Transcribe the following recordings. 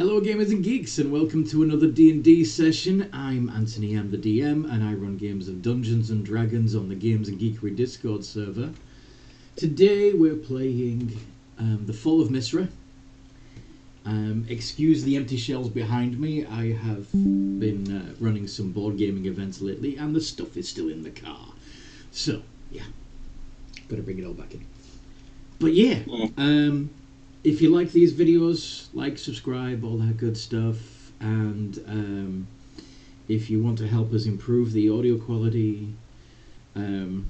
Hello gamers and geeks and welcome to another D&D session. I'm Anthony, I'm the DM, and I run games of Dungeons and Dragons on the Games and Geekery Discord server. Today we're playing the Fall of Misra. Excuse the empty shelves behind me, I have been running some board gaming events lately and the stuff is still in the car. So, yeah, gotta bring it all back in. But yeah, if you like these videos, like, subscribe, all that good stuff, and if you want to help us improve the audio quality, or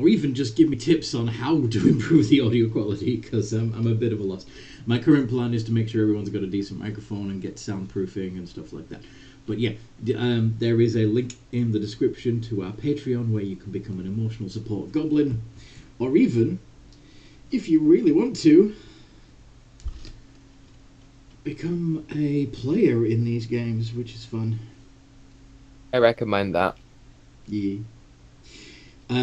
even just give me tips on how to improve the audio quality, because I'm a bit of a loss. My current plan is to make sure everyone's got a decent microphone and get soundproofing and stuff like that. But yeah, there is a link in the description to our Patreon where you can become an emotional support goblin, or even, if you really want to, become a player in these games, which is fun. I recommend that. Yeah. But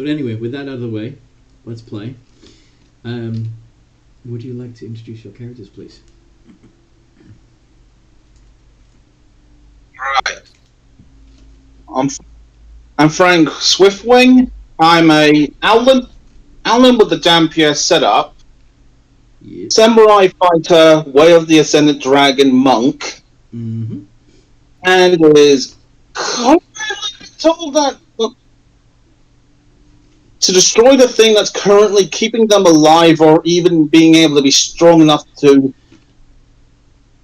anyway, with that out of the way, let's play. Would you like to introduce your characters, please? Right. I'm Frank Swiftwing. I'm a Owlin with the Dampier setup. Yes. Samurai fighter, Way of the Ascendant Dragon monk. Mm-hmm. And is told that to destroy the thing that's currently keeping them alive or even being able to be strong enough to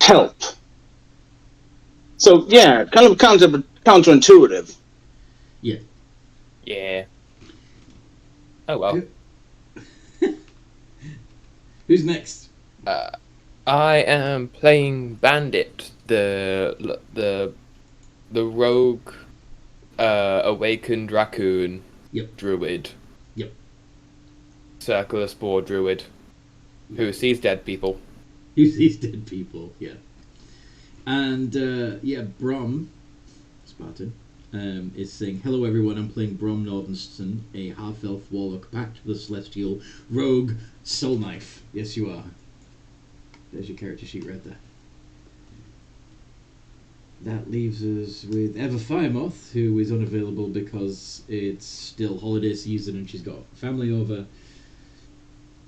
help. So yeah, kind of counterintuitive. Yeah. Yeah. Oh well. Who's next? I am playing Bandit, the rogue, awakened raccoon. Yep. Druid. Yep. Circle of Spore druid, who sees dead people. Who sees dead people? Yeah. And yeah, Brom Spartan is saying, "Hello everyone, I'm playing Brom Nordenson, a half-elf warlock pact with a celestial rogue soul knife." Yes, you are. There's your character sheet right there. That leaves us with Eva Firemoth, who is unavailable because it's still holiday season and she's got family over.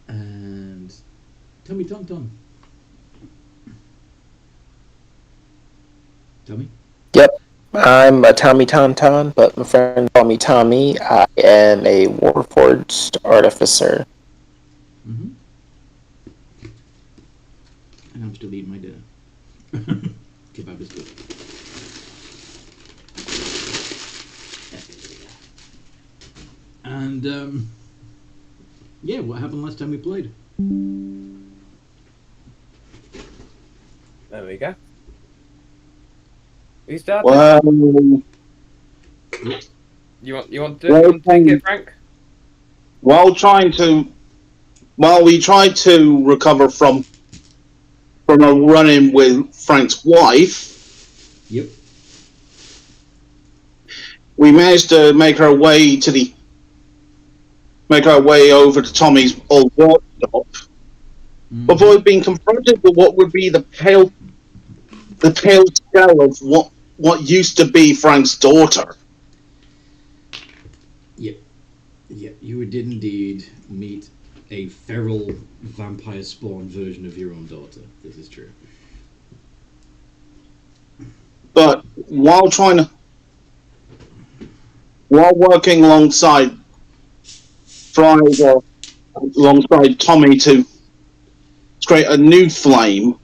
And Tommy Tom Tom. Tommy? Yep, I'm a Tommy Tauntaun, but my friend call me Tommy. I am a Warforged Artificer. Mm-hmm. And I'm still eating my dinner. Kebab is good. And yeah, what happened last time we played? There we go. We started. Well, You want to take it, Frank? while we tried to recover from a run-in with Frank's wife, Yep. we managed to make our way over to Tommy's old workshop before being confronted with what would be the pale shell of what used to be Frank's daughter. Yep. Yep. You did indeed meet a feral vampire spawn version of your own daughter. This is true. But while working alongside Tommy to create a new flame,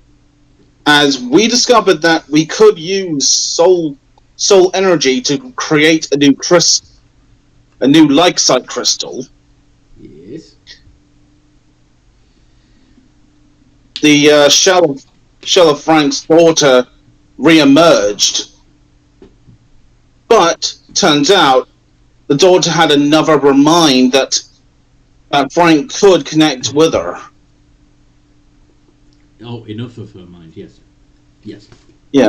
as we discovered that we could use soul energy to create a new like-site crystal. Yes. The shell of Frank's daughter re-emerged, but turns out the daughter had enough of her mind that Frank could connect with her. Oh, enough of her mind. Yes. Yes. Yeah.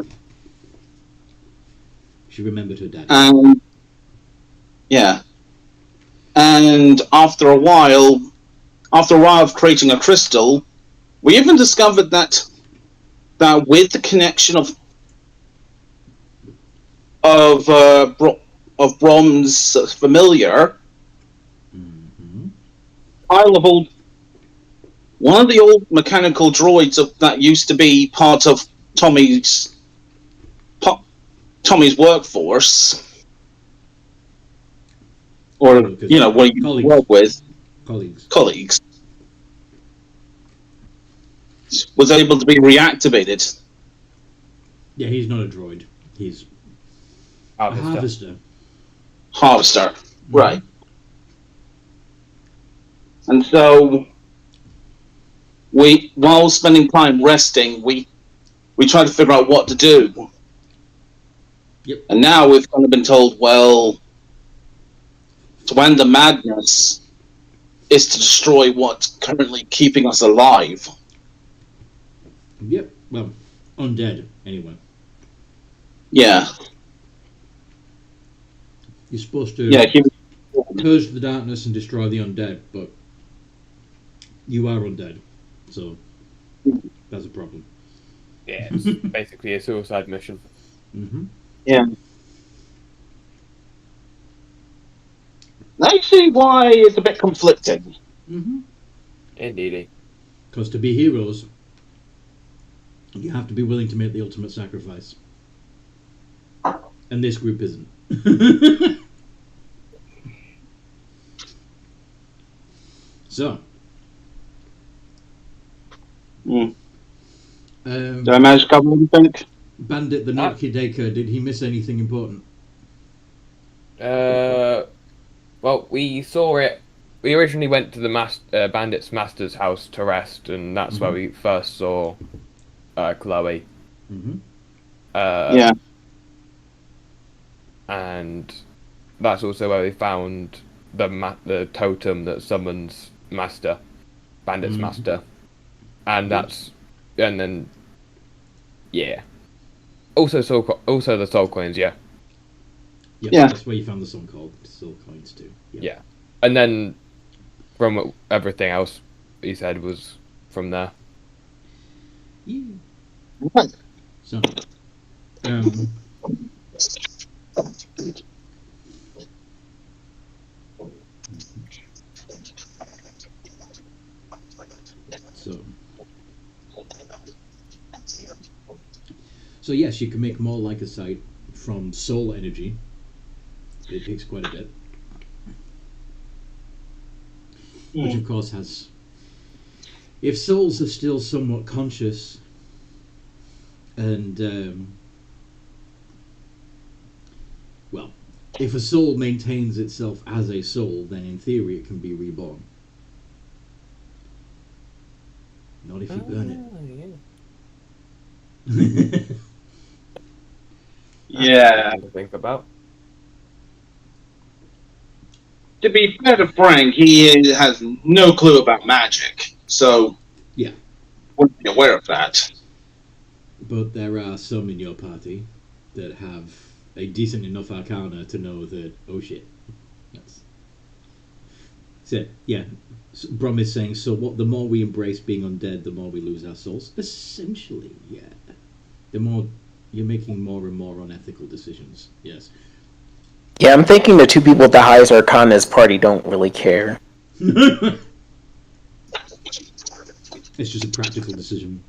She remembered her dad. Yeah. And after a while, after a while of creating a crystal, we even discovered that with the connection of Brom's familiar, pile of old one of the old mechanical droids that used to be part of Tommy's workforce, or what you work with, colleagues, was able to be reactivated. Yeah, he's not a droid. He's a harvester. Right. And so, while spending time resting, we tried to figure out what to do. Yep. And now we've kind of been told, well, to end the madness is to destroy what's currently keeping us alive. Yep. Well, undead, anyway. Yeah. You're supposed to purge the darkness and destroy the undead, but you are undead, so that's a problem. Yeah, it's basically a suicide mission. Mm-hmm. Yeah. I see why it's a bit conflicting. Mm-hmm. Indeed. Because to be heroes, you have to be willing to make the ultimate sacrifice. And this group isn't. So. Did I manage to cover anything? Bandit the Naughty Daker, did he miss anything important? Well, we saw it. We originally went to the Bandit's master's house to rest, and that's where we first saw Chloe. Mm-hmm. Yeah. And that's also where we found the totem that summons Bandit's master, and then also the soul coins, yeah. Yeah, that's where you found the soul coins too. Yeah, and then from everything else he said was from there. Yeah. So, So yes, you can make more lycosite from soul energy. It takes quite a bit. Which of course has... If souls are still somewhat conscious and... if a soul maintains itself as a soul, then in theory it can be reborn. Not if you burn it. Yeah. To think about. To be fair to Frank, he has no clue about magic, so wouldn't be aware of that. But there are some in your party that have a decent enough arcana to know that, oh shit. So, yeah, Brom is saying, so what? The more we embrace being undead, the more we lose our souls? Essentially, yeah. The more you're making more and more unethical decisions, yes. Yeah, I'm thinking the two people with the highest arcana in this party don't really care. It's just a practical decision.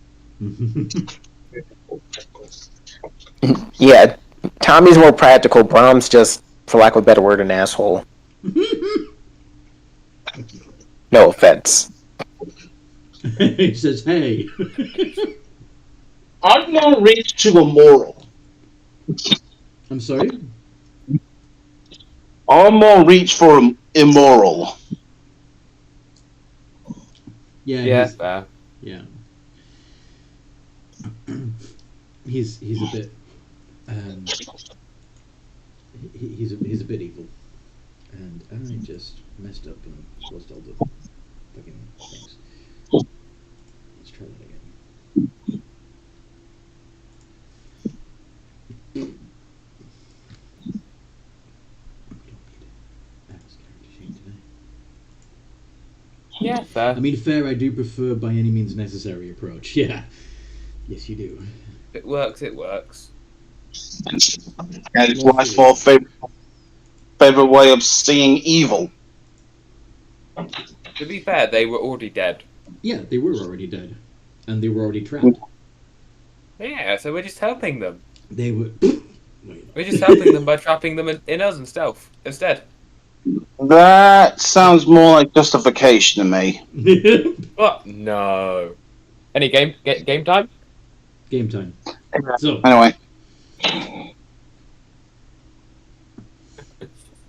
Yeah, Tommy's more practical. Brom's just, for lack of a better word, an asshole. No offense. He says, hey. I've not reached to immoral. I'm sorry? I'm more reach for immoral. Yeah, fair. Yeah. he's a bit he's a bit evil, and I just messed up and lost all the fucking things. Let's try that again. Fair. I mean, fair, I do prefer by any means necessary approach. Yeah. Yes, you do. If it works, it works. And it's wife's favorite way of seeing evil. To be fair, they were already dead. Yeah, they were already dead. And they were already trapped. Yeah, so we're just helping them. They were... We're just helping them by trapping them in us and stealth instead. That sounds more like justification to me. What? No. Any game time? Game time. So, Anyway.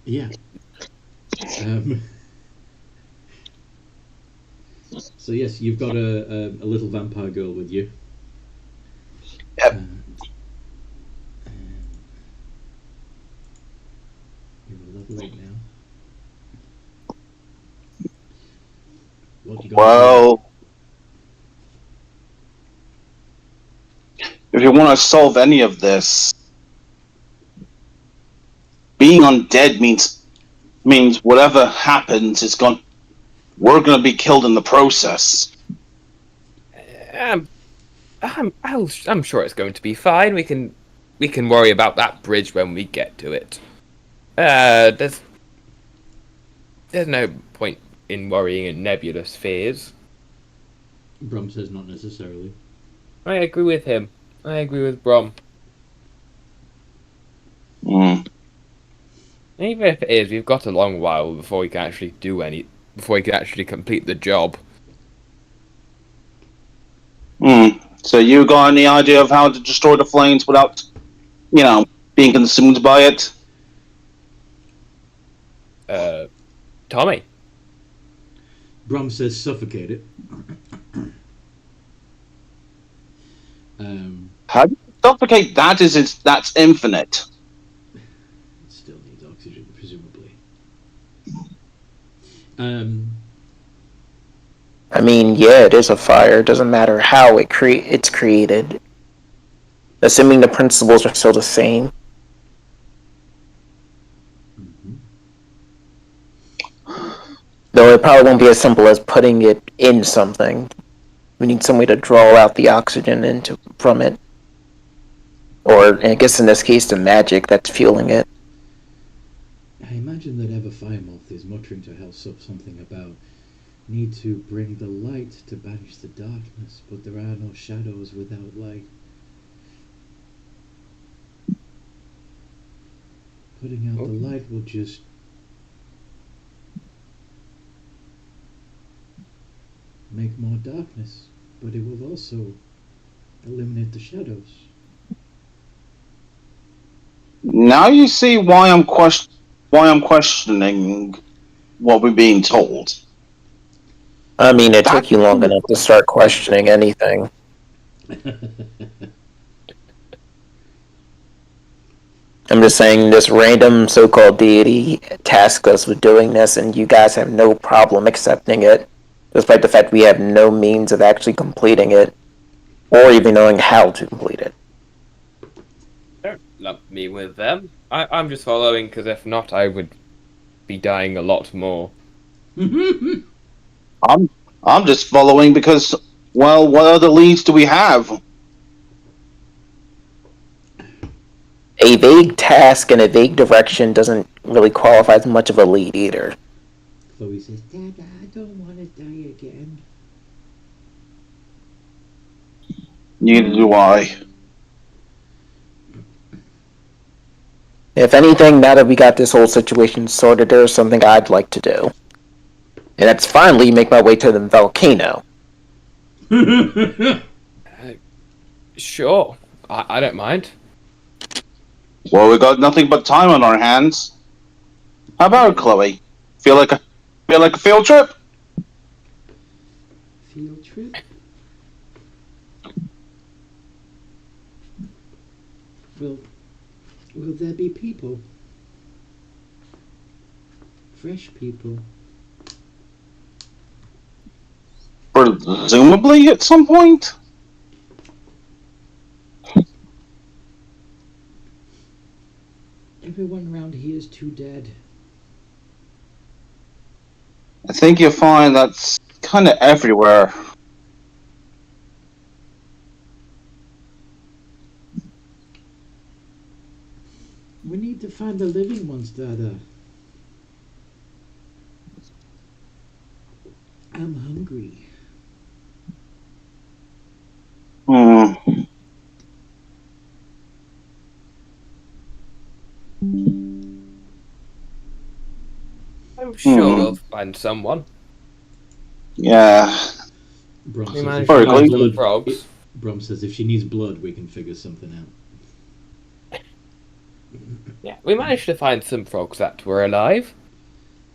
yeah. So yes, you've got a little vampire girl with you. Yep. You're a little late now. What you got? Well, if you want to solve any of this, being undead means whatever happens is we're going to be killed in the process. I'm sure it's going to be fine. We can worry about that bridge when we get to it. There's no point in worrying in nebulous fears. Brum says not necessarily. I agree with him. I agree with Brom. Mm. Even if it is, we've got a long while before we can actually complete the job. So you got any idea of how to destroy the flames without, being consumed by it? Tommy. Brum says suffocate it. How do you suffocate that? That's infinite. It still needs oxygen, presumably. I mean, yeah, it is a fire. It doesn't matter how it's created. Assuming the principles are still the same. Though it probably won't be as simple as putting it in something. We need some way to draw out the oxygen from it. Or, I guess in this case, the magic that's fueling it. I imagine that Ever Firemoth is muttering to herself something about need to bring the light to banish the darkness, but there are no shadows without light. Putting out the light will just make more darkness, but it will also eliminate the shadows. Now you see why I'm questioning what we're being told. I mean, it took you long enough to start questioning anything. I'm just saying, this random so-called deity tasked us with doing this, and you guys have no problem accepting it, despite the fact we have no means of actually completing it, or even knowing how to complete it. Don't lump me with them. I'm just following, because if not, I would be dying a lot more. I'm just following because, well, what other leads do we have? A vague task in a vague direction doesn't really qualify as much of a lead either. Chloe says, Dad, I don't want to die again. Neither do I. If anything, now that we got this whole situation sorted, there's something I'd like to do. And that's finally make my way to the volcano. Sure. I don't mind. Well, we got nothing but time on our hands. How about it, Chloe? Feel like a field trip? Field trip? Will there be people? Fresh people? Presumably at some point? Everyone around here is too dead. I think you'll find that's kind of everywhere. We need to find the living ones, Dada. I'm hungry. Hmm. I'm sure we'll find someone. Yeah. Brom We says managed if to she find needs some blood. frogs. Brom says if she needs blood, we can figure something out. Yeah, we managed to find some frogs that were alive.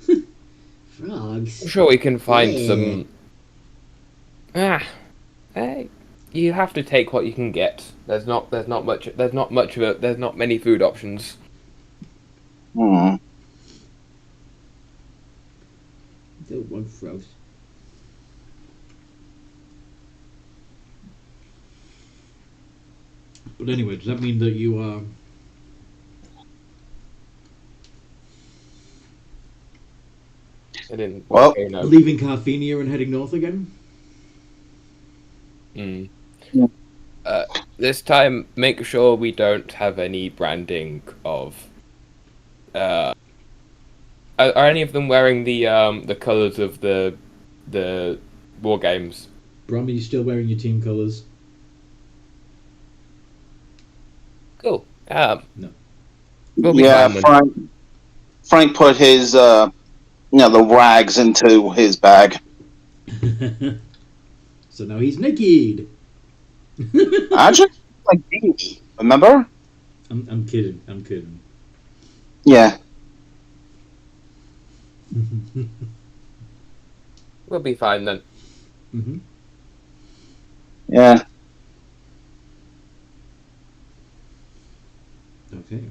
Frogs. I'm sure we can find Yeah. some. Hey, you have to take what you can get. There's not much of it. There's not many food options. Hmm. Don't want frogs. But anyway, does that mean that you are I didn't. Well, Okay, no. leaving Carthenia and heading north again? Mm. Yeah. This time, make sure we don't have any branding of. Are any of them wearing the colors of the war games? Brom, are you still wearing your team colours? Cool. No. We'll be Yeah, fine then. Frank put his the rags into his bag. So now he's naked. Actually, like me, remember? I'm kidding. I'm kidding. Yeah. We'll be fine then. Mm-hmm. Yeah. Okay.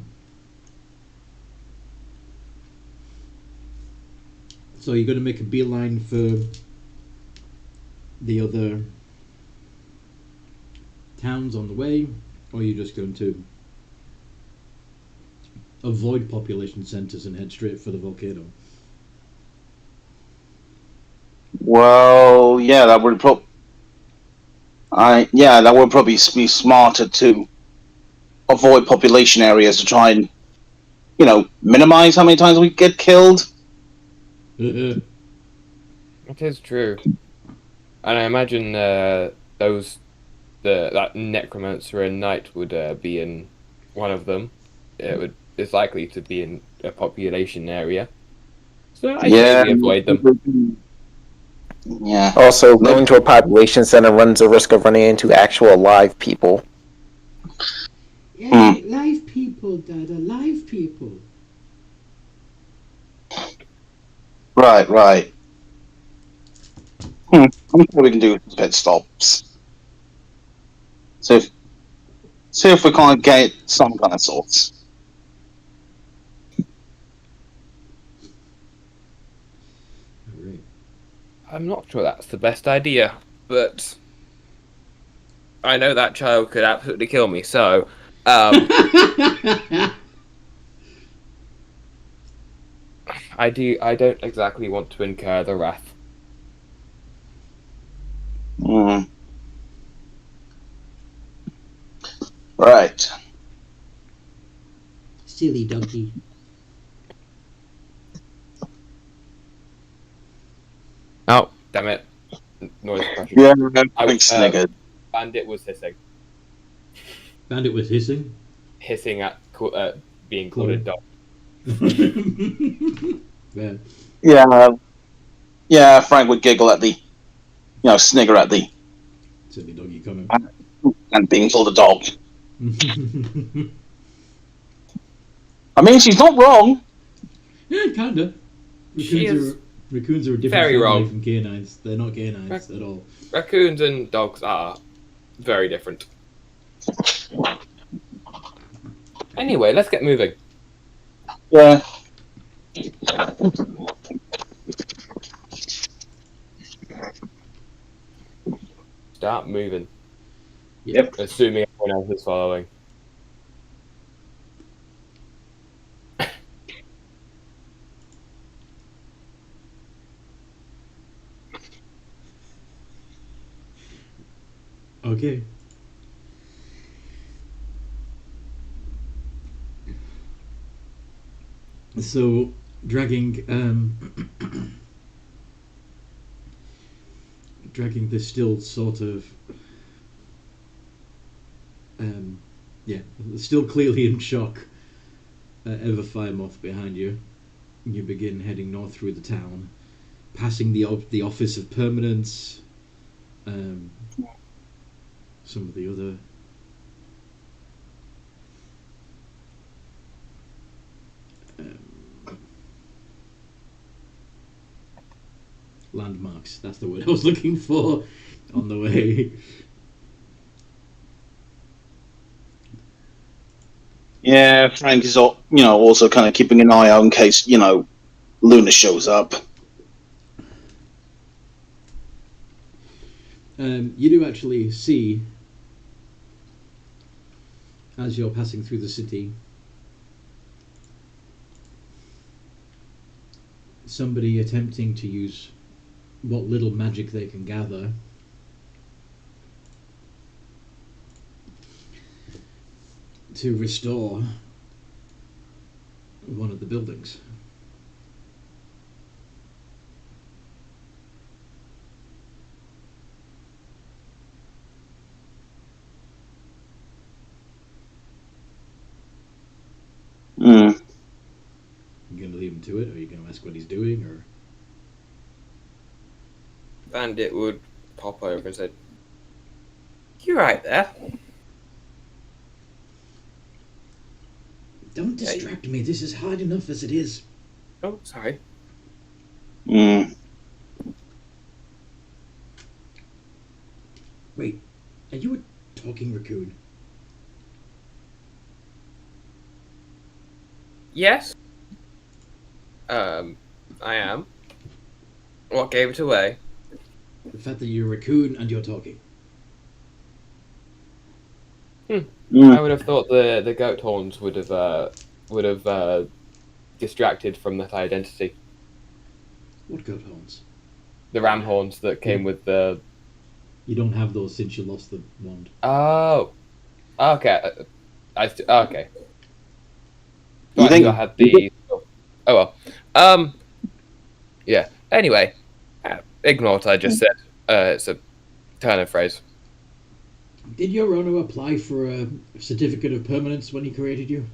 So you're going to make a beeline for the other towns on the way, or are you just going to avoid population centres and head straight for the volcano? Well, yeah, that would probably be smarter to avoid population areas to try and minimize how many times we get killed. It is true, and I imagine that necromancer and knight would be in one of them. It's likely to be in a population area, so I say Yeah. we avoid them. Yeah. Also, going to a population center runs the risk of running into actual live people. Yeah, live people, Dada, live people. Right. I'm sure we can do pit stops. See if we can't get some kind of sorts. All right. I'm not sure that's the best idea, but I know that child could absolutely kill me. So, I don't exactly want to incur the wrath. Mm. Right. Silly donkey. Oh, damn it! Noise suppression. Yeah, I big sniggered. Bandit was hissing. Bandit was hissing. Hissing at being called a Chloe. dog. Yeah. Yeah, Frank would giggle at the, snigger at the, Silly doggy coming. and being called a dog. I mean, she's not wrong. Yeah, kinda. She is Raccoons are a different very family wrong. from canines. They're not canines at all. Raccoons and dogs are very different. Anyway, let's get moving. Yeah. Start moving. Yep. Assuming everyone else is following. Okay. So, dragging dragging this still sort of yeah, still clearly in shock, Everfire Moth behind you. You begin heading north through the town, passing the office of permanence, some of the other landmarks. That's the word I was looking for on the way. Yeah, Frank is, also kind of keeping an eye out in case, Luna shows up. You do actually see, as you're passing through the city, somebody attempting to use what little magic they can gather to restore one of the buildings. Mm. You going to leave him to it, or are you going to ask what he's doing, or? Bandit would pop over and say, "You right there?" Don't distract me. This is hard enough as it is. Oh, sorry. Mm. Wait, are you a talking raccoon? Yes. I am. What gave it away? The fact that you're a raccoon and you're talking. Mm. I would have thought the goat horns would have distracted from that identity. What goat horns? The ram horns that came with the. You don't have those since you lost the wand. Oh. Okay. Okay. You I think I had the. Oh well. Yeah. Anyway, ignore what I just said. It's a turn of phrase. Did your owner apply for a certificate of permanence when he created you?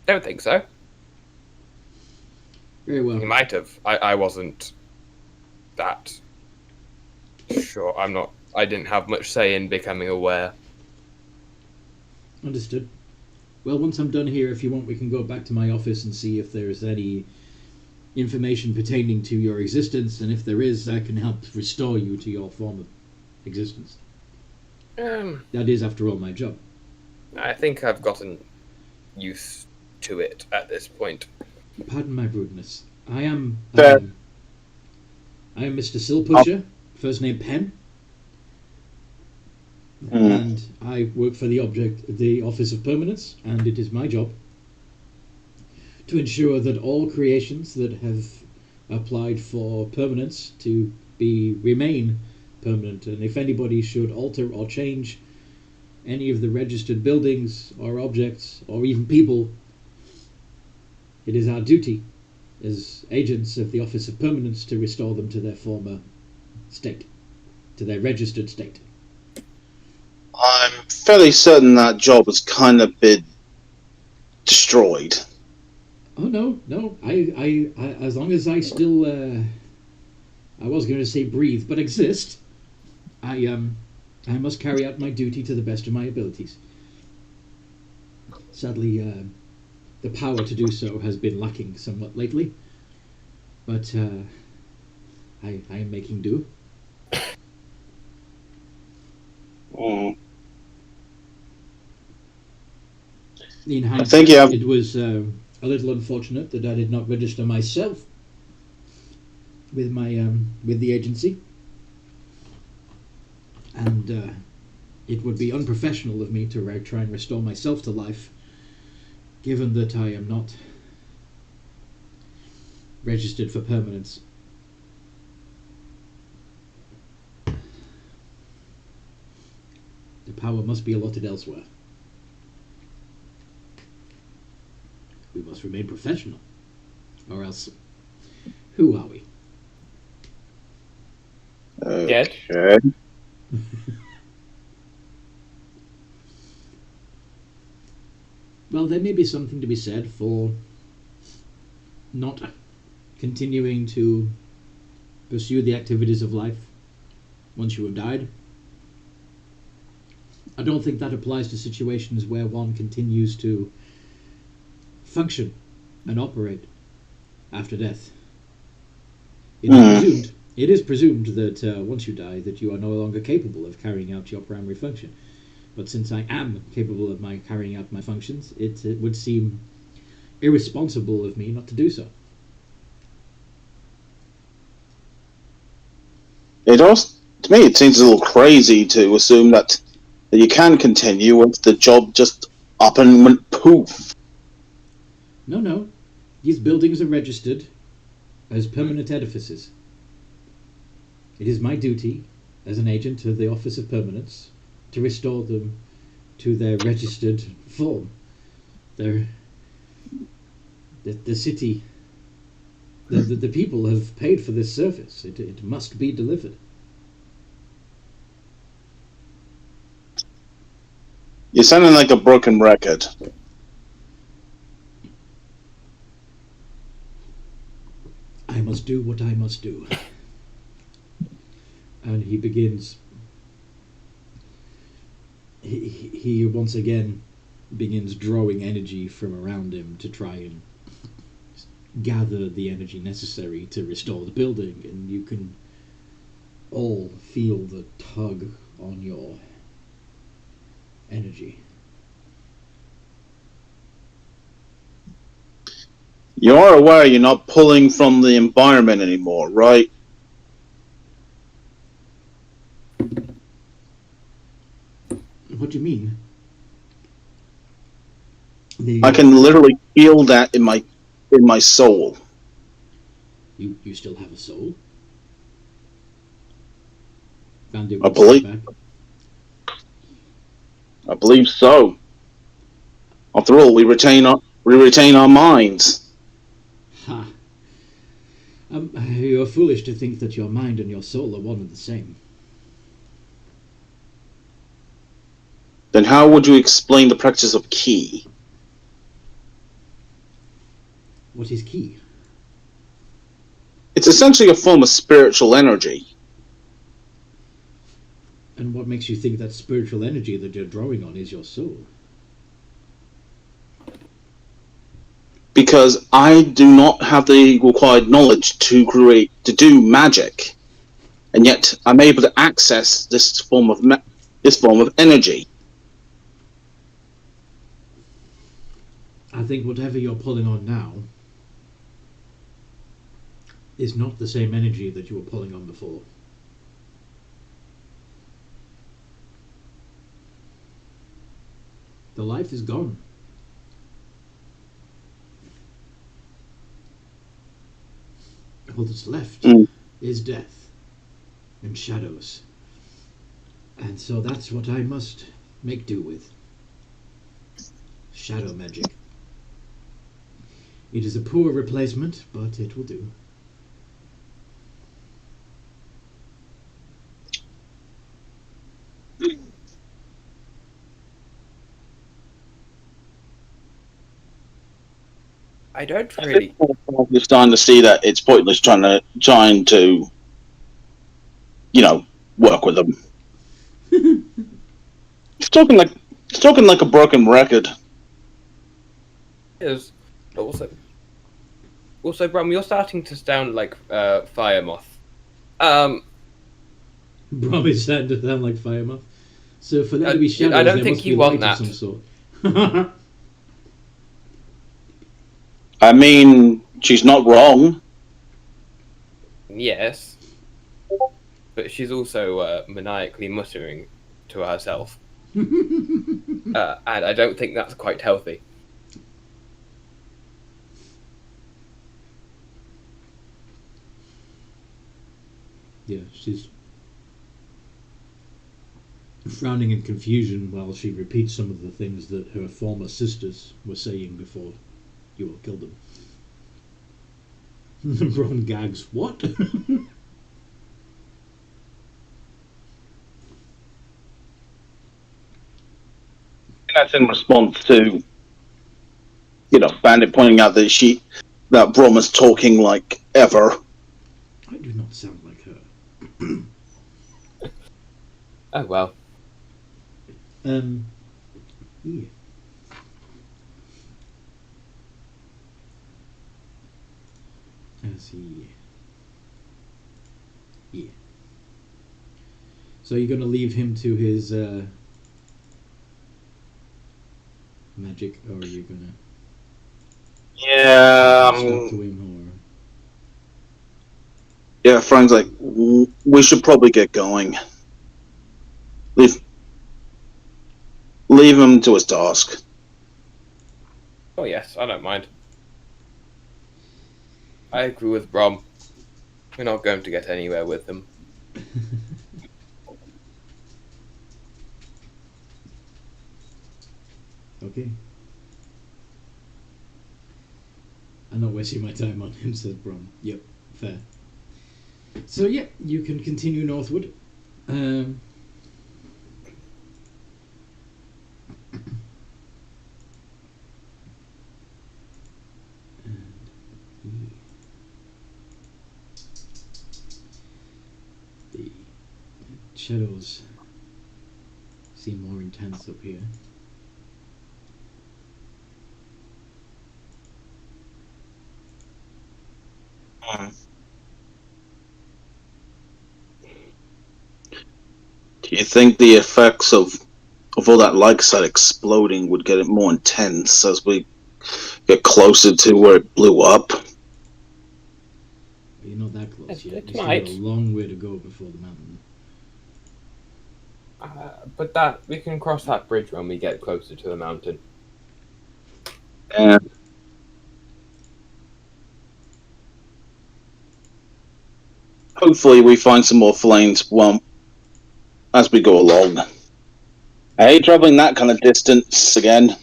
Don't think so. Very well. He might have. I wasn't that sure. I'm not. I didn't have much say in becoming aware. Understood. Well, once I'm done here, if you want, we can go back to my office and see if there's any information pertaining to your existence, and if there is, I can help restore you to your former existence. That is, after all, my job. I think I've gotten used to it at this point. Pardon my rudeness. I am Fair. Mr. Silpusher, first name Penn, and I work for the Office of Permanence, and it is my job to ensure that all creations that have applied for permanence to remain permanent, and if anybody should alter or change any of the registered buildings or objects or even people, it is our duty as agents of the Office of Permanence to restore them to their former state, to their registered state. I'm fairly certain that job has kind of been destroyed. Oh no! I as long as I still, I was going to say breathe, but exist. I must carry out my duty to the best of my abilities. Sadly, the power to do so has been lacking somewhat lately, but I am making do. Mm. In hindsight, think you have- it was a little unfortunate that I did not register myself with my with the agency, and it would be unprofessional of me to try and restore myself to life, given that I am not registered for permanence. power must be allotted elsewhere. We must remain professional, or else, who are we? Dead. Okay. Well, there may be something to be said for not continuing to pursue the activities of life once you have died. I don't think that applies to situations where one continues to function and operate after death. It is presumed that once you die, that you are no longer capable of carrying out your primary function. But since I am capable of carrying out my functions, it would seem irresponsible of me not to do so. To me, it seems a little crazy to assume that you can continue once the job just up and went poof. No. These buildings are registered as permanent edifices. It is my duty, as an agent of the Office of Permanence, to restore them to their registered form. The city, the people have paid for this service. It must be delivered. You're sounding like a broken record. I must do what I must do. And he begins. He once again begins drawing energy from around him to try and gather the energy necessary to restore the building, and you can all feel the tug on your energy. You are aware you're not pulling from the environment anymore, right? What do you mean? I can literally feel that in my soul. You still have a soul? I believe so. After all, we retain our minds. Ha! You're foolish to think that your mind and your soul are one and the same. Then how would you explain the practice of ki? What is ki? It's essentially a form of spiritual energy. And what makes you think that spiritual energy that you're drawing on is your soul? Because I do not have the required knowledge to do magic, and yet I'm able to access this form of energy. I think whatever you're pulling on now is not the same energy that you were pulling on before. The life is gone. All that's left is death and shadows. And so that's what I must make do with. Shadow magic. It is a poor replacement, but it will do. I don't really. I'm starting to see that it's pointless trying to, work with them. It's talking like a broken record. Is also, Bram, you're starting to sound like Fire Moth. Brom is starting to sound like Fire Moth. So for there to be shadows, I don't there think must you be want light that. of some sort. I mean, she's not wrong. Yes, but she's also maniacally muttering to herself, and I don't think that's quite healthy. Yeah, frowning in confusion while she repeats some of the things that her former sisters were saying before you all killed them. Ron gags, what? That's in response to, Bandit pointing out that Brom is talking like ever. I do not sound like her. Oh well. Yeah. As he... Yeah. So you're going to leave him to his magic, or are you going Yeah, to talk to him, or... Yeah, Frank's like, we should probably get going. Leave him to his task. Oh yes, I don't mind. I agree with Brom. We're not going to get anywhere with him. Okay. I'm not wasting my time on him, said Brom. Yep, fair. So yeah, you can continue northward. And the shadows seem more intense up here. Do you think the effects of all that like side exploding would get it more intense as we get closer to where it blew up? You're not that close yet. It You still got might. a long way to go before the mountain. But that we can cross that bridge when we get closer to the mountain. Yeah. Hopefully we find some more flames as we go along. I hate traveling that kind of distance again.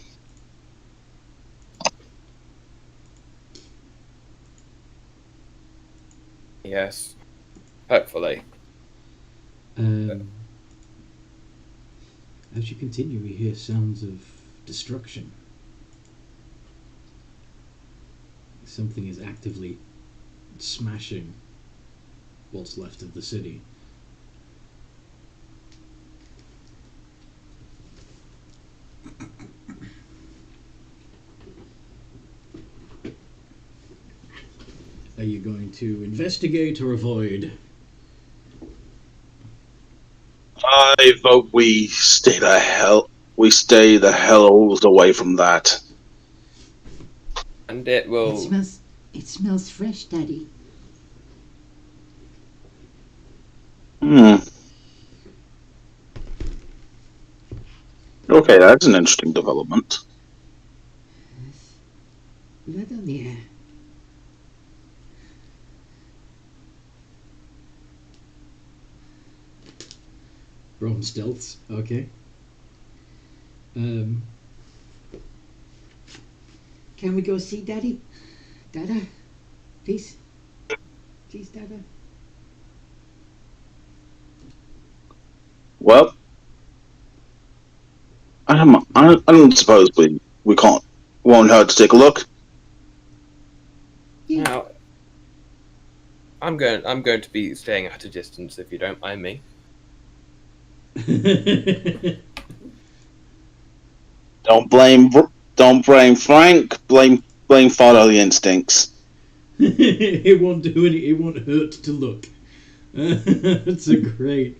Yes. Hopefully. As you continue, you hear sounds of destruction. Something is actively smashing what's left of the city. Are you going to investigate or avoid? I vote we stay the hell away from that. And it will. It smells fresh, Daddy. Okay, that's an interesting development. Blood on the air. Rome stealths, okay. Can we go see Daddy? Dada? Please? Please, Dada? Well, I don't suppose we can't. Won't hurt to take a look. Yeah. Now, I'm going to be staying at a distance if you don't mind me. Don't blame Frank. Blame fatherly instincts. It won't do any. It won't hurt to look. That's a great.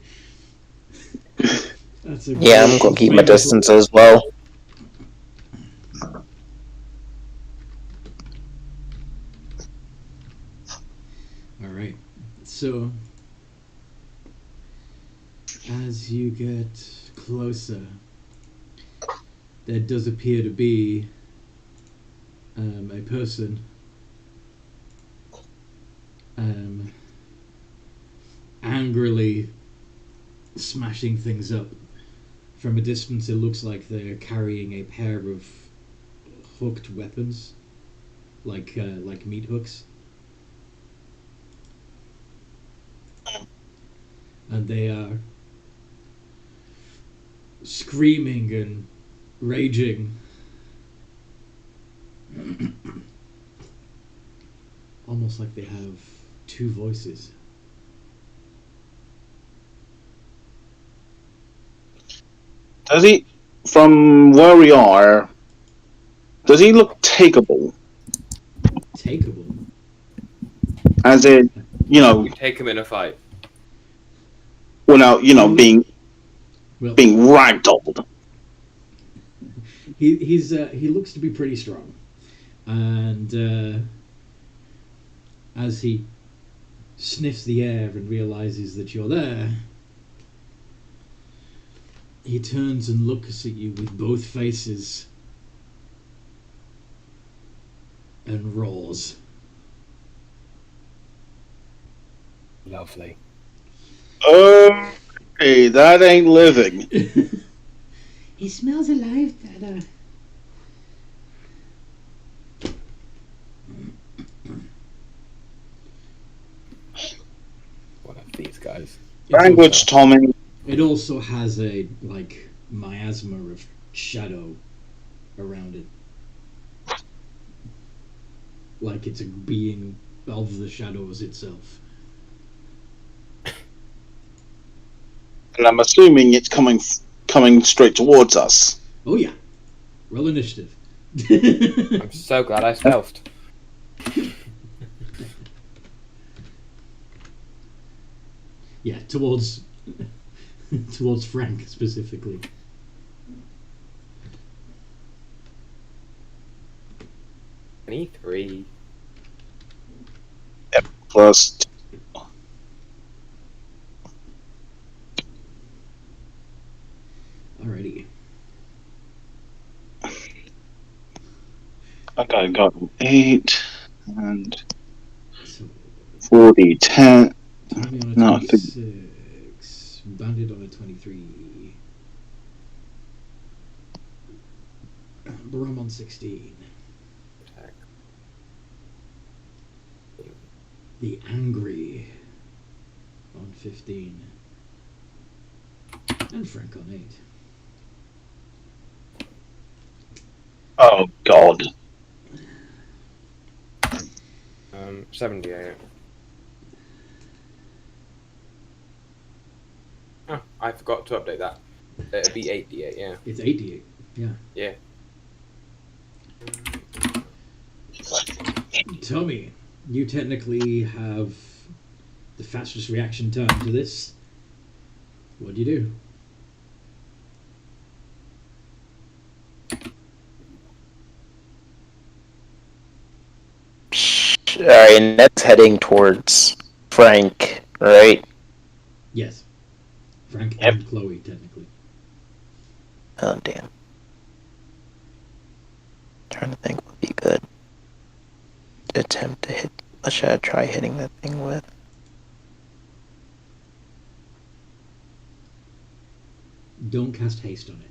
Yeah, I'm gonna keep my distance as well. All right. So, as you get closer, there does appear to be a person angrily smashing things up From a distance, it looks like they're carrying a pair of hooked weapons, like meat hooks, and they are screaming and raging. Almost like they have two voices. Does he, from where we are, does he look takeable? Takeable. As in, You take him in a fight. without, being Well, ragdolled. he looks to be pretty strong, and as he sniffs the air and realizes that you're there, he turns and looks at you with both faces and roars. Lovely. Okay, that ain't living. He smells alive, Dada. One of these guys. Language, Tommy. It also has a miasma of shadow around it, like it's a being of the shadows itself. And I'm assuming it's coming straight towards us. Oh yeah, roll initiative. I'm so glad I stealthed. Yeah, towards Frank specifically. Three. Plus, Alrighty. okay, I got an 8 and So 40, 10. Tommy on a No, 26, Bandit on a 23, Brum on 16. The Angry on 15. And Frank on 8. Oh, God. 78. Oh, I forgot to update that. It'd be 88, yeah. It's 88. Yeah. Yeah. Tommy, you technically have the fastest reaction time to this. What do you do? Alright, and that's heading towards Frank, right? Yes. Frank Yep. and Chloe, technically. Oh, damn. Trying to think what would be good. Attempt to hit. What should I try hitting that thing with? Don't cast haste on it.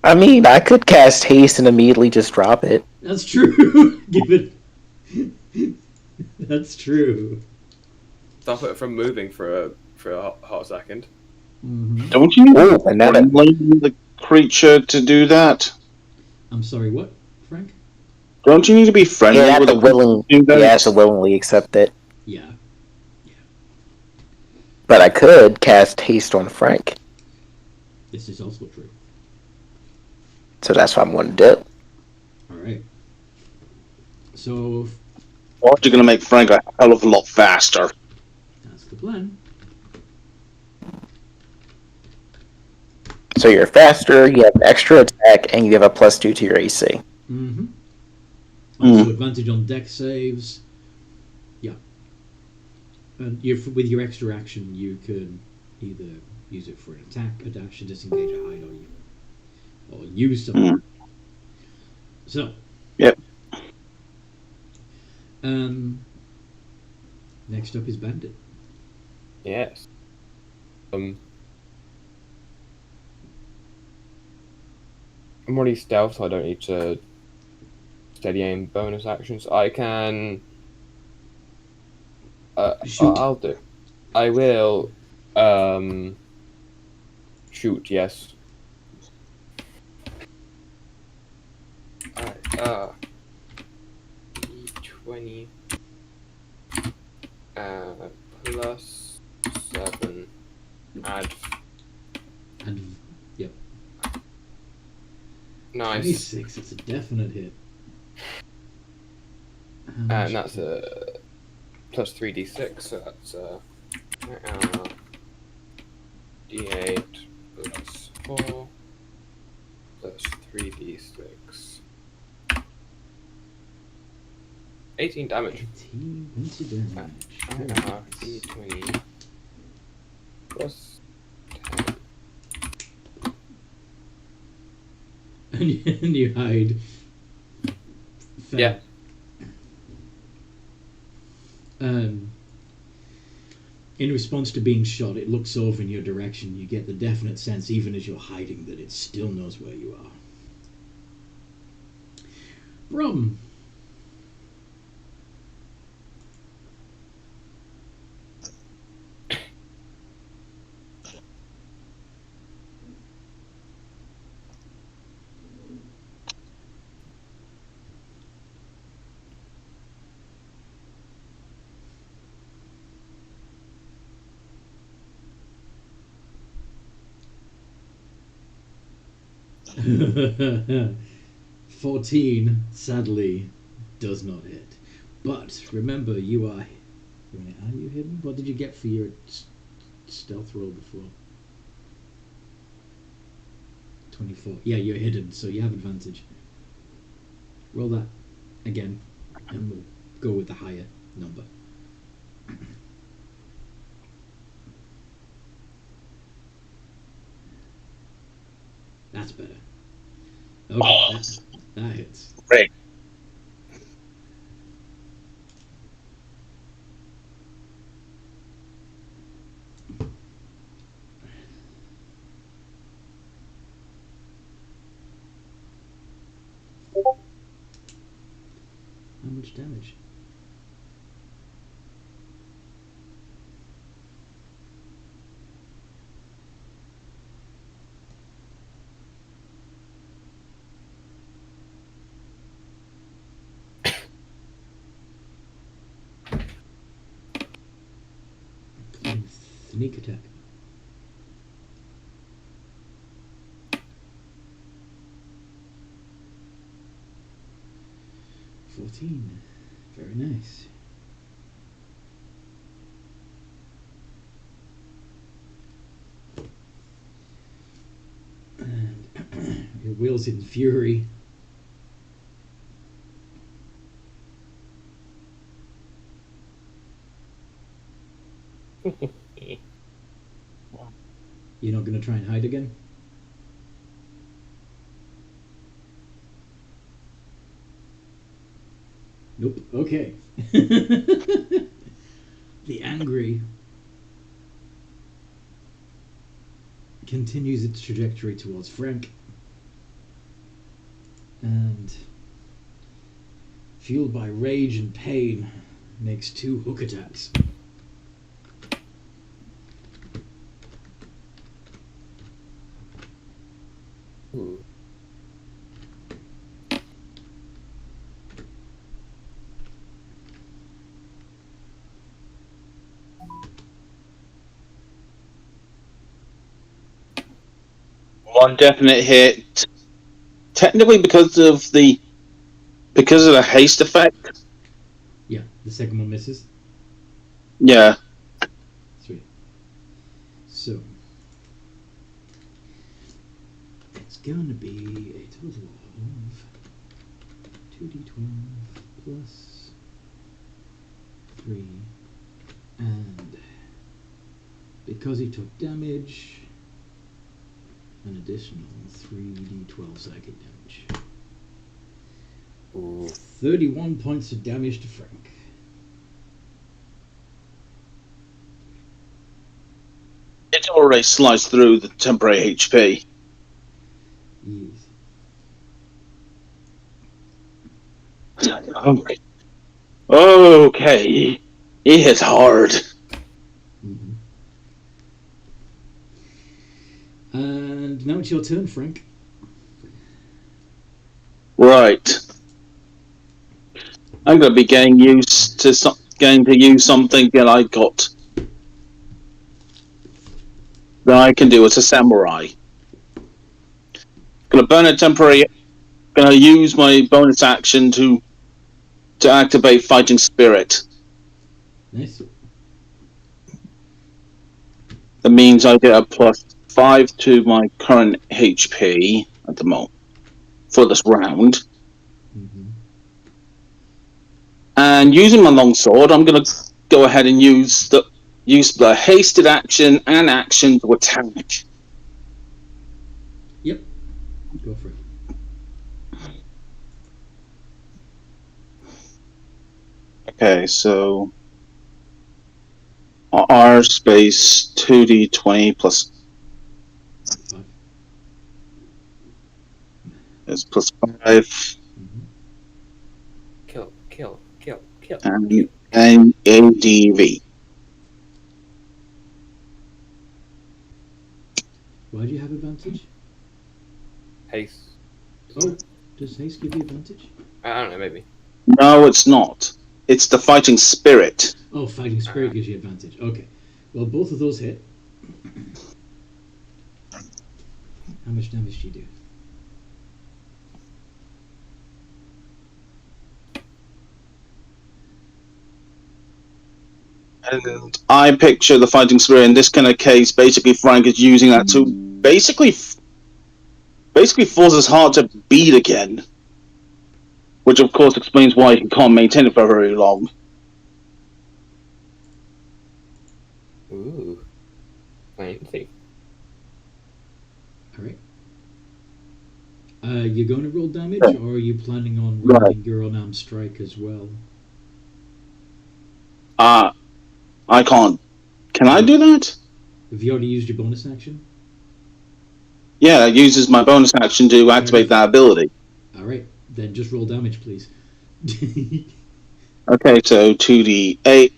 I mean, I could cast haste and immediately just drop it. That's true. Give it. That's true. Stop it from moving for a hot second. Mm-hmm. Don't you need Oh, and then it, the creature to do that? I'm sorry, what, Frank? Don't you need to be friendly you have with to the creature willing, to do that? you have to willingly accept it. Yeah. But I could cast haste on Frank, This is also true. so that's what I'm going to do. Alright. So, Or you're going to make Frank a hell of a lot faster. that's the plan. So you're faster, you have an extra attack, and you have a +2 to your AC. Mm-hmm. Also, advantage on deck saves. Yeah. And with your extra action, you can either use it for an attack, a dash, a disengage, a hide, or use something. So. Yep. Next up is Bandit. Yes. I'm already stealth, so I don't need to steady aim bonus actions. I can. Shoot. I'll do. I will. Shoot. Yes. Alright. D20. Plus 7. Add. And yep. Nice. 26. That's a definite hit. How much And that's a plus 3d6, so that's d8 plus 4 plus 3d6. 18 damage. 18 points of damage. D20 plus 10. And you hide. Fair. Yeah. In response to being shot, it looks over in your direction. You get the definite sense, even as you're hiding, that it still knows where you are. Brom. (14) 14, sadly, does not hit. But remember, you are. Are you hidden? What did you get for your stealth roll before? 24. Yeah, you're hidden, so you have advantage. Roll that again, and we'll go with the higher number. That's better. Okay, that hits. Great. How much damage? Sneak attack. $14. Very nice. And it wheels in fury. You're not going to try and hide again? Nope. Okay. The angry continues its trajectory towards Frank. And fueled by rage and pain, makes 2 hook attacks. Ooh. One definite hit. Technically, because of the haste effect. Yeah, the second one misses. Yeah. Sweet. So it's going to be a total of 2d12 plus 3, and because he took damage, an additional 3d12 psychic damage. Ooh. 31 points of damage to Frank. It's all already sliced through the temporary HP. Yes. Okay. It hits hard. Mm-hmm. And now it's your turn, Frank. Right. I'm going to be getting used to use something that I got that I can do as a samurai. Going to burn a temporary. Going to use my bonus action to activate Fighting Spirit. Nice. That means I get a +5 to my current HP at the moment for this round. Mm-hmm. And using my longsword, I'm going to go ahead and use the hasted action and action to attack. Yep. Go for it. Okay, so R space 2d20 plus 5. is +5 Mm-hmm. Kill. and ADV. Why do you have advantage? Haste. Oh, does haste give you advantage? I don't know, maybe. No, it's not. It's the Fighting Spirit. Oh, fighting spirit gives you advantage. Okay. Well, both of those hit. How much damage do you do? And I picture the Fighting Spirit in this kind of case. Basically, Frank is using that to basically force his heart to beat again. Which, of course, explains why he can't maintain it for very long. Ooh. Fancy. All right. You going to roll damage, or are you planning on rolling your unarmed strike as well? I can't. Can I do that? Have you already used your bonus action? Yeah, it uses my bonus action to activate that ability. All right. Then just roll damage, please. Okay, so 2d8.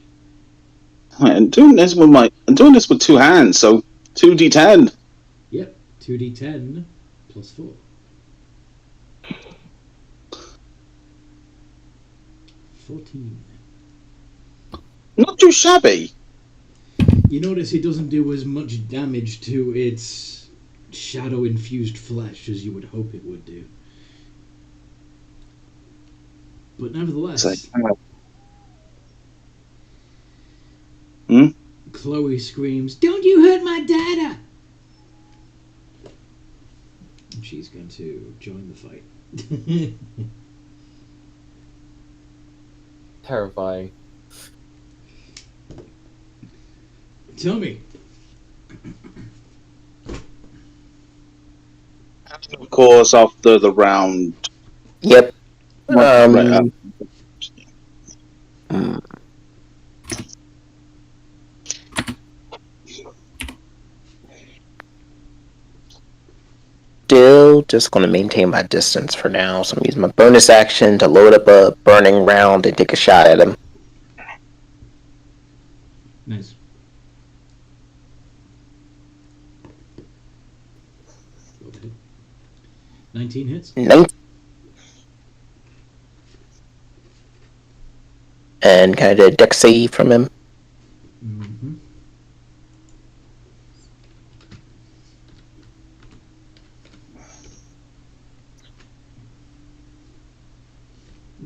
I'm doing this with two hands, so 2d10. Yep. 2d10 plus 4. 14. Not too shabby. You notice it doesn't do as much damage to its shadow-infused flesh as you would hope it would do. But nevertheless, Chloe screams, "Don't you hurt my data!" And she's going to join the fight. Terrifying. Tell me. Of course, after the round. Yep. Still just going to maintain my distance for now, so I'm using my bonus action to load up a burning round and take a shot at him. Nice. Go ahead. 19 hits. 19. And can I do a dex save from him? Mm-hmm.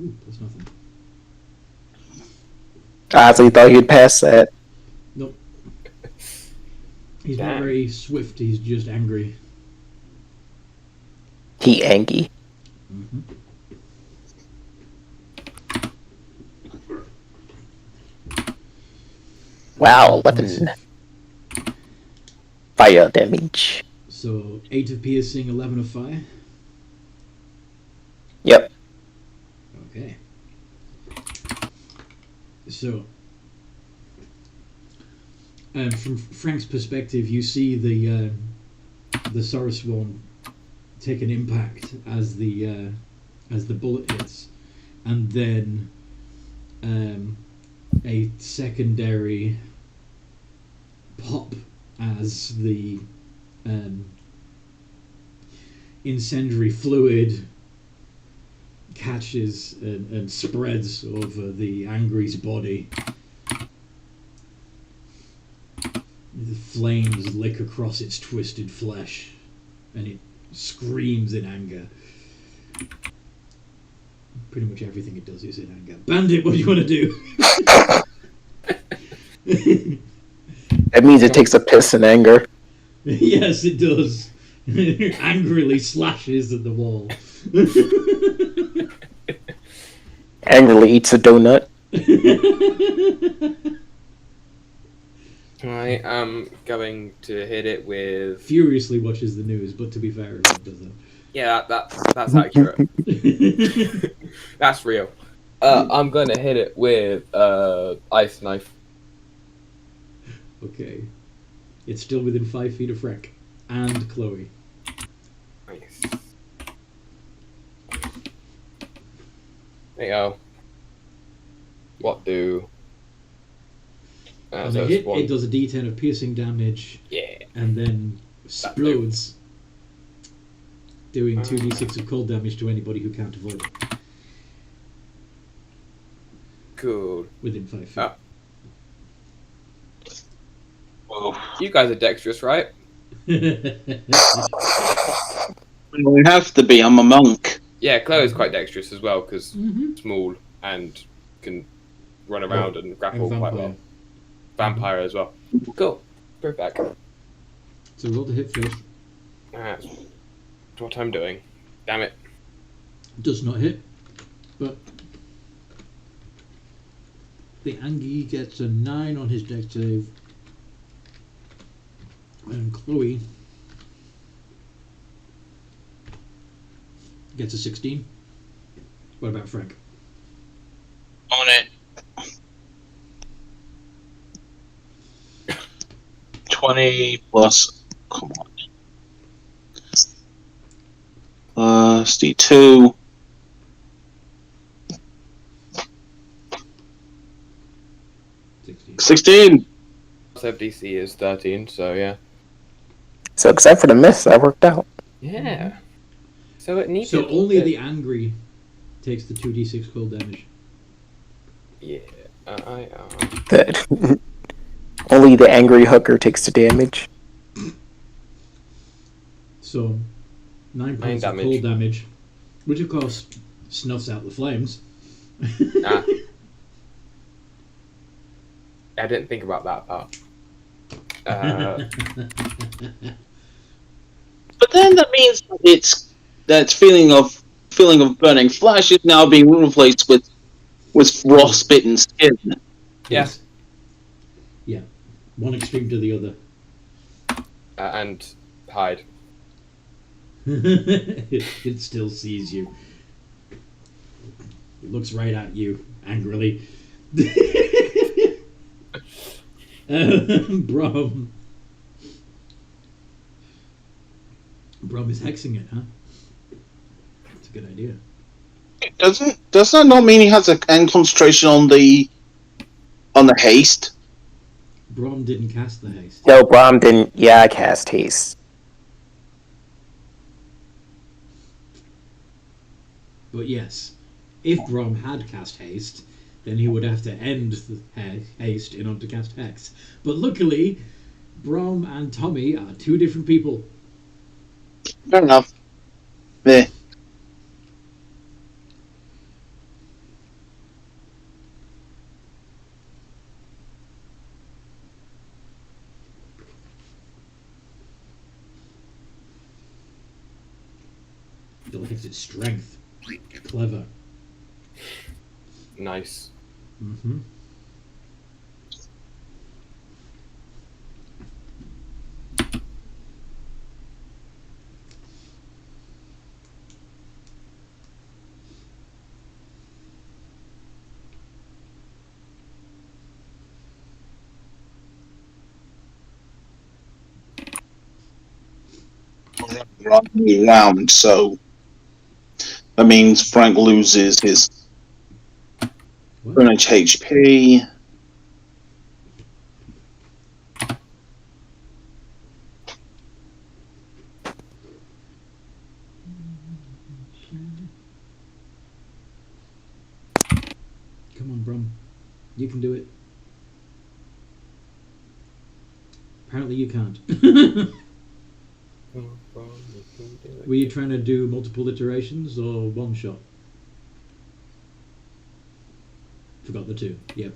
Ooh, that's nothing. I honestly thought you'd pass that. Nope. He's not very swift, he's just angry. He angry. Mm-hmm. Wow, 11 fire damage. So 8 of piercing, 11 of fire. Yep. Okay. So From Frank's perspective, you see the Sorosworn take an impact as the bullet hits, and then a secondary pop as the incendiary fluid catches and spreads over the Angry's body. The flames lick across its twisted flesh, and it screams in anger. Pretty much everything it does is in anger. Bandit, what do you want to do? That means it takes a piss in anger. Yes, it does. Angrily slashes at the wall. Angrily eats a donut. I am going to hit it with. Furiously watches the news, but to be fair, it does that. Yeah, that's accurate. That's real. I'm going to hit it with ice knife. Okay. It's still within 5 feet of Frank and Chloe. Nice. There you go. What do? On So a it's hit, one. it does a d10 of piercing damage Yeah. and then explodes, doing 2d6 of cold damage to anybody who can't avoid it Cool. within 5 feet. Ah. Well, You guys are dexterous, right? we have to be. I'm a monk. Yeah, Chloe's quite dexterous as well because Mhm. small and can run around and grapple And quite vampire. well. Vampire as well. Cool. Perfect. So roll the hit first. That's what I'm doing. Damn it. Does not hit, but the Angie gets a 9 on his dex save, and Chloe gets a 16. What about Frank? On it. 20 plus. Come on. Plus D2. 16. 16. Save DC is 13, so yeah. So except for the miss, that worked out. Yeah. So it needed. So only the angry takes the 2d6 cold damage. Yeah. I That only the angry hooker takes the damage. So 9 points of damage. cold damage, which of course snuffs out the flames. Nah. I didn't think about that part. But then that means that feeling of burning flesh is now being replaced with frostbitten skin. Yes. Yeah. One extreme to the other. And hide. It still sees you. It looks right at you angrily. Brom. Brom is hexing it, huh? That's a good idea. Does that not mean he has an end concentration on the haste? Brom didn't cast the haste. No, Brom didn't. Yeah, cast haste. But yes, if Brom had cast haste, then he would have to end the haste in order to cast hex. But luckily, Brom and Tommy are 2 different people. Fair enough. Yeah. It likes its strength. Clever. Nice. Mm-hmm. running around, so that means Frank loses his What? furniture HP. Come on, Brum. You can do it. Apparently you can't. Were you trying to do multiple iterations or one shot? Forgot the two. Yep.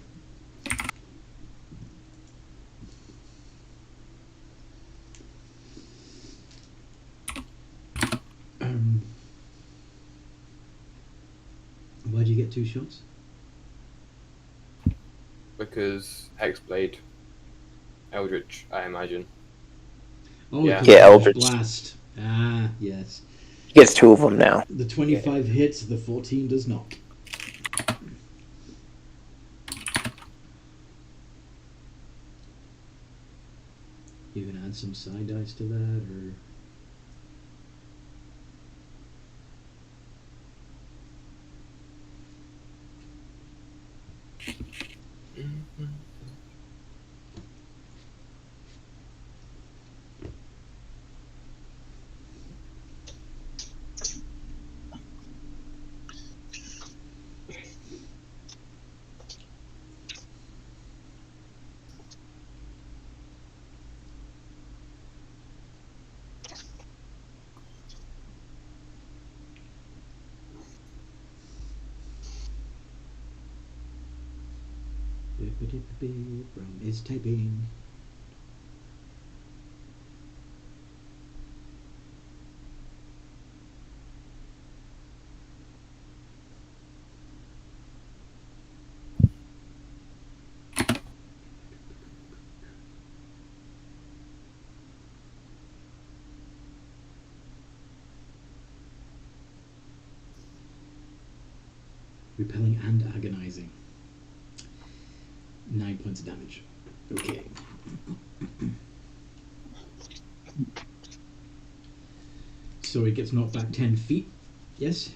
Why'd you get two shots? Because Hexblade, Eldritch, I imagine. Oh, Yeah. because Yeah, Eldritch Eldritch. Blast. Ah, yes. He gets two of them now. The 25 hits, the 14 does not. You gonna add some side dice to that, or? Brum is typing. Repelling and agonizing. 9 points of damage. Okay. So he gets knocked back 10 feet. Yes?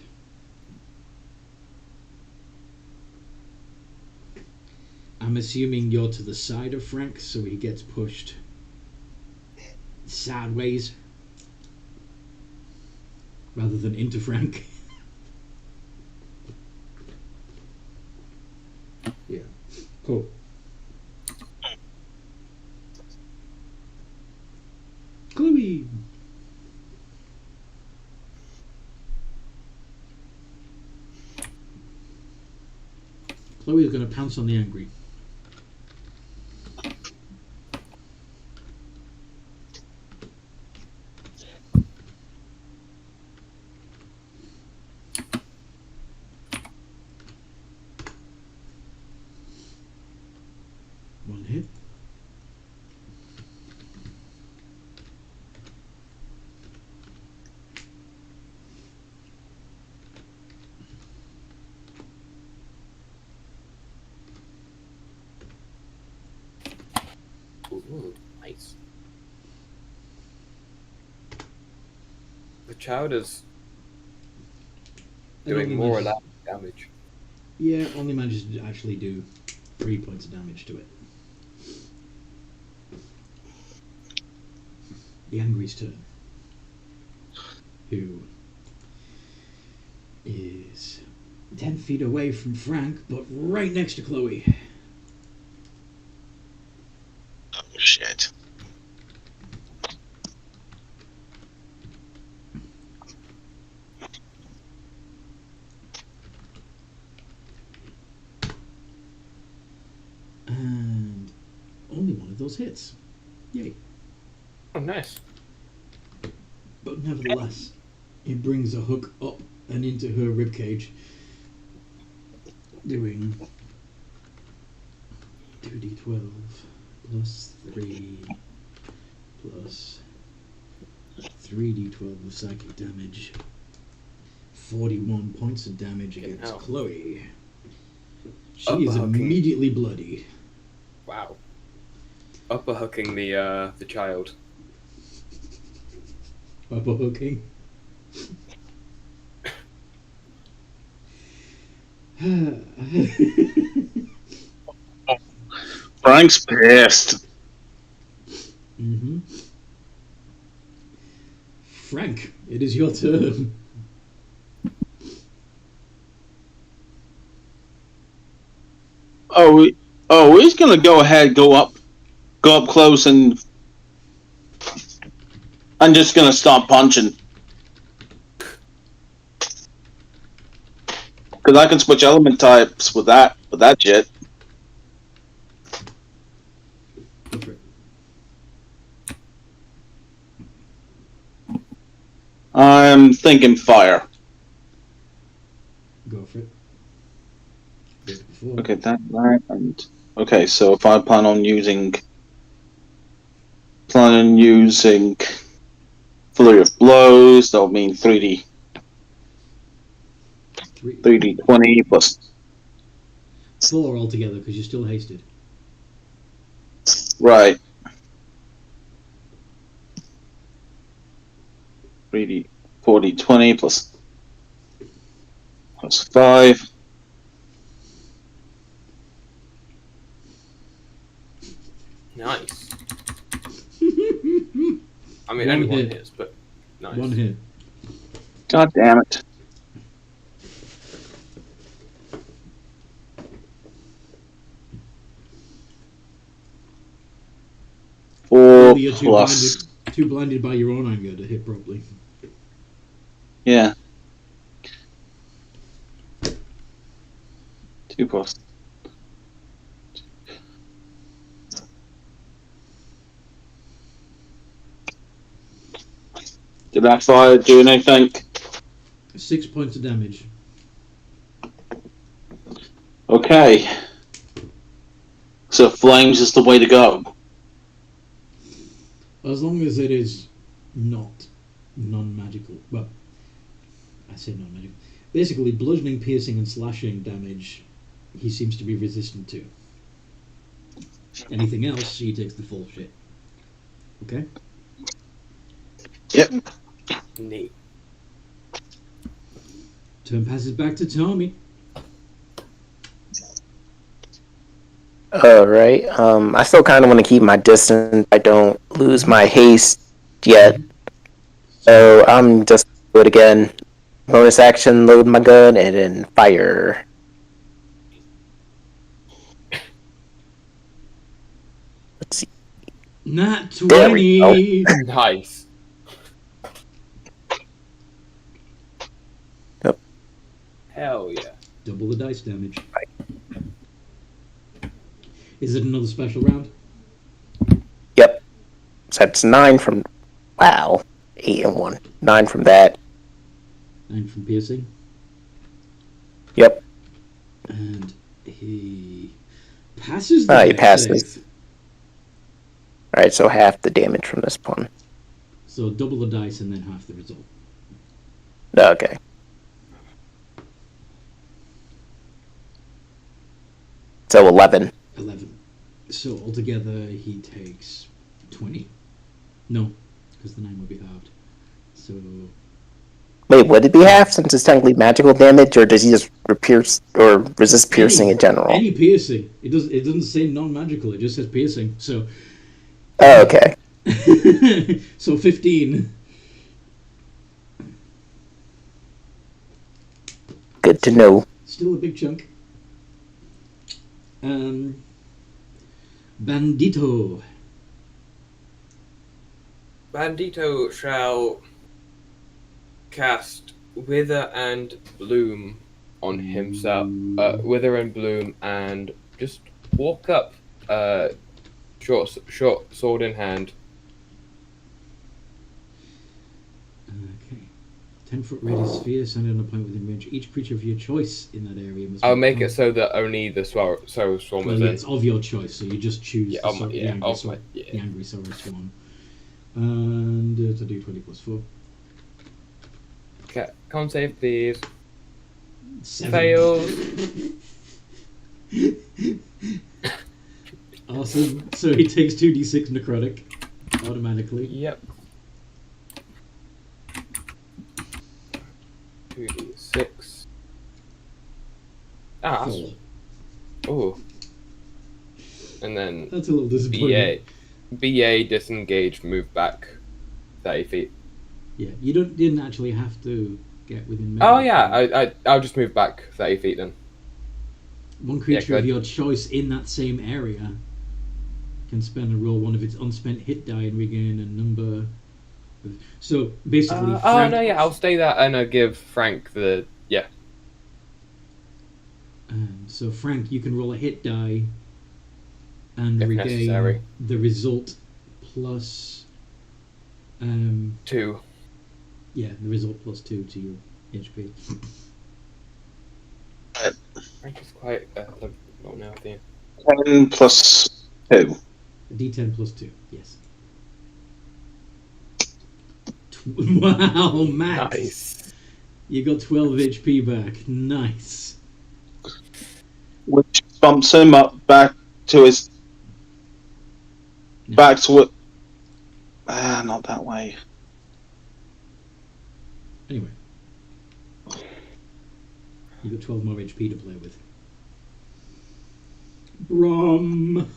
I'm assuming you're to the side of Frank, so he gets pushed sideways rather than into Frank. Yeah. Cool. Chloe! Chloe is going to pounce on the angry. One hit. Ooh, nice. The child is It only doing more or manages- less damage. Yeah, only manages to actually do 3 points of damage to it. The Angry's turn. Who is 10 feet away from Frank, but right next to Chloe. Oh, shit. And only one of those hits. Yay. Oh, nice. But nevertheless, it brings a hook up and into her ribcage, doing 2d12 plus 3 plus 3d12 of psychic damage. 41 points of damage against Ow. Chloe. She Upper is hooking. immediately bloody. Wow. Upper hooking the child. Papa hooking. Frank's pissed. Mm-hmm. Frank, it is your turn. He's gonna go ahead, go up close, and I'm just gonna start punching because I can switch element types with that shit. Go for it. I'm thinking fire. Go for it. Did it before. Okay, that and okay. So if I plan on using flurry of blows, that'll mean 3d20 plus 4 altogether because you're still hasted. right. 4d20 plus 5. Nice. I mean, One only one hit. hits, but nice. One hit. God damn it. Four You're plus. too blinded by your own anger to hit properly. Yeah. 2 plus. Did that fire do anything? 6 points of damage. Okay. So flames is the way to go. As long as it is not non-magical. Well, I say non-magical. Basically, bludgeoning, piercing, and slashing damage, he seems to be resistant to. Anything else, he takes the full shit. Okay? Yep. Neat. Turn passes back to Tommy. Alright, I still kind of want to keep my distance. I don't lose my haste yet. So I'm just do it again. Bonus action, load my gun, and then fire. Let's see. Nat There we 20! Nice. Yep. Hell yeah. Double the dice damage. Is it another special round? Yep. So that's 9 from... Wow. 8 and 1. 9 from that. 9 from piercing. Yep. And he passes the Ah, he dex passes. save. Alright, so half the damage from this one. So double the dice and then half the result. Okay. So 11. 11. So altogether he takes 20. No, because the 9 would be halved. So Wait, would it be half since it's technically magical damage, or does he just resist piercing in general? Any piercing. It doesn't say non-magical. It just says piercing. So Oh, okay. so 15. Good to know. Still a big chunk. Bandito. Bandito shall cast Wither and Bloom on himself. Wither and Bloom, and just walk up, short sword in hand. Okay. 10-foot radius sphere centered on a point within range. Each creature of your choice in that area must. I'll make it so that only the Sorrow Storm Well, is yeah, in. it's of your choice, so you just choose the angry Sorrow Storm. And it's a d20 plus 4. Okay, con save, please. 7. Fails. Awesome. So he takes 2d6 necrotic automatically. Yep. Ah, Four. ooh. And then That's a little disappointing. BA disengage, move back 30 feet. Yeah, you didn't actually have to get within Oh melee. yeah, I'll just move back 30 feet then. One creature of good. your choice in that same area can spend and roll one of its unspent hit die and regain a number. So basically, Oh no, yeah, I'll stay that and I'll give Frank the So Frank, you can roll a hit die and If regain necessary. the result plus. 2. Yeah, the result plus 2 to your HP. Frank is quite well now, I think. 10 plus 2. D10 plus 2. Yes. Wow, Max! Nice. You got 12 HP back. Nice. Which bumps him up back to his. Back to it. Not that way. Anyway. You got 12 more HP to play with. Brom!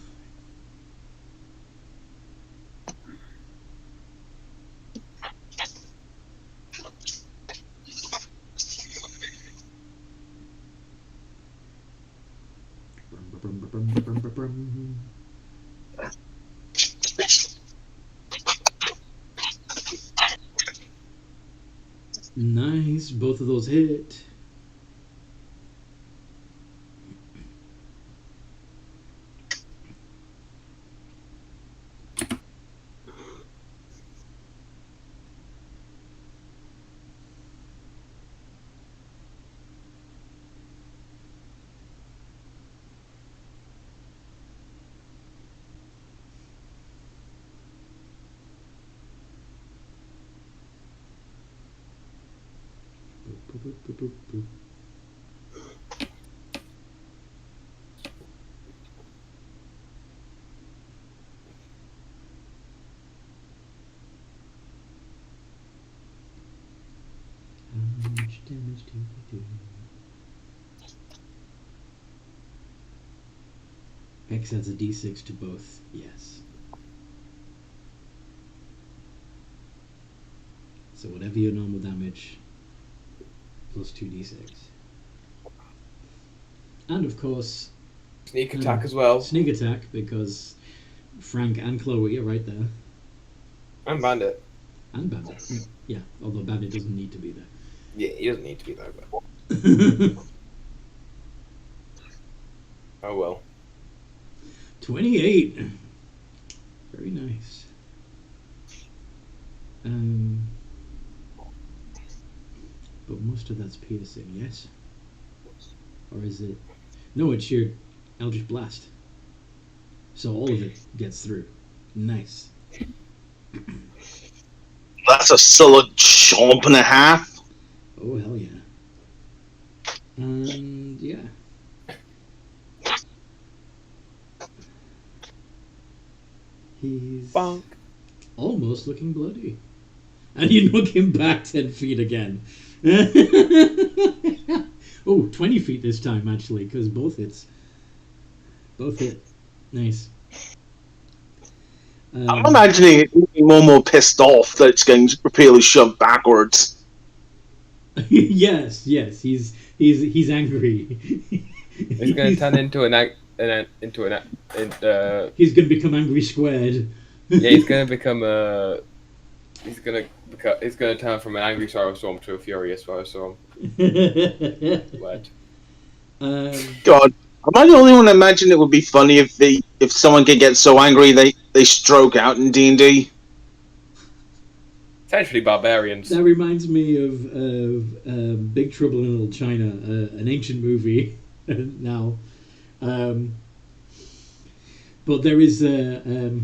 Nice, both of those hit. How much damage do we do? X adds a d6 to both. Yes. So whatever your normal damage, plus 2d6. And of course, Sneak attack as well. sneak attack, because Frank and Chloe are right there. And Bandit. And Bandit. Yeah, although Bandit doesn't need to be there. Yeah, he doesn't need to be there, but oh well. 28. Very nice. But most of that's piercing, yes? Or is it... No, it's your Eldritch Blast. So all of it gets through. Nice. That's a solid chomp and a half. Oh, hell yeah. And, yeah. He's Bonk. almost looking bloody. And you knock him back 10 feet again. Oh, 20 feet this time, actually, because both hits. Both hit. Nice. I'm imagining it being more pissed off that it's getting repeatedly shoved backwards. Yes, he's angry. He's going to turn into He's going to become angry squared. yeah, he's going to become a. He's going to turn from an angry Sorrowstorm to a furious Sorrowstorm. Word. God, am I the only one that imagine it would be funny if someone could get so angry they stroke out in D&D? Essentially barbarians. That reminds me of Big Trouble in Little China, an ancient movie now. But there is a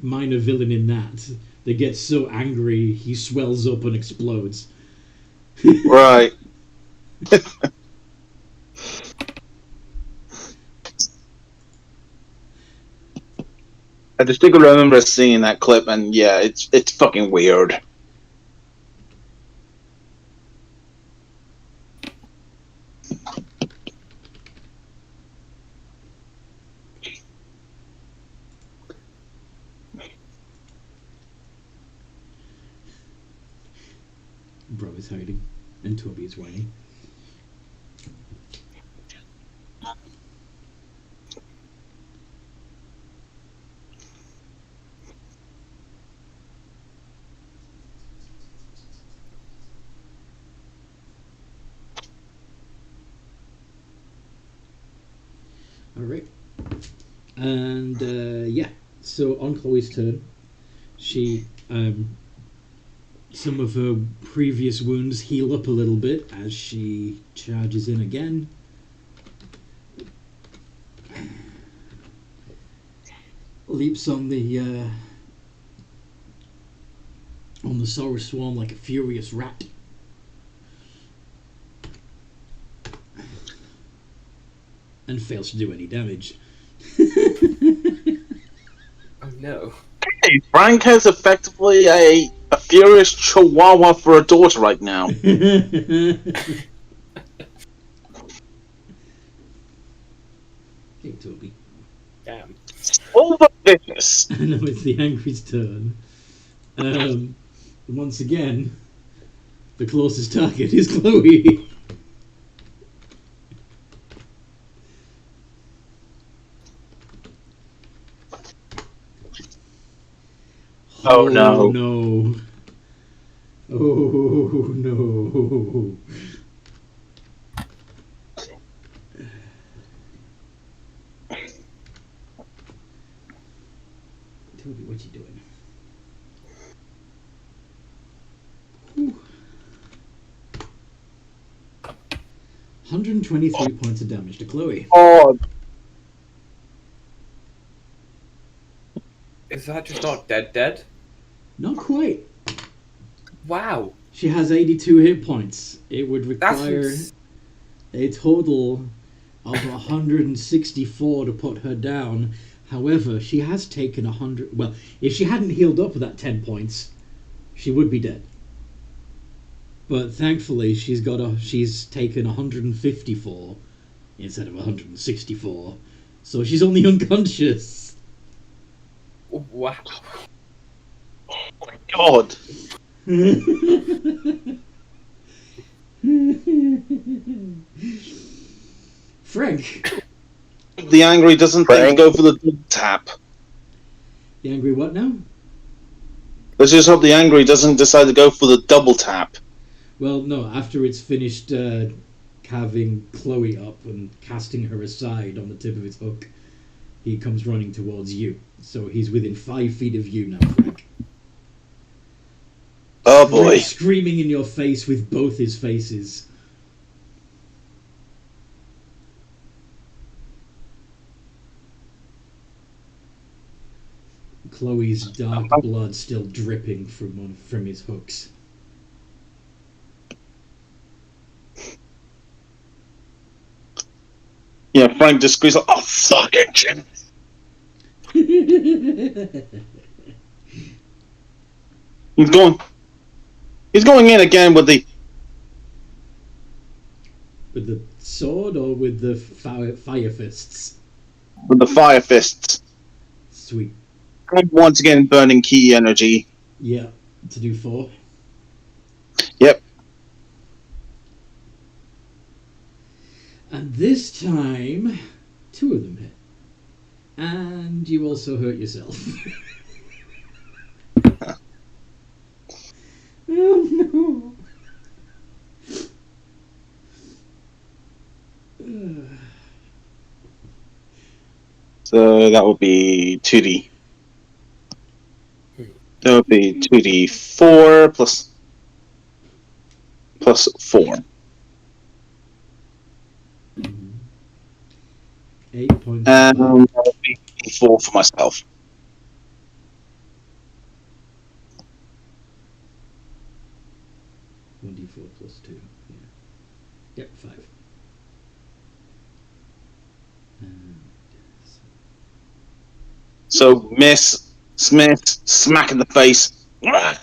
minor villain in that gets so angry he swells up and explodes. Right. I distinctly remember seeing that clip, and yeah, it's fucking weird. is hiding, and Toby is whining. Alright. And, yeah. So, on Chloe's turn, she, some of her previous wounds heal up a little bit as she charges in again. Leaps on the Saurus swarm like a furious rat. And fails to do any damage. Oh no. Hey, Frank has effectively a furious chihuahua for a daughter right now. Okay, Toby. Damn. All the business. And now it's the Angry's turn. Once again, the closest target is Chloe. Oh, no. No. Oh no. Toby, what you doing? Whew. 123 points of damage to Chloe. Oh, Is that just not dead? Not quite. Wow. She has 82 hit points. It would That's require a total of 164 to put her down. However, she has taken 100. Well, if she hadn't healed up that 10 points, she would be dead. But thankfully, she's taken 154 instead of 164. So she's only unconscious. Wow. God. Frank. The Angry doesn't think to go for the double tap. The Angry what now? Let's just hope the Angry doesn't decide to go for the double tap. Well, no, after it's finished carving Chloe up and casting her aside on the tip of its hook, he comes running towards you. So he's within 5 feet of you now, Frank. Oh boy. Screaming in your face with both his faces. Chloe's dark blood still dripping from his hooks. Yeah, Frank just squeezes. Oh, fucking shit. He's going. He's going in again with the. With the sword or with the fire fists? With the fire fists. Sweet. And once again, burning key energy. Yeah, to do 4. Yep. And this time, 2 of them hit. And you also hurt yourself. Oh no. So that would be 2D. That would be 2D4 plus 4. 8 points. And that would be 4 for myself. One d4 plus 2. Yeah. Yep, 5. So miss, Smith, smack in the face. Yeah.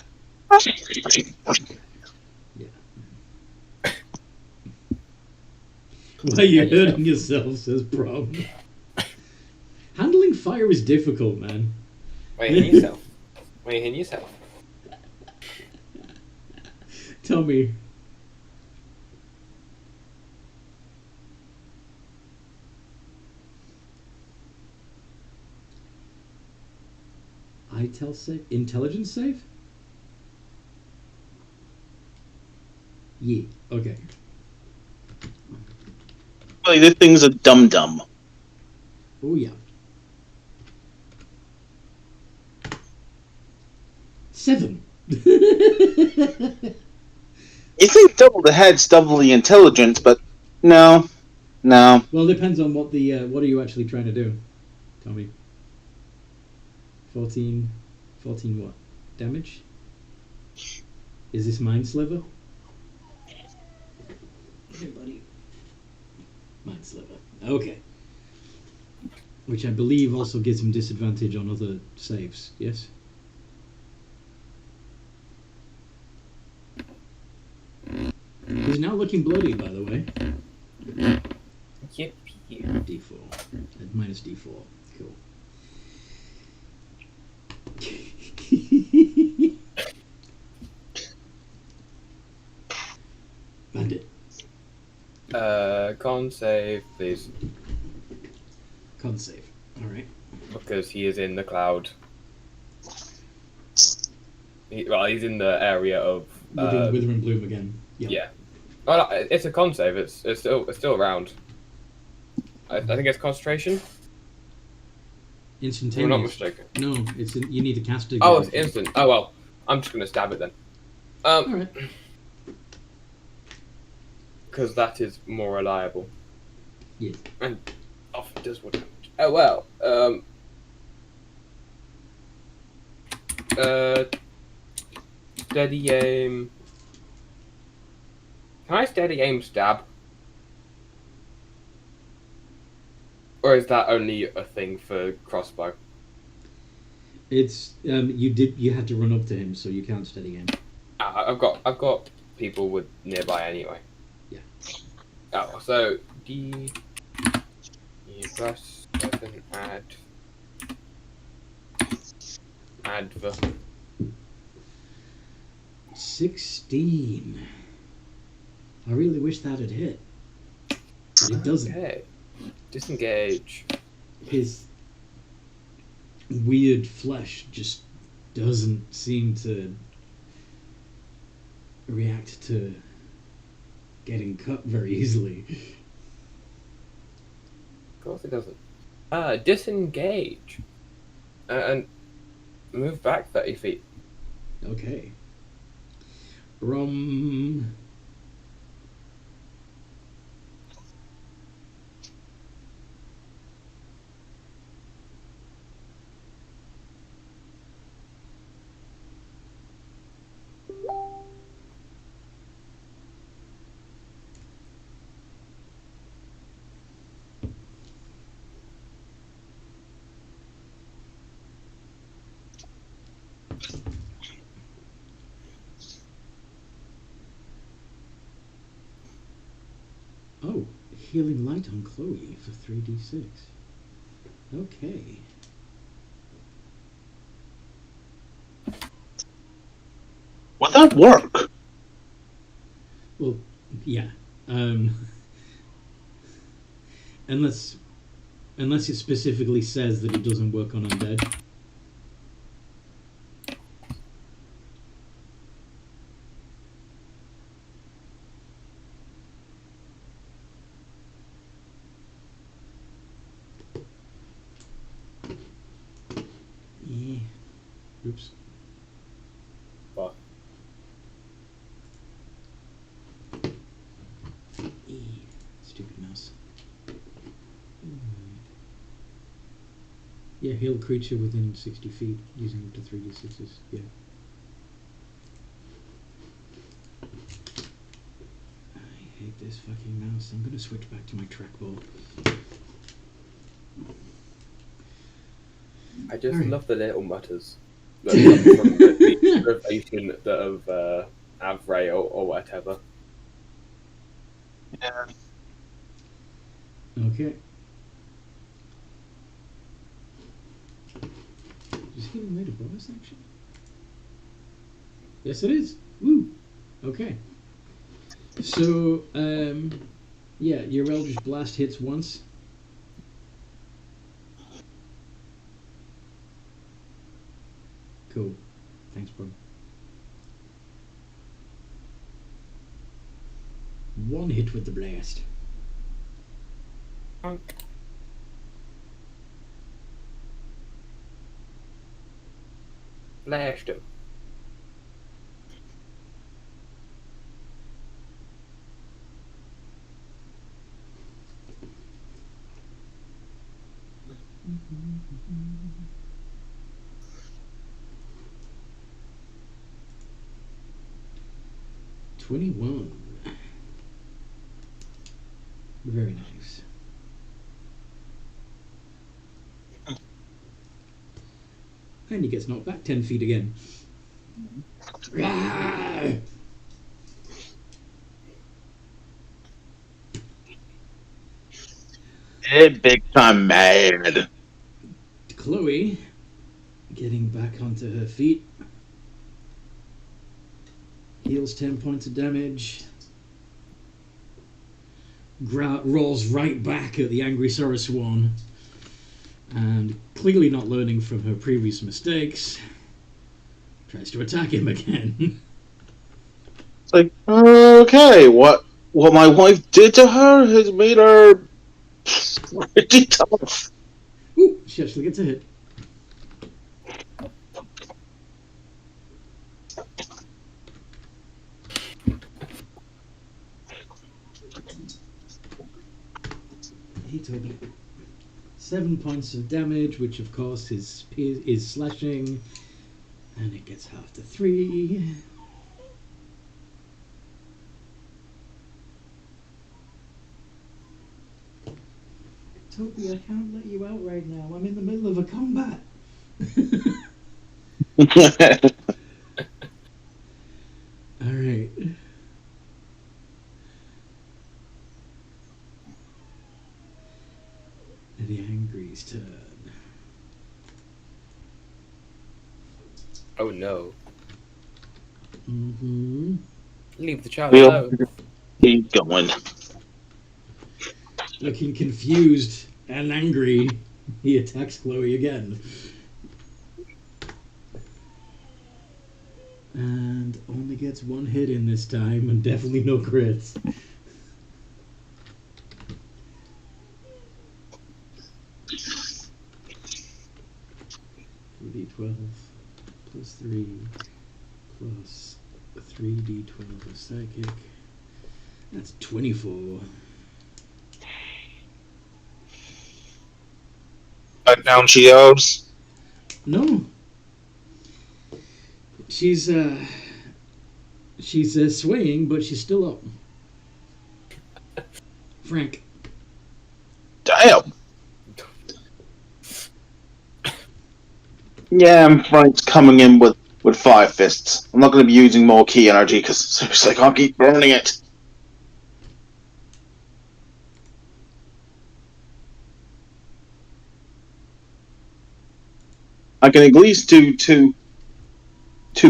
Why are you hurting yourself, says Brom. Handling fire is difficult, man. Why are you hitting yourself? Why are you hitting yourself? Tell me, ITEL save? Intelligence save? Yeah, okay. Well, this thing's a dum-dum. Oh, yeah. 7. You think double the head's double the intelligence, but no. Well, it depends on what what are you actually trying to do, Tommy? 14 what? Damage? Is this Mind Sliver? Hey, buddy. Mind Sliver. Okay. Which I believe also gives him disadvantage on other saves, yes? He's now looking bloody, by the way. Yippee. D4. At minus D4. Cool. Bandit. Con save, please. Con save. Alright. Because he is in the cloud. He's in the area of. Wither and Bloom again. Yep. Yeah. Oh, no, it's a con save. It's still around. I think it's concentration. Instantaneous. If I'm not mistaken. No, you need to cast it. Oh, it's instant. Oh well, I'm just gonna stab it then. Alright. Because that is more reliable. Yeah. And often does more damage. Oh well. Steady aim. Can I steady aim stab? Or is that only a thing for crossbow? It's you had to run up to him, so you can't steady him. I've got people with nearby anyway. Yeah. Oh, so D plus 7 add the 16. I really wish that had hit. But it doesn't. Okay. Disengage. His weird flesh just doesn't seem to react to getting cut very easily. Of course it doesn't. Disengage. And move back 30 feet. Okay. Oh, healing light on Chloe for 3d6. Okay. Would that work? Well, yeah. Unless it specifically says that it doesn't work on undead. Yeah. Oops. What? Stupid mouse. Yeah, heal creature within 60 feet using up to 3d6s. Yeah. I hate this fucking mouse. I'm gonna switch back to my trackball. I just Alright. love the little mutters that come from the revelation of Avray or whatever. Yeah. Okay. Is healing made a bonus action? Yes, it is. Woo! Okay. So, yeah, your Eldritch Blast hits once. Cool. Thanks, bro. One hit with the blast. Flashed him. $21. Very nice. And he gets knocked back 10 feet again. Ah! Hey, big time mad. Chloe, getting back onto her feet, heals 10 points of damage, rolls right back at the angry Sorrow Swan, and clearly not learning from her previous mistakes, tries to attack him again. It's like, okay, what my wife did to her has made her pretty tough. Ooh, she actually gets a hit. He took 7 points of damage, which of course is slashing, and it gets half to 3. Toby, I can't let you out right now. I'm in the middle of a combat. All right. The Angry's turn. Oh no. Mm-hmm. Leave the child We'll alone. keep going. Looking confused and angry, he attacks Chloe again. And only gets one hit in this time, and definitely no crits. D12 plus 3 plus 3d12 of psychic. That's 24. Back down she goes. No. She's swaying, but she's still up. Frank. Damn. Yeah, Frank's coming in with fire fists. I'm not going to be using more key energy because seriously, I can't keep burning it. I can at least do two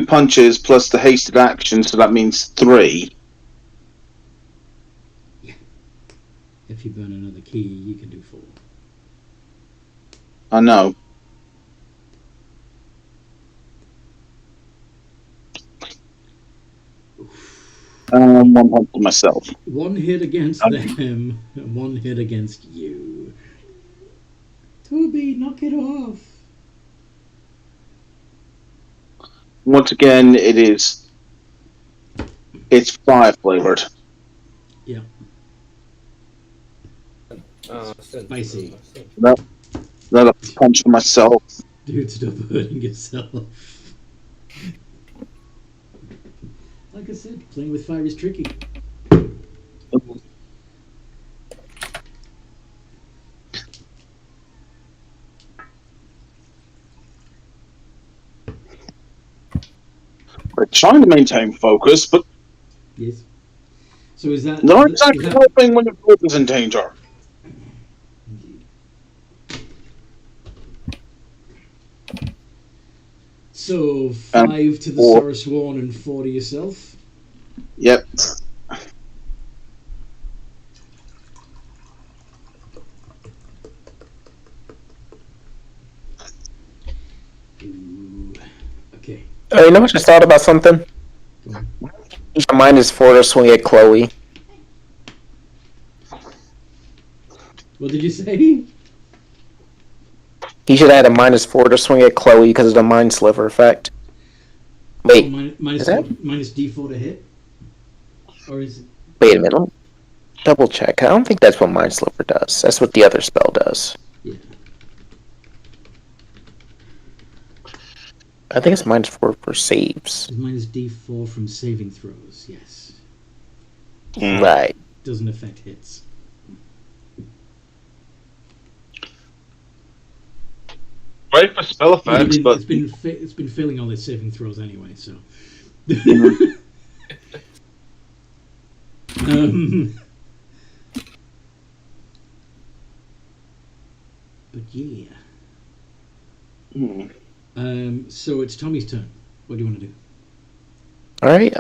punches plus the hasted action, so that means 3. If you burn another key, you can do 4. I know. One punch to myself. One hit against them, and one hit against you. Toby, knock it off. Once again, it's fire flavored. Yeah. Spicy. Another punch to myself. Dude, stop hurting yourself. Like I said, playing with fire is tricky. We're trying to maintain focus, but Yes. So is that... not exactly helping when your focus is in danger. So 5 to the Sorrow Swan and 4 to yourself? Yep. Ooh. Oh, you know what? I just thought about something. Go on. He's a -4 to swing at Chloe. What did you say? He should add a -4 to swing at Chloe because of the Mind Sliver effect. Wait, Oh, is that? minus D4 to hit? Or is it? Wait a minute. Let me double check. I don't think that's what Mind Sliver does. That's what the other spell does. Yeah. I think it's -4 for saves. It's minus D4 from saving throws, yes. Right. Doesn't affect hits. Great for spell effects, but It's been failing all its saving throws anyway, so. But yeah. So it's Tommy's turn. What do you want to do? Alright,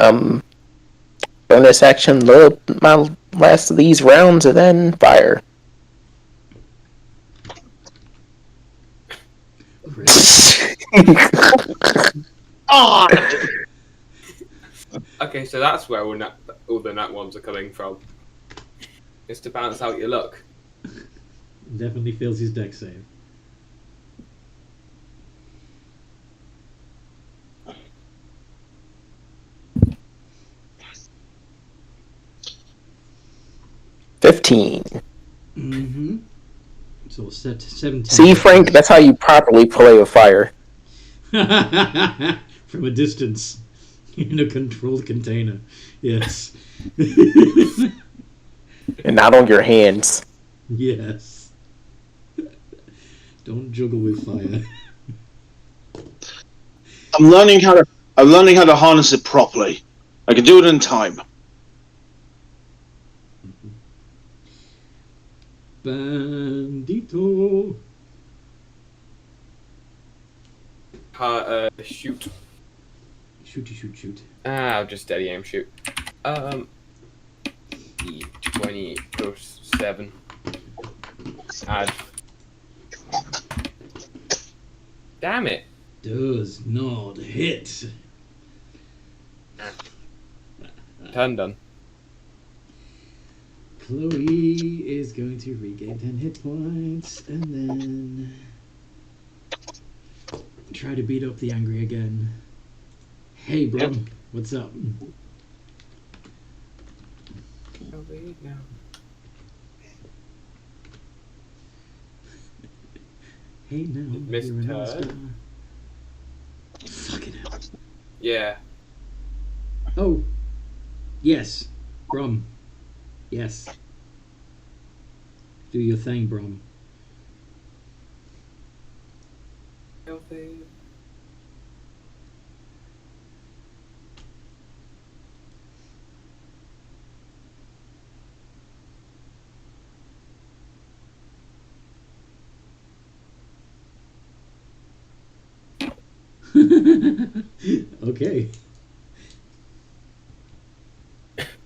bonus action, load my last of these rounds and then fire. Okay, so that's where all the nat ones are coming from. It's to balance out your luck. Definitely fails his deck save. Mm-hmm. So set 17. See, Frank, that's how you properly play with fire. From a distance. In a controlled container. Yes. And not on your hands. Yes. Don't juggle with fire. I'm learning how to harness it properly. I can do it in time. Bandito. Shoot. Shoot. I'll just steady aim shoot. D20 plus 7. Add. Damn it. Does not hit. Turn done. Chloe is going to regain 10 hit points and then try to beat up the angry again. Hey, bro, what's up? Oh, wait, no. Hey, now, Missed you're an her. all-star. Fuck it up. Yeah. Oh, yes, Brom. Yes. Do your thing, Brom. Healthy. Okay.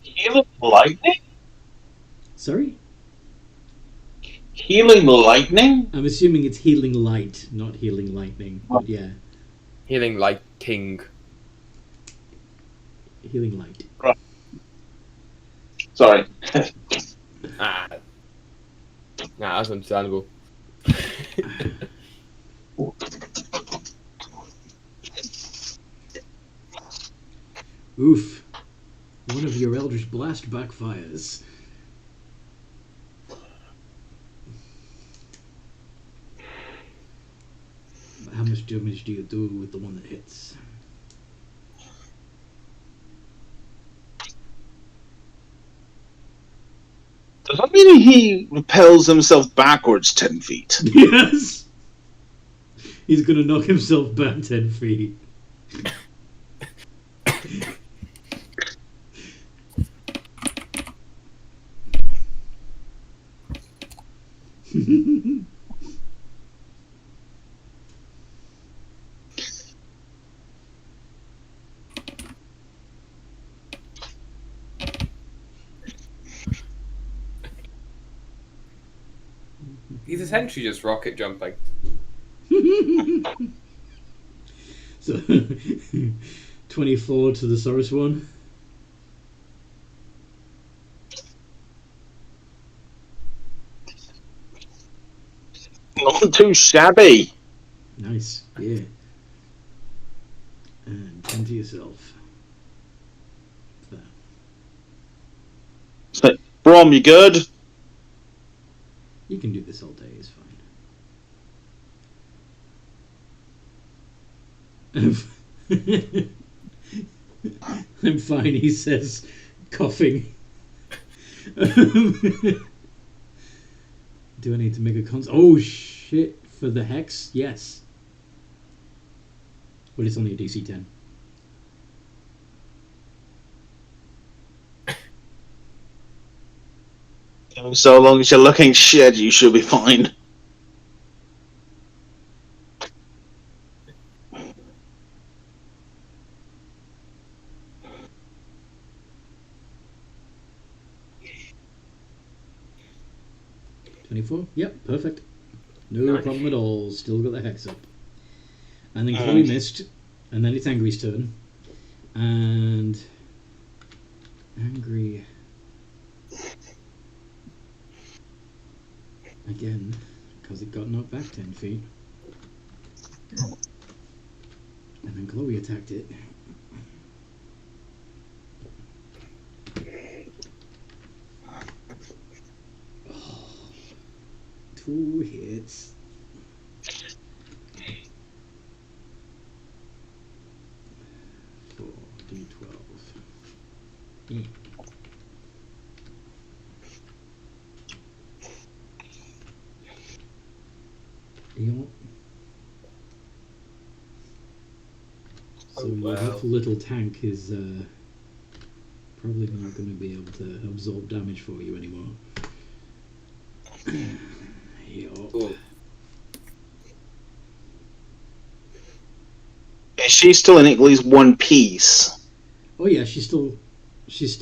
Healing lightning? Sorry? Healing lightning? I'm assuming it's healing light, not healing lightning. But yeah, Healing like king. healing light. Sorry. Nah, that's understandable. Oof. One of your Eldritch Blast backfires. How much damage do you do with the one that hits? Does that mean he repels himself backwards 10 feet? Yes! He's gonna knock himself back 10 feet. He's essentially just rocket jumping. So 24 to the Saurus one. Not too shabby. Nice, yeah. And 10 to yourself. There. So, Brom, you good? You can do this all day, it's fine. I'm fine, he says, coughing. Do I need to make a Oh shit, for the hex? Yes. But it's only a DC 10. So long as you're looking shit, you should be fine. $24? Yep, perfect. No Nice. problem at all. Still got the hex up. And then Chloe missed. And then it's Angry's turn. And Angry again, because it got knocked back 10 feet. And then Chloe attacked it. Oh, 2 hits. D12. Yeah. Yep. So your helpful little tank is probably not going to be able to absorb damage for you anymore. Yep. She's still in at least one piece. Oh yeah, she's still she's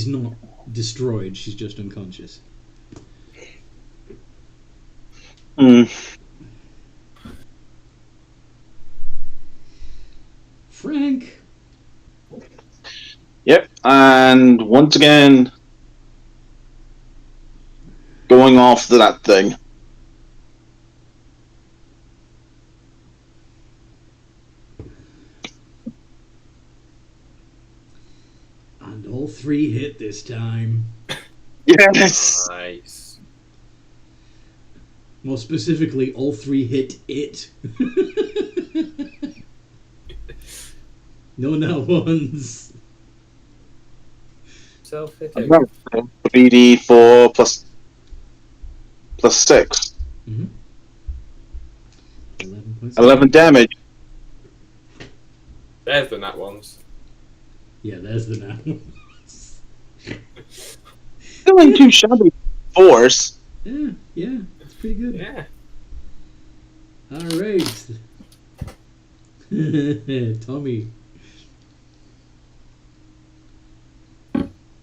not destroyed. She's just unconscious. Frank. Yep, and once again, going after that thing. And all 3 hit this time. Yes! Nice. More specifically, all 3 hit it. No now ones. Self-hitting. 3d4 plus 6. Mm-hmm. 11 points. 11 damage. There's the nat ones. Yeah, there's the now ones. Still ain't too shabby. Force. Yeah, it's pretty good. Yeah. Alright. Tommy.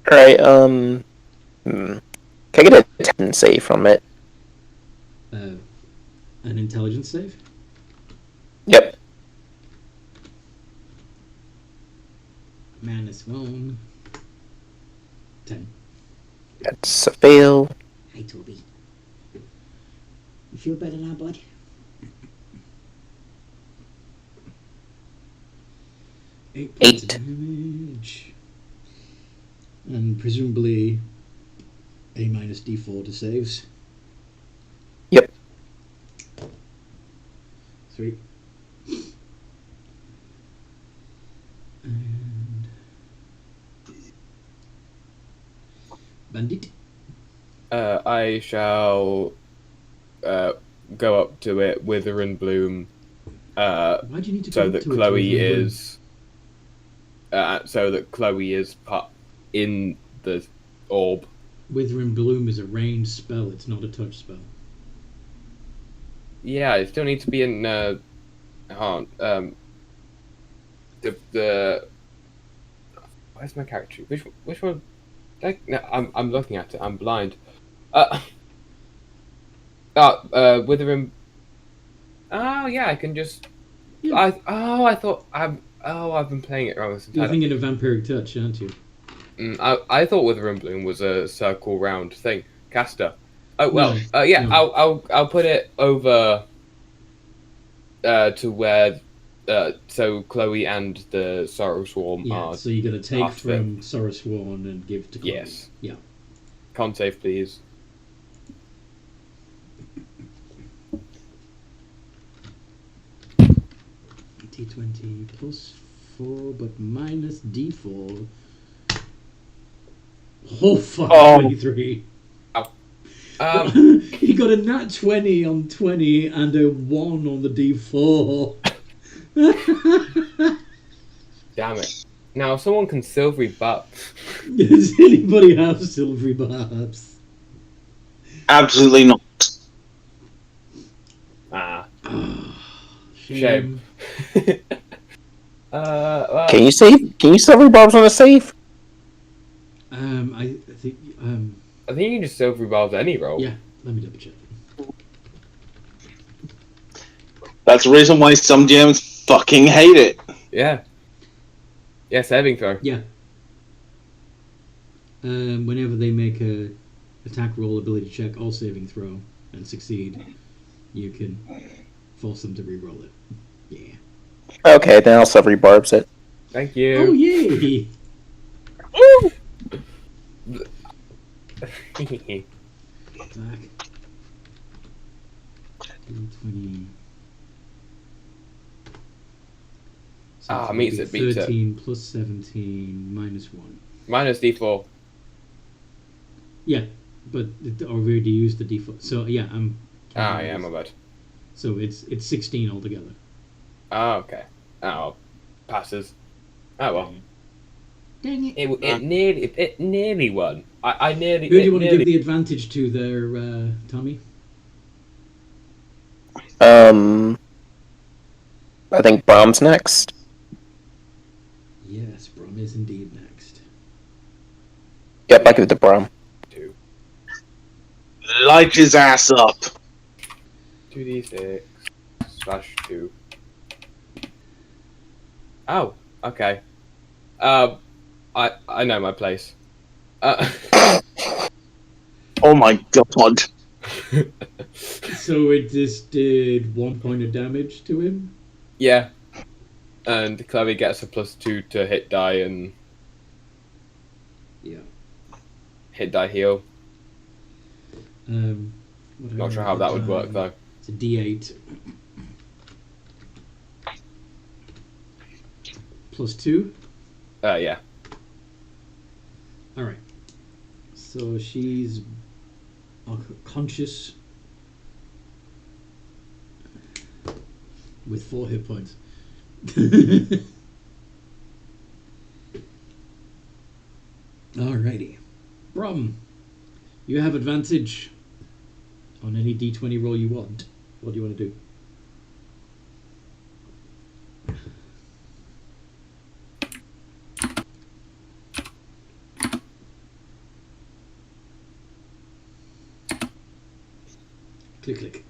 Alright, can I get a 10 save from it? An intelligence save? Yep. -1. 10. That's a fail. Hi, Toby. You feel better now, bud? Eight. Eight. Damage. And presumably a -d4 to saves. Yep. 3. And Bandit. I shall go up to it, wither and bloom, Why do you need to so go that to it Chloe to remove is, in the orb. Wither and Bloom is a ranged spell, it's not a touch spell. Yeah, I still need to be in. The where's my character? Which one? No, I'm looking at it. I'm blind. Wither and. Oh yeah, I can just Yeah. I've been playing it wrong this You're entire. thinking of Vampiric Touch, aren't you? I thought Wither and Bloom was a circle round thing caster. Oh well, No, yeah. no. I'll put it over to where so Chloe and the Sorrow Swarm Yeah, are. so you're going to take after it. from Sorosworn and give to Chloe. Yes. Yeah. Con save, please. D20 plus 4, but minus D4. Oh, fuck, Oh. 23. Um, He got a nat 20 on 20 and a 1 on the D4. damn it. Now, if someone can silvery butt. Does anybody have silvery barbs? Absolutely not. Shame. Well, Can you save? Can you silver barbs on a save? I think, I think you can just silvery bulbs any roll. yeah, let me double check. That's the reason why some GMs fucking hate it. Yeah. Yeah, saving throw. Yeah. Whenever they make a attack roll, ability check, or saving throw, and succeed, you can force them to re-roll it. Yeah. Okay, then I'll silver barbs it. Thank Oh, you. yay! Attack. D20. So Ah, it's gonna meets be it, beats it. 13 plus 17 minus 1. Minus D4. Yeah, but I already used the default. So yeah, I'm. Ah, yeah, my bad. So it's 16 altogether. Ah, okay. Oh, well. Passes. Oh well. Dang it! It nearly won. I nearly. Who do you it want to nearly- give the advantage to there, Tommy? I think Brahm's next. Yes, Brom is indeed next. Yep, I give it to Brahm. 2. Light his ass up. 2d6 slash 2. Oh, okay. I know my place. Oh my god. So it just did 1 point of damage to him. Yeah. And Chloe gets a +2 to hit die and Yeah. hit die heal. What Not sure how that would work though. It's a D8 plus 2. Yeah. All right. So she's conscious with 4 hit points. Alrighty. Brom, you have advantage on any d20 roll you want. What do you want to do? Click, click.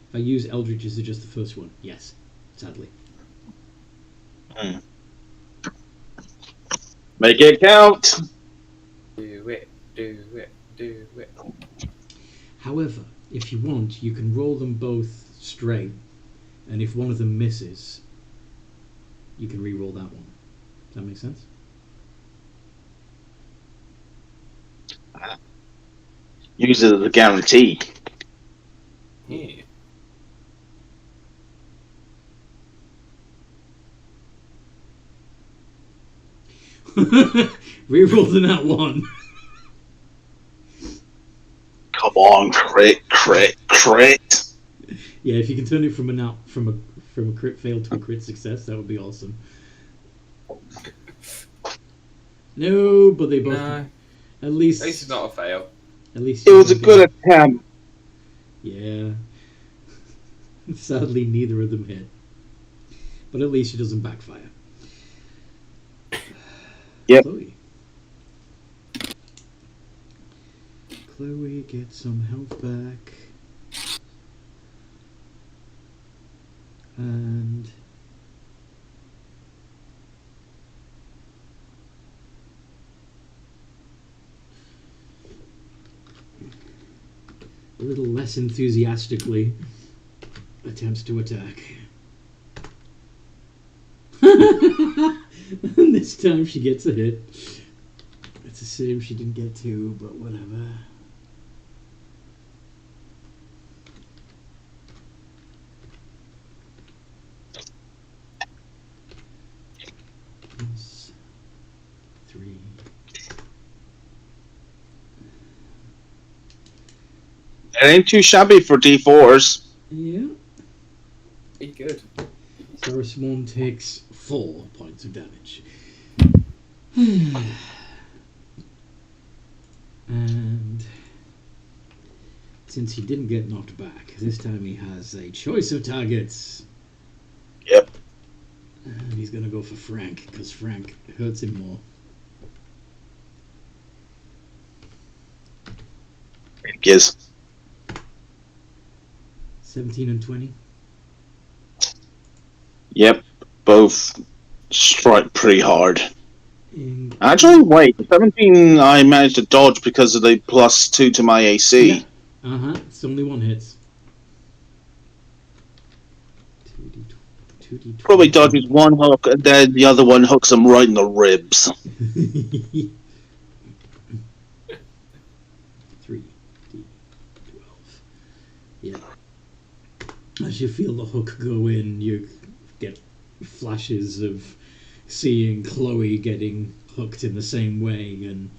If I use Eldritch, is it just the first one? Yes, sadly. Make it count. Do it, do it, do it. However, if you want, you can roll them both straight, and if one of them misses, you can re-roll that one. Does that make sense? Use it as a guarantee. Yeah. Re-roll the nat one. Come on, crit, crit, crit. Yeah, if you can turn it from a crit fail to a crit success, that would be awesome. No, but they both. No. At least. At least it's not a fail. At least. It you was a don't good get- attempt. Yeah. Sadly, neither of them hit. But at least it doesn't backfire. Yep. Chloe, get some health back. And a little less enthusiastically attempts to attack. And this time she gets a hit. It's a shame she didn't get two, but whatever. Plus 3. It ain't too shabby for D4s. Yeah. Be good. Sarah Swan takes 4 points of damage. And since he didn't get knocked back, this time he has a choice of targets. Yep. And he's going to go for Frank, because Frank hurts him more. Yes. 17 and 20. Yep. Both strike pretty hard. And Actually, wait. 17 I managed to dodge because of the +2 to my AC. yeah. It's only one hit. 2d20. Probably dodges one hook and then the other one hooks him right in the ribs. 3d12. Yeah. As you feel the hook go in, you get flashes of seeing Chloe getting hooked in the same way, and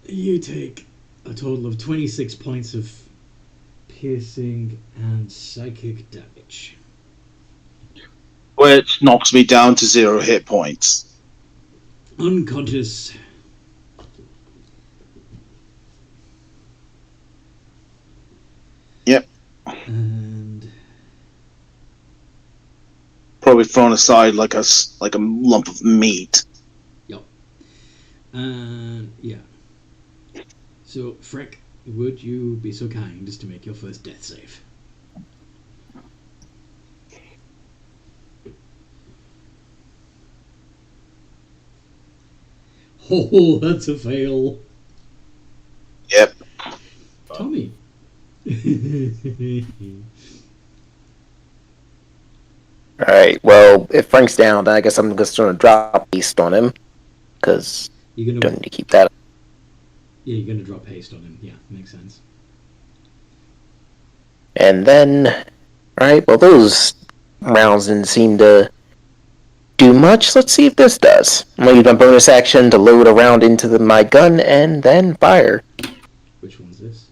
you take a total of 26 points of piercing and psychic damage. Which knocks me down to 0 hit points. Unconscious. Yep. And Probably thrown aside like a lump of meat. yeah. So, Frank, would you be so kind as to make your first death save? Oh, that's a fail. Yep. Tommy. Alright, well, if Frank's down, then I guess I'm just going to drop haste on him. Because You're you gonna, don't need to keep that. yeah, you're gonna drop haste on him. Yeah, makes sense. And then, alright, well, those rounds didn't seem to do much. Let's see if this does. I'm going to use my bonus action to load a round into my gun and then fire. Which one's this?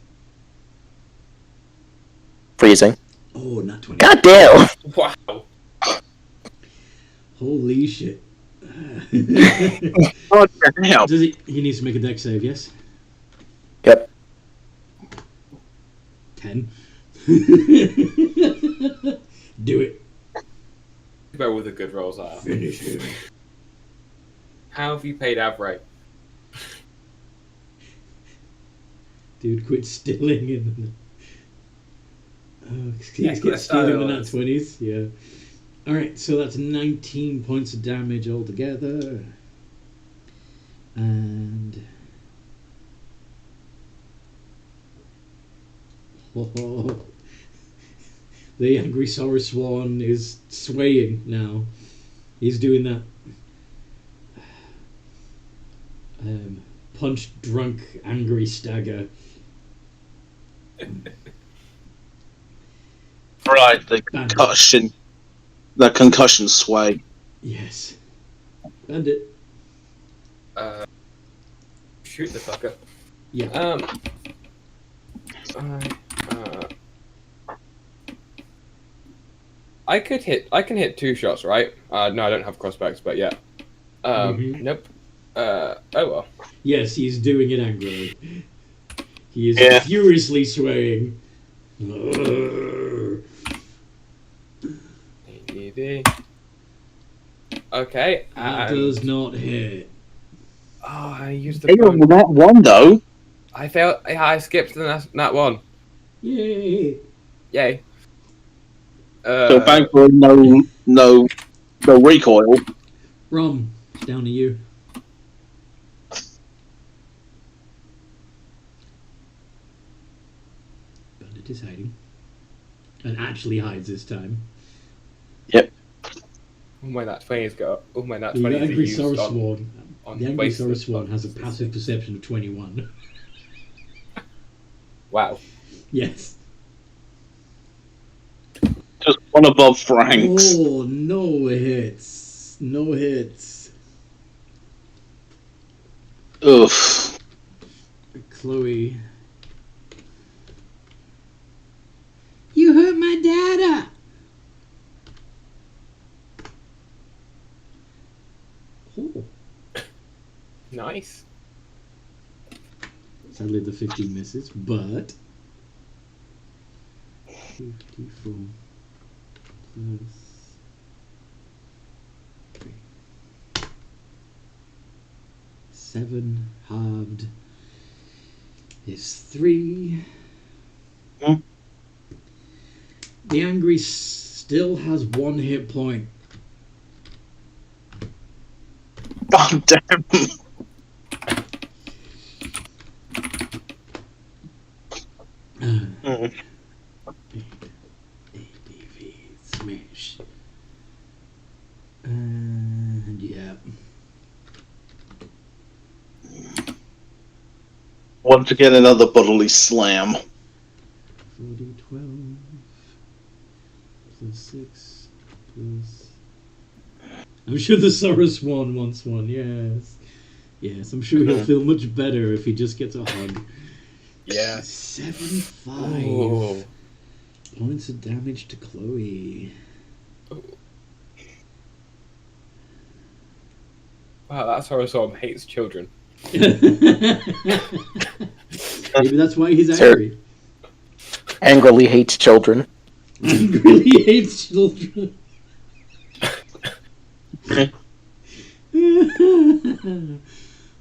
Freezing. Oh, not 20. God damn! Wow. Holy shit. What the hell? Does he needs to make a dex save, yes? Yep. 10. Do it. About all the good rolls are. Finish him. How have you paid Avray? Dude, quit stilling in. Oh, Yeah, he's quit get stealing in the nat styling. 20s. Yeah. Alright, so that's 19 points of damage altogether. And. Oh, the angry Sorrow Swan is swaying now. He's doing that. Punch drunk angry stagger. Right, the concussion sway. Yes. Bandit. Shoot the fucker. Yeah. I can hit 2 shots, right? No, I don't have crossbacks, but yeah. Nope. Oh well. Yes, he's doing it angrily. He is Yeah. furiously swaying. Okay. That does not hit. I used the Hey, phone. that one though. I failed. I skipped that one. Yay! Yay. So thankfully, no recoil. Rom, it's down to you. Bandit is hiding. And actually hides this time. Yep. Oh my, that 20 is go. Oh my, that The 20 is Angry used Sour on. Swan. on The Angry wasted Sour Swan has a funds. passive perception of 21. Wow. Yes. Just one above Frank's. Oh, no hits. No hits. Oof. Chloe. You hurt my data! Oh. Nice. Sadly, the 15 misses, but 54 plus 3. 7 halved is 3. Hmm. The Angry still has 1 hit point. God damn. Mm. ADV smash. And yeah. Once again, another bodily slam. 40, 12 plus 6 plus. I'm sure the Sorrow Swan wants one, yes. Yes, I'm sure he'll feel much better if he just gets a hug. Yeah. 7-5 Oh. points of damage to Chloe. Wow, that's how Sorum hates children. Maybe that's why he's Sir. angry. Angrily hates children. Angrily hates children.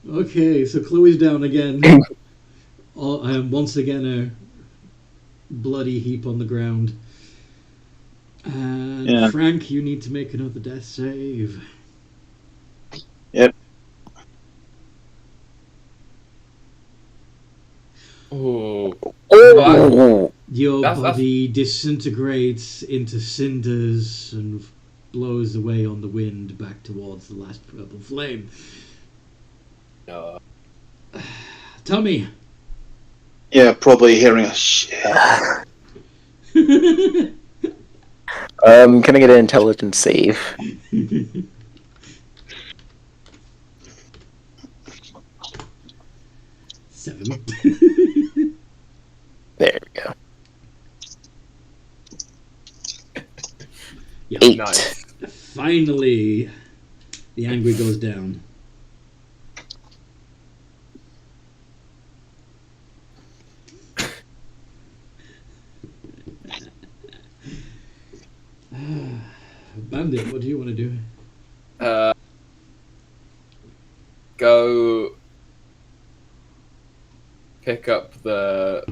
Okay, so Chloe's down again. Once again, a bloody heap on the ground. And Yeah. Frank, you need to make another death save. Yep. Oh. Oh, Your That's- body disintegrates into cinders and blows away on the wind back towards the last purple flame. No. Tommy. Yeah, probably hearing a shit. can I get an intelligence save? Seven. There we go. Yeah. 8. Nice. Finally, the angry goes down. Bandit, what do you want to do? Go pick up the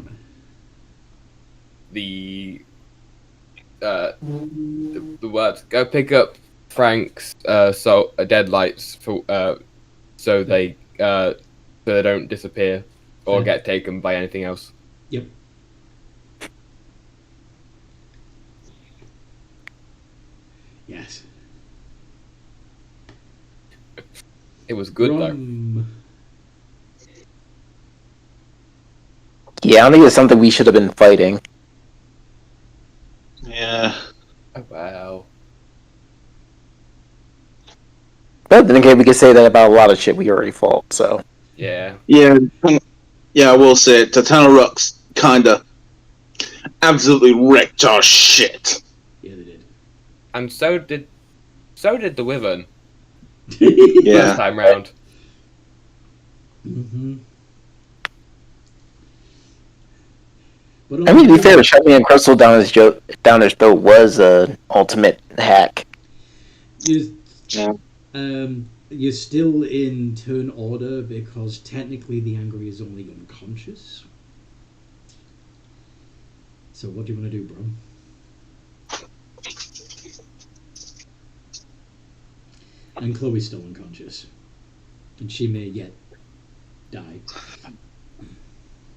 words. Go pick up Frank's deadlights for so they don't disappear or Okay. get taken by anything else. Yep. Yes. It was good though. Yeah, I don't think it's something we should have been fighting. Yeah. Oh, wow. But then again, we could say that about a lot of shit we already fought, so. Yeah. Yeah. Yeah, I will say it. Tatanarux kinda absolutely wrecked our shit. Yeah, they did. And so did the Wyvern Yeah. first time round. Mm-hmm. But I mean, to be fair, shoving a crystal down his throat was an ultimate hack. You, Yeah. you're still in turn order because technically the angry is only unconscious. So what do you want to do, bro? And Chloe's still unconscious. And she may yet die.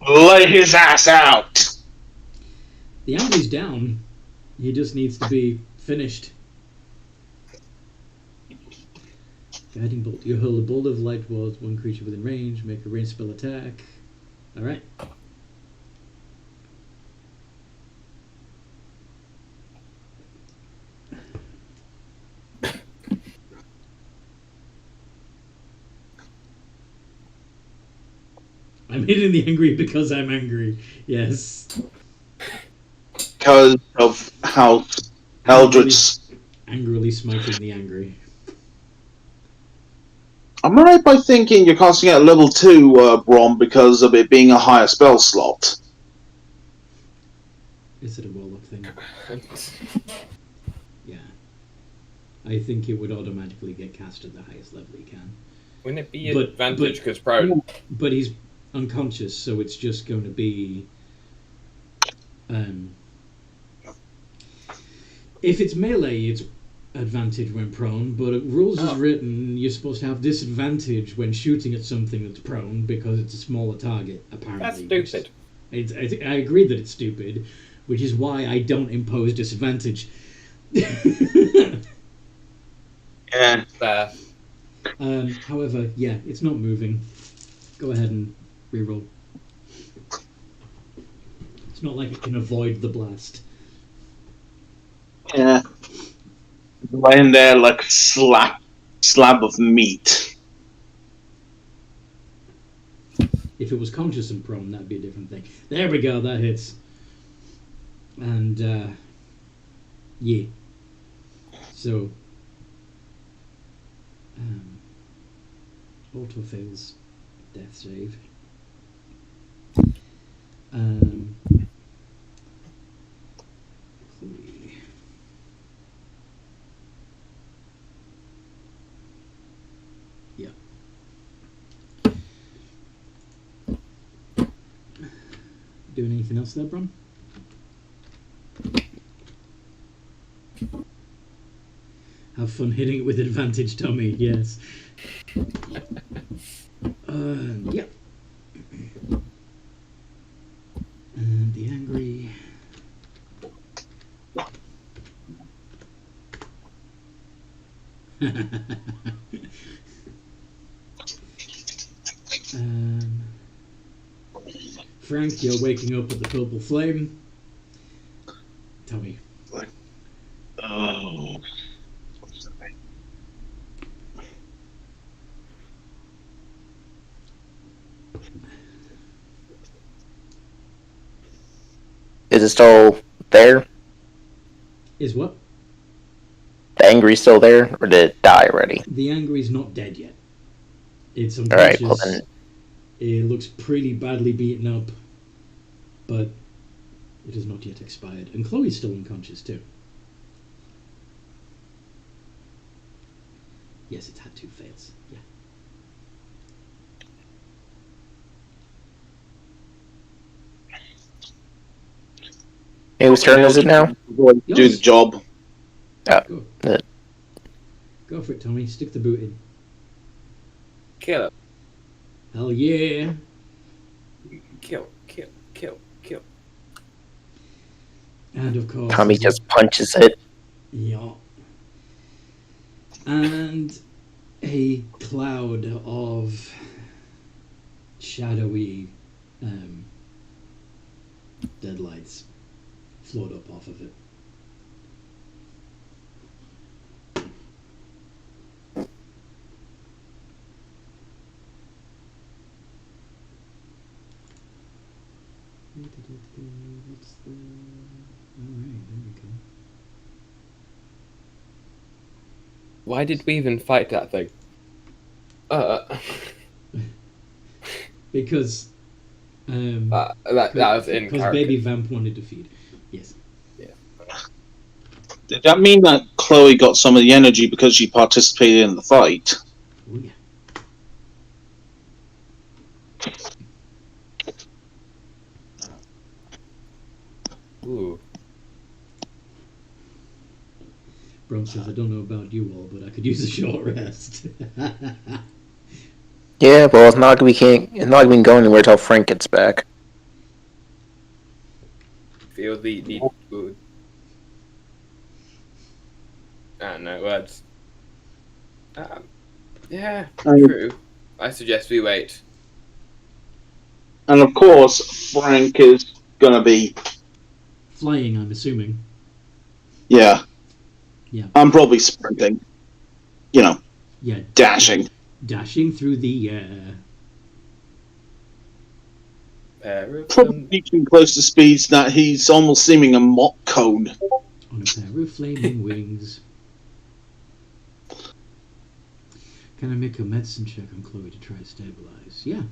Lay his ass out! The angry's down. He just needs to be finished. Guiding bolt. You hold a bolt of light towards one creature within range. Make a ranged spell attack. Alright. I'm hitting the angry because I'm angry. Yes. Because of how Eldritch... Angrily smiting the angry. Am I right by thinking you're casting it at level 2, Brom, because of it being a higher spell slot? Is it a warlock thing? Yeah. I think it would automatically get cast at the highest level he can. Wouldn't it be an advantage because prone? But he's unconscious, so it's just going to be... if it's melee, it's advantage when prone, but rules is written you're supposed to have disadvantage when shooting at something that's prone because it's a smaller target, apparently. That's stupid. I agree that it's stupid, which is why I don't impose disadvantage. Yeah. Fair. However, yeah, it's not moving. Go ahead and reroll. It's not like it can avoid the blast. Yeah. Laying there like a slab of meat. If it was conscious and prone, that'd be a different thing. There we go, that hits. And, yeah. So, auto fails death save. Chloe. Yeah. Doing anything else there, Bron? Have fun hitting it with advantage, Tommy. Yes. Yeah. And the angry. Frank, you're waking up at the purple flame. Tommy. Oh. Is it still there? Is what? The angry still there, or did it die already? The angry's not dead yet. It's Alright, unconscious. well then. It looks pretty badly beaten up, but it has not yet expired. And Chloe's still unconscious too. Yes, it's had 2 fails. Yeah. Whose turn is it now? Do the job. Go. Uh, Go for it, Tommy. Stick the boot in. Kill. Hell yeah. Kill. And of course... Tommy just punches it. Yeah. And a cloud of shadowy deadlights float up off of it. What's the... Alright, there we go. Why did we even fight that thing? Because that was in because character. Baby Vamp wanted to feed. Yes. Did that mean that Chloe got some of the energy because she participated in the fight? Ooh. Brom says, I don't know about you all, but I could use a short rest. Yeah, well, it's not like we can go anywhere till Frank gets back. Feel the ooh. I don't know words. Yeah, true. I suggest we wait. And of course, Frank is gonna be, Flying, I'm assuming. yeah. Yeah. I'm probably sprinting. Yeah. Dashing. Dashing through the air. Probably reaching close to speeds that he's almost seeming a mock cone. On a pair of flaming wings. Can I make a medicine check on Chloe to try to stabilize? Yeah.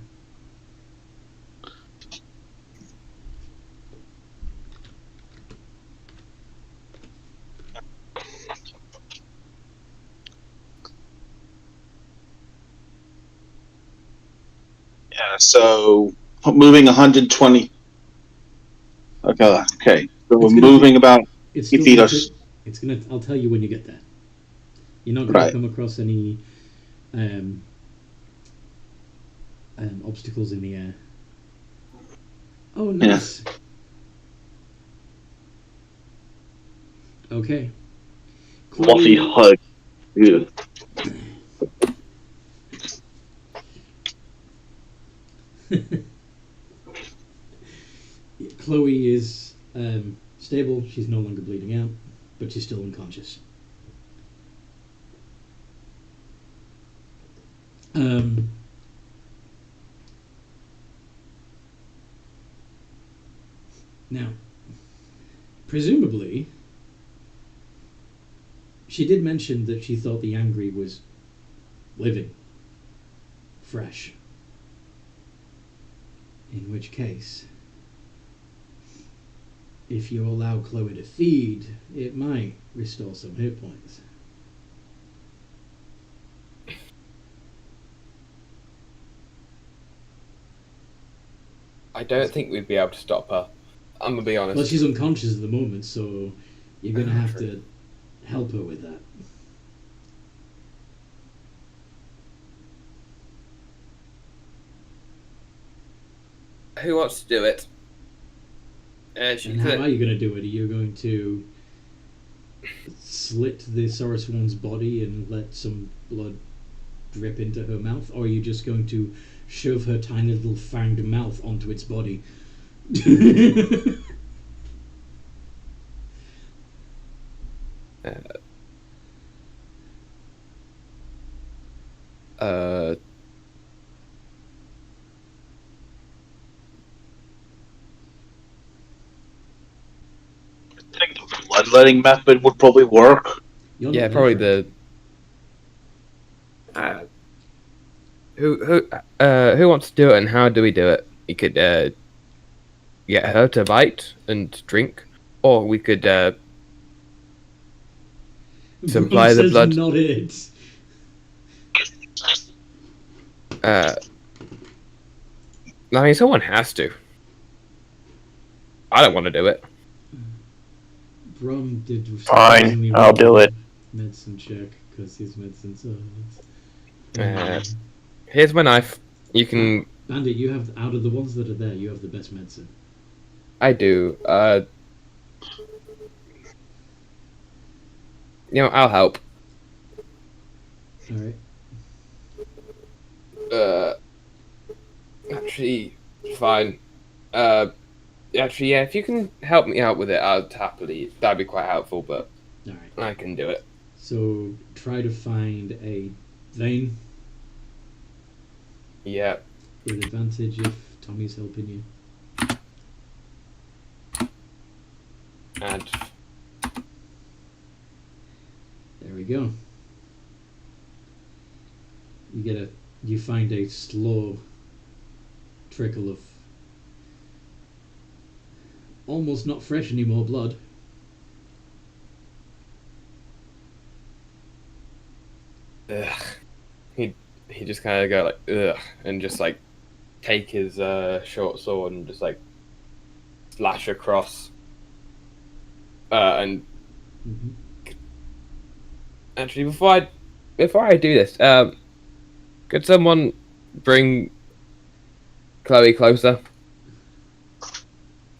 Yeah, so moving 120. Okay. So we're moving about It's 50 still feet. it's gonna. I'll tell you when you get there. You're not gonna Right. come across any obstacles in the air. Oh, nice. Okay. Fluffy hug. Yeah. Chloe is stable. She's no longer bleeding out, but she's still unconscious. Now, presumably, she did mention that she thought the angry was living, fresh. In which case, if you allow Chloe to feed, it might restore some hit points. I don't think we'd be able to stop her. I'm gonna be honest. Well, she's unconscious at the moment, so you're going to have True. to help her with that. Who wants to do it? She And how could. are you going to do it? Are you going to slit the Saraswan's body and let some blood drip into her mouth? Or are you just going to shove her tiny little fanged mouth onto its body? I think the bloodletting method would probably work. You're Yeah, not probably there, the. Who wants to do it, and how do we do it? We could get her to bite and drink, or we could supply Brom the says blood. not it. I mean, someone has to. I don't want to do it. Brom did Fine, surprisingly I'll well do on it. medicine check because his medicine's Here's my knife. You can. Bandit, you have out of the ones that are there, you have the best medicine. I do. I'll help. All right. Actually, fine. Actually, yeah. If you can help me out with it, I'll happily. That'd be quite helpful. But All right. I can do it. So try to find a vein Yeah. with advantage if Tommy's helping you. And There we go. You find a slow trickle of almost not fresh anymore blood. ugh. He just kind of go like ugh, and just like take his short sword and just like slash across. And actually, before I do this, could someone bring Chloe closer?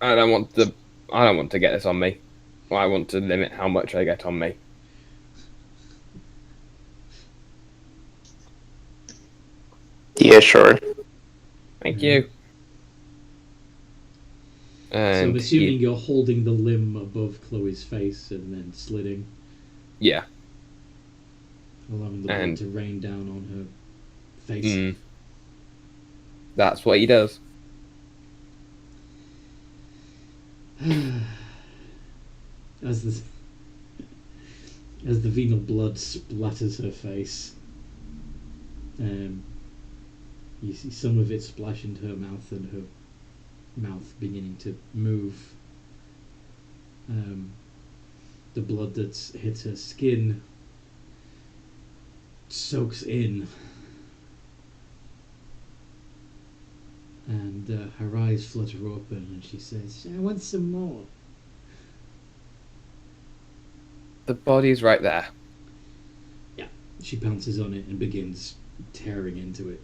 I don't want to get this on me. I want to limit how much I get on me. Yeah, sure. Thank you. So And I'm assuming you're holding the limb above Chloe's face and then slitting, yeah. allowing the blood to rain down on her face. That's what he does. As the venal blood splatters her face, you see some of it splash into her mouth and her mouth beginning to move. The blood that's hit her skin soaks in, and her eyes flutter open, and she says, "I want some more." The body's right there. Yeah, she pounces on it and begins tearing into it.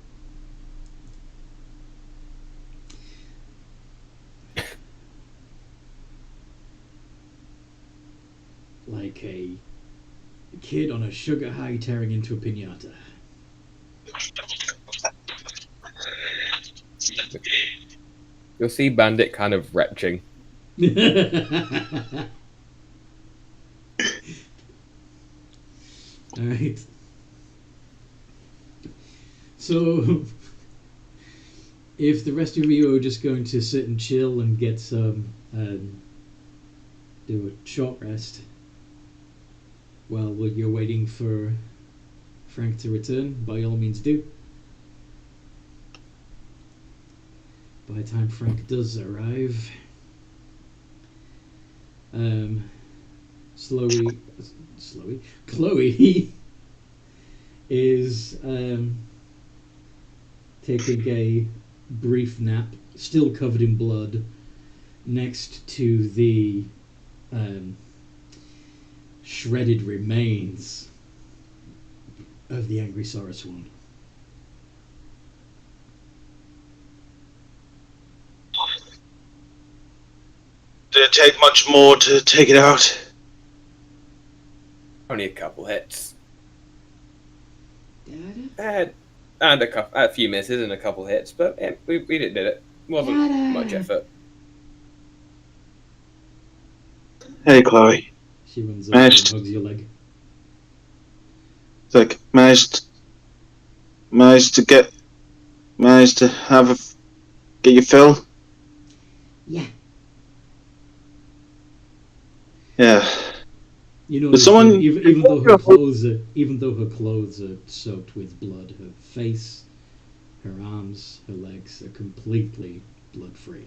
Like a kid on a sugar high tearing into a piñata. You'll see Bandit kind of retching. Alright. So, if the rest of you are just going to sit and chill and get some, do a short rest, while you're waiting for Frank to return, by all means do. By the time Frank does arrive, Chloe is taking a brief nap, still covered in blood, next to the shredded remains of the angry Saurus one. Did it take much more to take it out? Only a couple hits. Dada? And a few misses and a couple hits, but yeah, we did it. Wasn't much effort. Hey, Chloe. She runs over and hugs your leg. It's like, managed to get your fill? Yeah. Yeah. You know, But someone, even though her clothes are soaked with blood, her face, her arms, her legs are completely blood-free.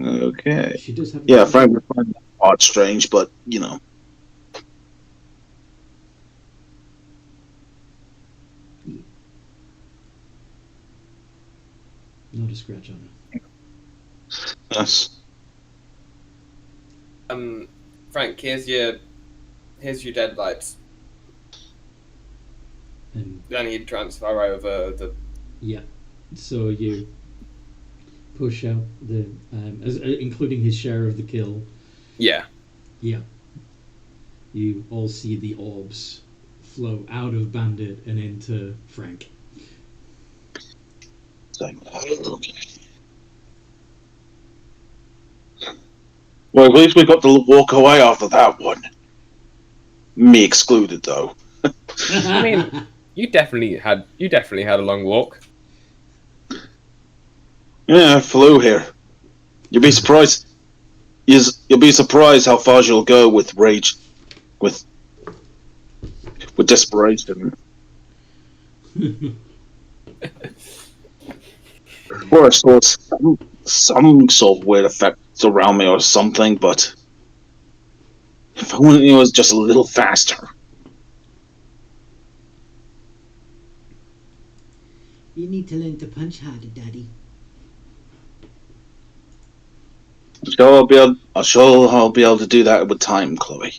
Okay. She does have. Yeah, Frank would find that part strange, but you know. Not a scratch on her. Yes. Frank, here's your deadlights. And Then he'd transfer over the. yeah, so you push out the, including his share of the kill. Yeah. Yeah. You all see the orbs flow out of Bandit and into Frank. Okay. Well, at least we got to walk away after that one. Me excluded, though. I mean, you definitely had a long walk. Yeah, I flew here. You'll be surprised. You'll be surprised how far you'll go with rage, with desperation. Or I saw some sort of weird effects around me or something, but if only it was just a little faster. need to learn to punch harder, Daddy. I'm sure I'll be able to do that with time, Chloe.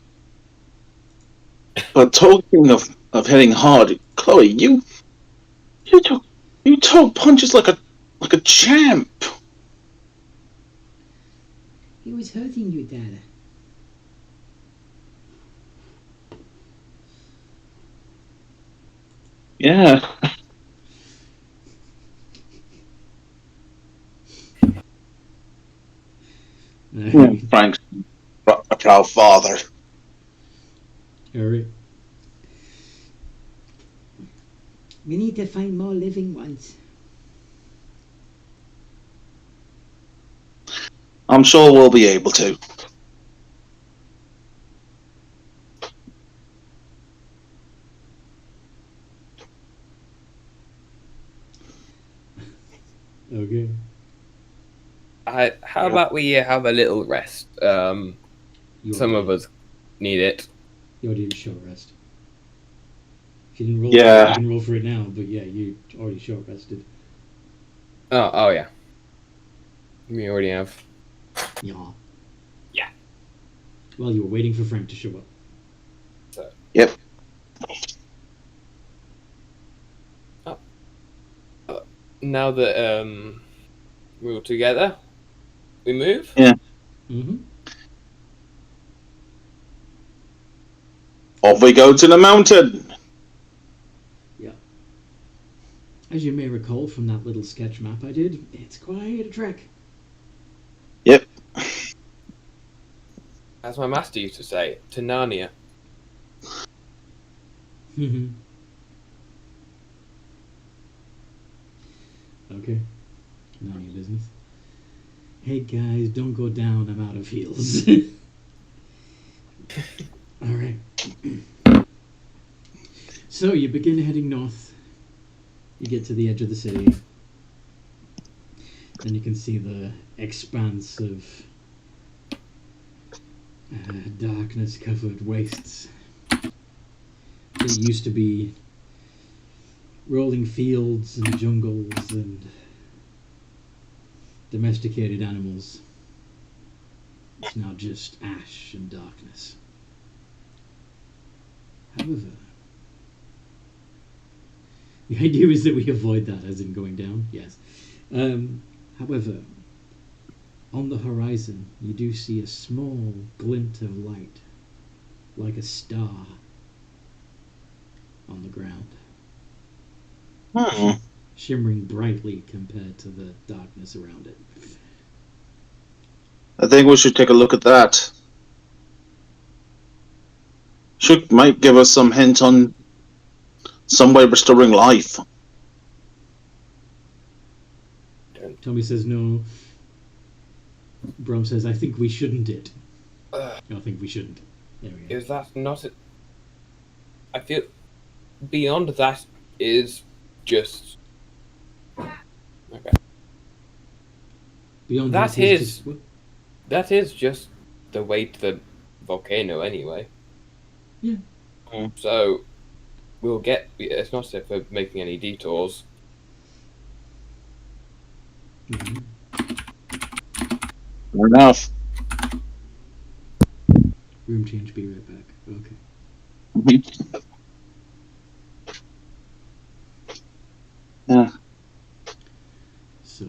But talking of hitting hard, Chloe, you took punches like a champ. He was hurting you, Dada. Yeah. Frank's a proud father. Alright. We need to find more living ones. I'm sure we'll be able to. Okay. How about we have a little rest? Some of us need it. You already did a short rest. If you didn't roll Yeah. for it, you can roll for it now, but yeah, you already short rested. Oh yeah. We already have. Yeah. Yeah. Well, you were waiting for Frank to show up. Yep. Now that we're all together, we move. Yeah. Mm-hmm. Off we go to the mountain. As you may recall from that little sketch map I did, it's quite a trek. Yep. As my master used to say, to Narnia. Mm-hmm. Okay. None of your business. Hey guys, don't go down, I'm out of heals. Alright. So you begin heading north. You get to the edge of the city. And you can see the expanse of darkness-covered wastes. It used to be rolling fields and jungles and domesticated animals. It's now just ash and darkness. However, the idea is that we avoid that, as in going down, yes. However, on the horizon, you do see a small glint of light, like a star, on the ground. Shimmering brightly compared to the darkness around it. I think we should take a look at that. Might give us some hint on some way restoring life. Tommy says no. Brom says, I think we shouldn't it. I think we shouldn't. There we go. Is that not it? I feel beyond that is just okay. Beyond That is is- just, what? That is just the way to the volcano anyway. Yeah. So we'll get. It's not as if we're making any detours. Mhm. Fair enough. Room change, be right back. Okay. Yeah. So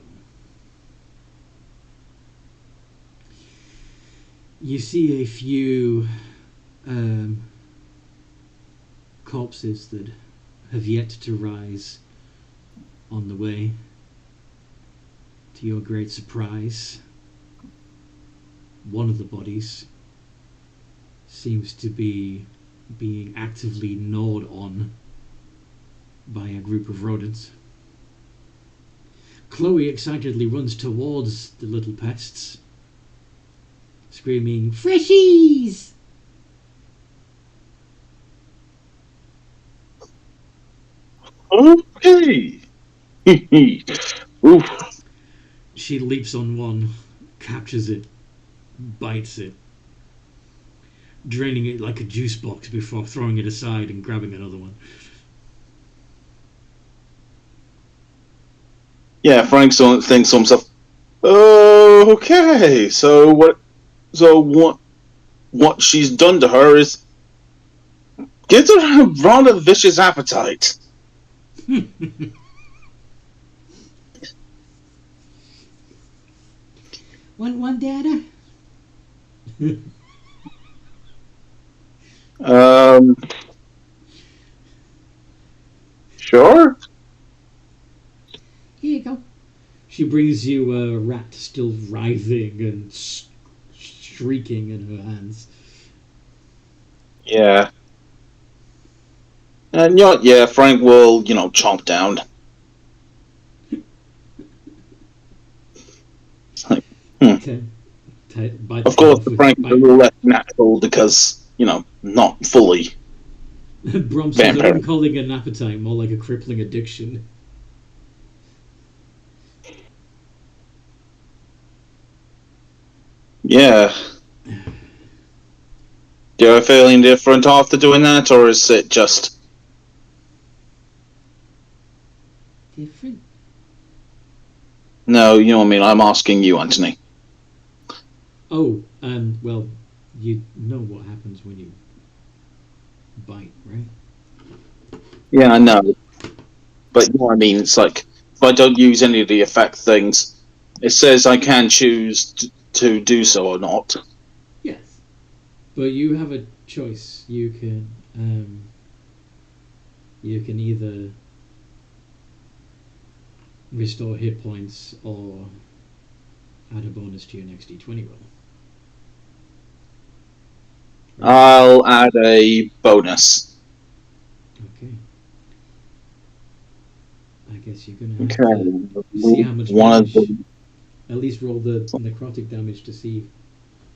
you see a few corpses that have yet to rise on the way. To your great surprise, one of the bodies seems to be being actively gnawed on by a group of rodents. Chloe excitedly runs towards the little pests, screaming, "Freshies!" Okay. Oof. She leaps on one, captures it, bites it, draining it like a juice box before throwing it aside and grabbing another one. Yeah, Frank thinks to himself, "Oh, okay. So what? What she's done to her is gives her a rather vicious appetite." Want one, Dada? Um, sure. Here you go. She brings you a rat still writhing and shrieking in her hands. Yeah. And yeah, Frank will, chomp down. It's like, Bite Of the head course, off the with Frank is a little less natural because, not fully Brom says, I vampire. wouldn't call it an appetite, more like a crippling addiction. Yeah. Do you feel any different after doing that, or is it just... Different? No, you know what I mean. I'm asking you, Anthony. Oh, well, you know what happens when you bite, right? Yeah, I know. But you know what I mean? It's like, if I don't use any of the effect things, it says I can choose to do so or not. Yes. But you have a choice. You can either restore hit points or add a bonus to your next d20 roll. Right? I'll add a bonus. Okay. I guess you're gonna have Okay. to see how much One of damage. them. At least roll the necrotic damage to see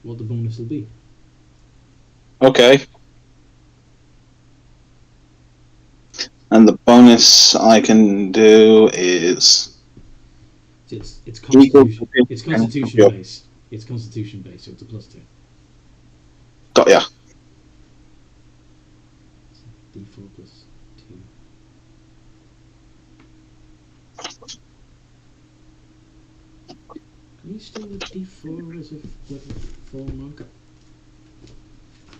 what the bonus will be. Okay. And the bonus I can do is It's equal constitution. to It's constitution Yep. based. It's constitution based, so it's a +2. Got ya. D4 plus 2. Are you still with D4 as a level 4 marker?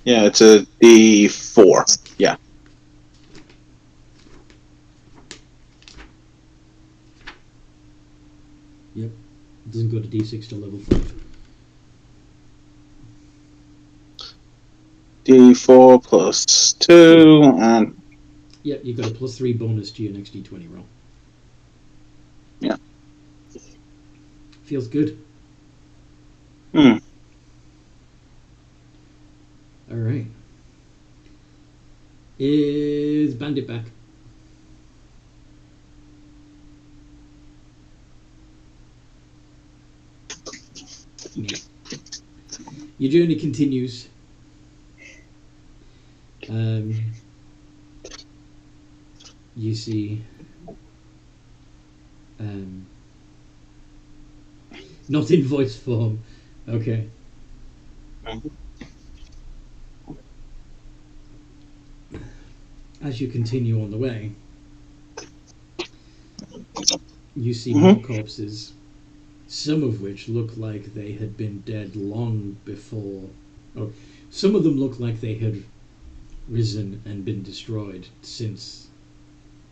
Yeah, it's a D4. Yeah. Yep. It doesn't go to D6 till level 5. D4 plus 2, and Yep, you got a +3 bonus to your next D20 roll. yeah. Feels good. Hmm. Alright. Is Bandit back? Yeah. Your journey continues. You see not in voice form. Okay. As you continue on the way, you see more corpses, some of which look like they had been dead long before. Or some of them look like they had risen and been destroyed since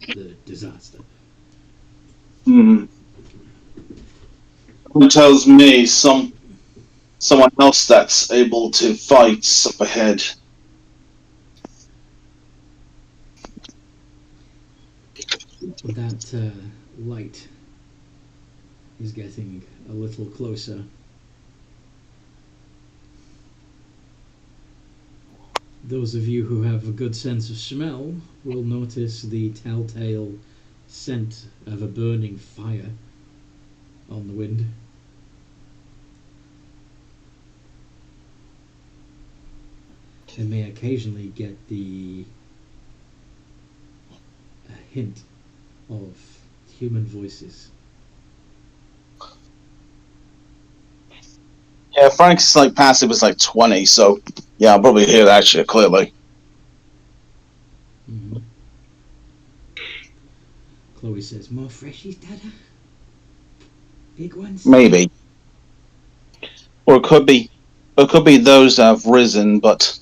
the disaster. Hmm. Who tells me someone else that's able to fight up ahead? That light is getting a little closer. Those of you who have a good sense of smell will notice the telltale scent of a burning fire on the wind. And may occasionally get the hint of human voices. Yeah, Frank's passive is 20, so yeah, I'll probably hear that shit clearly. Mm-hmm. Chloe says, "More freshies, Dada?" Big ones? Maybe. Or it could be those that have risen, but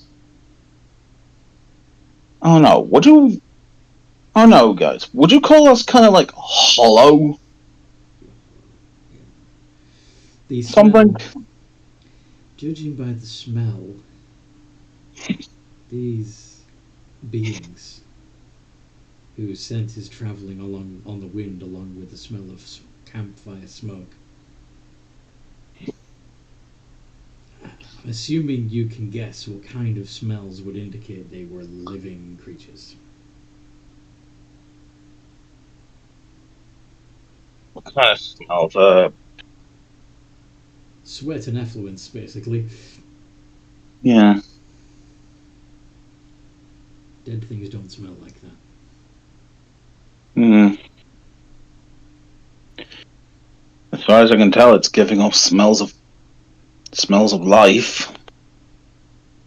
oh no, guys. Would you call us kind of like hollow? The Something? smell, judging by the smell, these beings whose scent is travelling along on the wind along with the smell of campfire smoke. I'm assuming you can guess what kind of smells would indicate they were living creatures. What kind of smells? Sweat and effluence, basically. Yeah. Dead things don't smell like that. Hmm. As far as I can tell, it's giving off smells of life.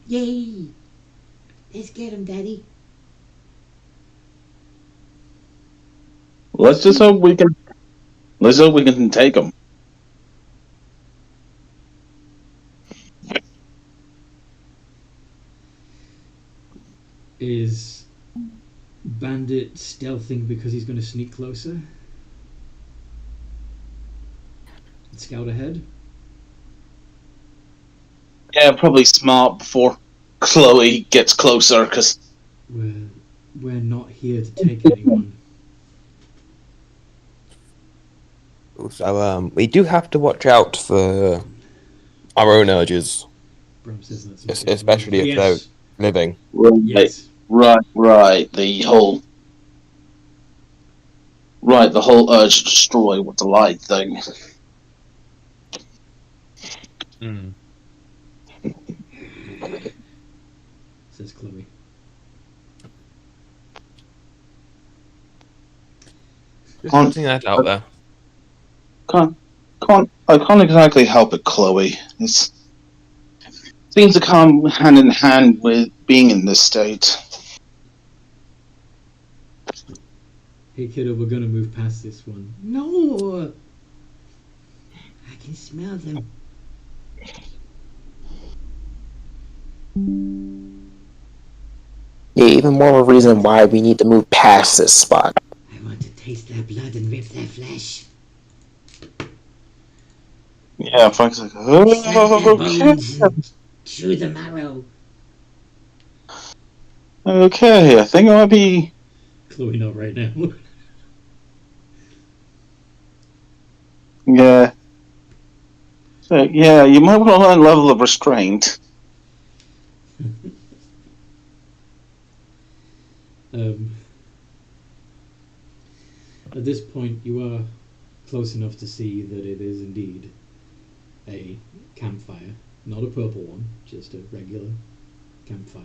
Yay! Let's get him, Daddy. Let's just hope we can take them. Is Bandit stealthing because he's going to sneak closer? Scout ahead? Yeah, probably smart before Chloe gets closer, because We're not here to take anyone. So we do have to watch out for our own urges, Bram says that's okay. especially if they're Yes. living. Yes. right. The whole urge to destroy with the light thing. Says Chloe. Just putting that out there. I can't exactly help it, Chloe. It seems to come hand in hand with being in this state. Hey kiddo, we're gonna move past this one. No! I can smell them. Yeah, even more of a reason why we need to move past this spot. I want to taste their blood and rip their flesh. Yeah, Frank's like, Snap their okay. bones and chew the marrow. Okay, I think I might be. Chloe, not right now. Yeah. So, yeah, you might want to learn level of restraint. At this point, you are close enough to see that it is indeed a campfire. Not a purple one, just a regular campfire.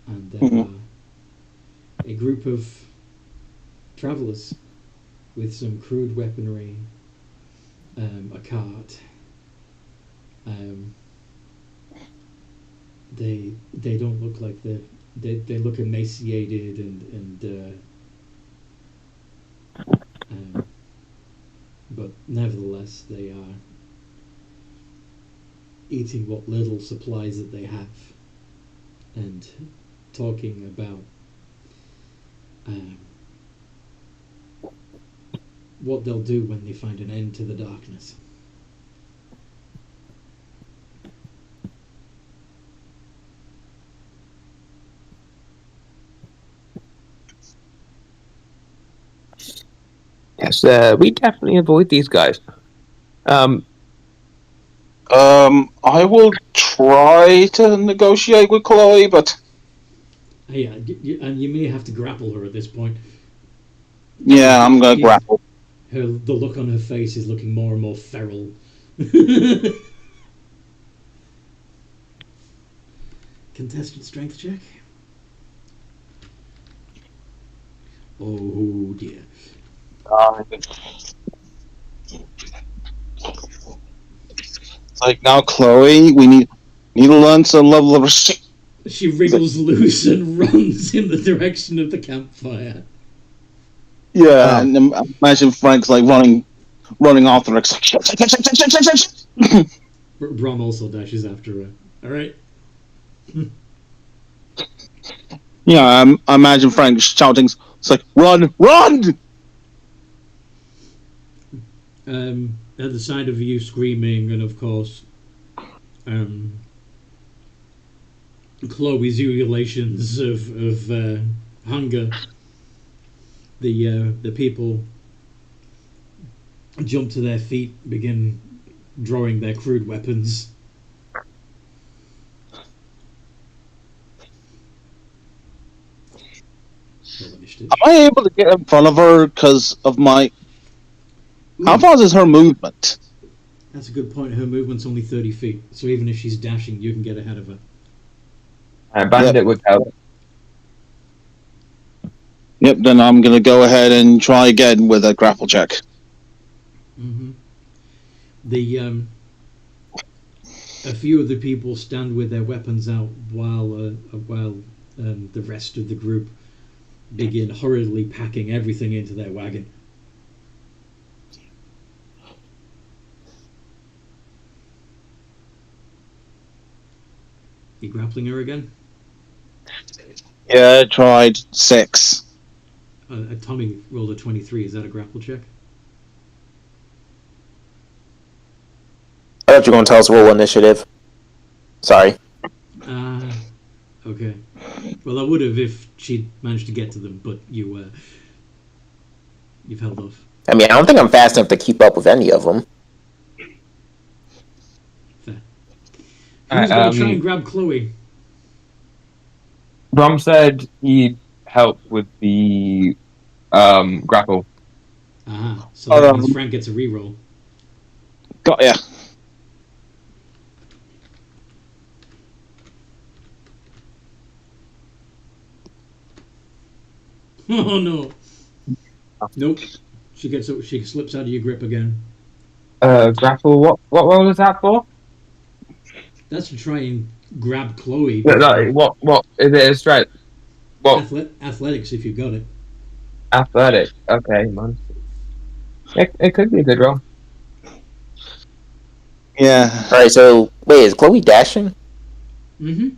And there are a group of travellers with some crude weaponry, a cart. They don't look like they look emaciated and but nevertheless they are eating what little supplies that they have and talking about what they'll do when they find an end to the darkness. Yes, we definitely avoid these guys. I will try to negotiate with Chloe, but Yeah, and you may have to grapple her at this point. yeah, I'm gonna grapple. The look on her face is looking more and more feral. Contested strength check. Oh dear. It's like, now, Chloe, we need to learn some level of restraint. She wriggles loose and runs in the direction of the campfire. Yeah, and imagine Frank's like running running after her. Shit. Brom also dashes after her. All right. Yeah, I imagine Frank shouting, it's like, run, run! At the sight of you screaming, and of course, Chloe's ululations of hunger, the people jump to their feet, begin drawing their crude weapons. Am I able to get in front of her because of my... How far is her movement? That's a good point. Her movement's only 30 feet, so even if she's dashing, you can get ahead of her. Bandit would help. Yep, then I'm going to go ahead and try again with a grapple check. Mm-hmm. A few of the people stand with their weapons out while the rest of the group begin hurriedly packing everything into their wagon. You grappling her again? Yeah, I tried 6. Tommy rolled a 23. Is that a grapple check? I thought you were going to tell us roll initiative. Sorry. Okay. Well, I would have if she'd managed to get to them, but you've held off. I mean, I don't think I'm fast enough to keep up with any of them. Fair. Who's going to try and grab Chloe? Brom said he'd help with the grapple. So that means Frank gets a reroll. Got ya. Oh no! Nope. She slips out of your grip again. Grapple. What roll is that for? That's to try and grab Chloe. What is it? A strength? What? Athletics, if you got it. Athletic. Okay, man. It could be a good roll. Yeah. Alright, so, wait, is Chloe dashing? Mm-hmm.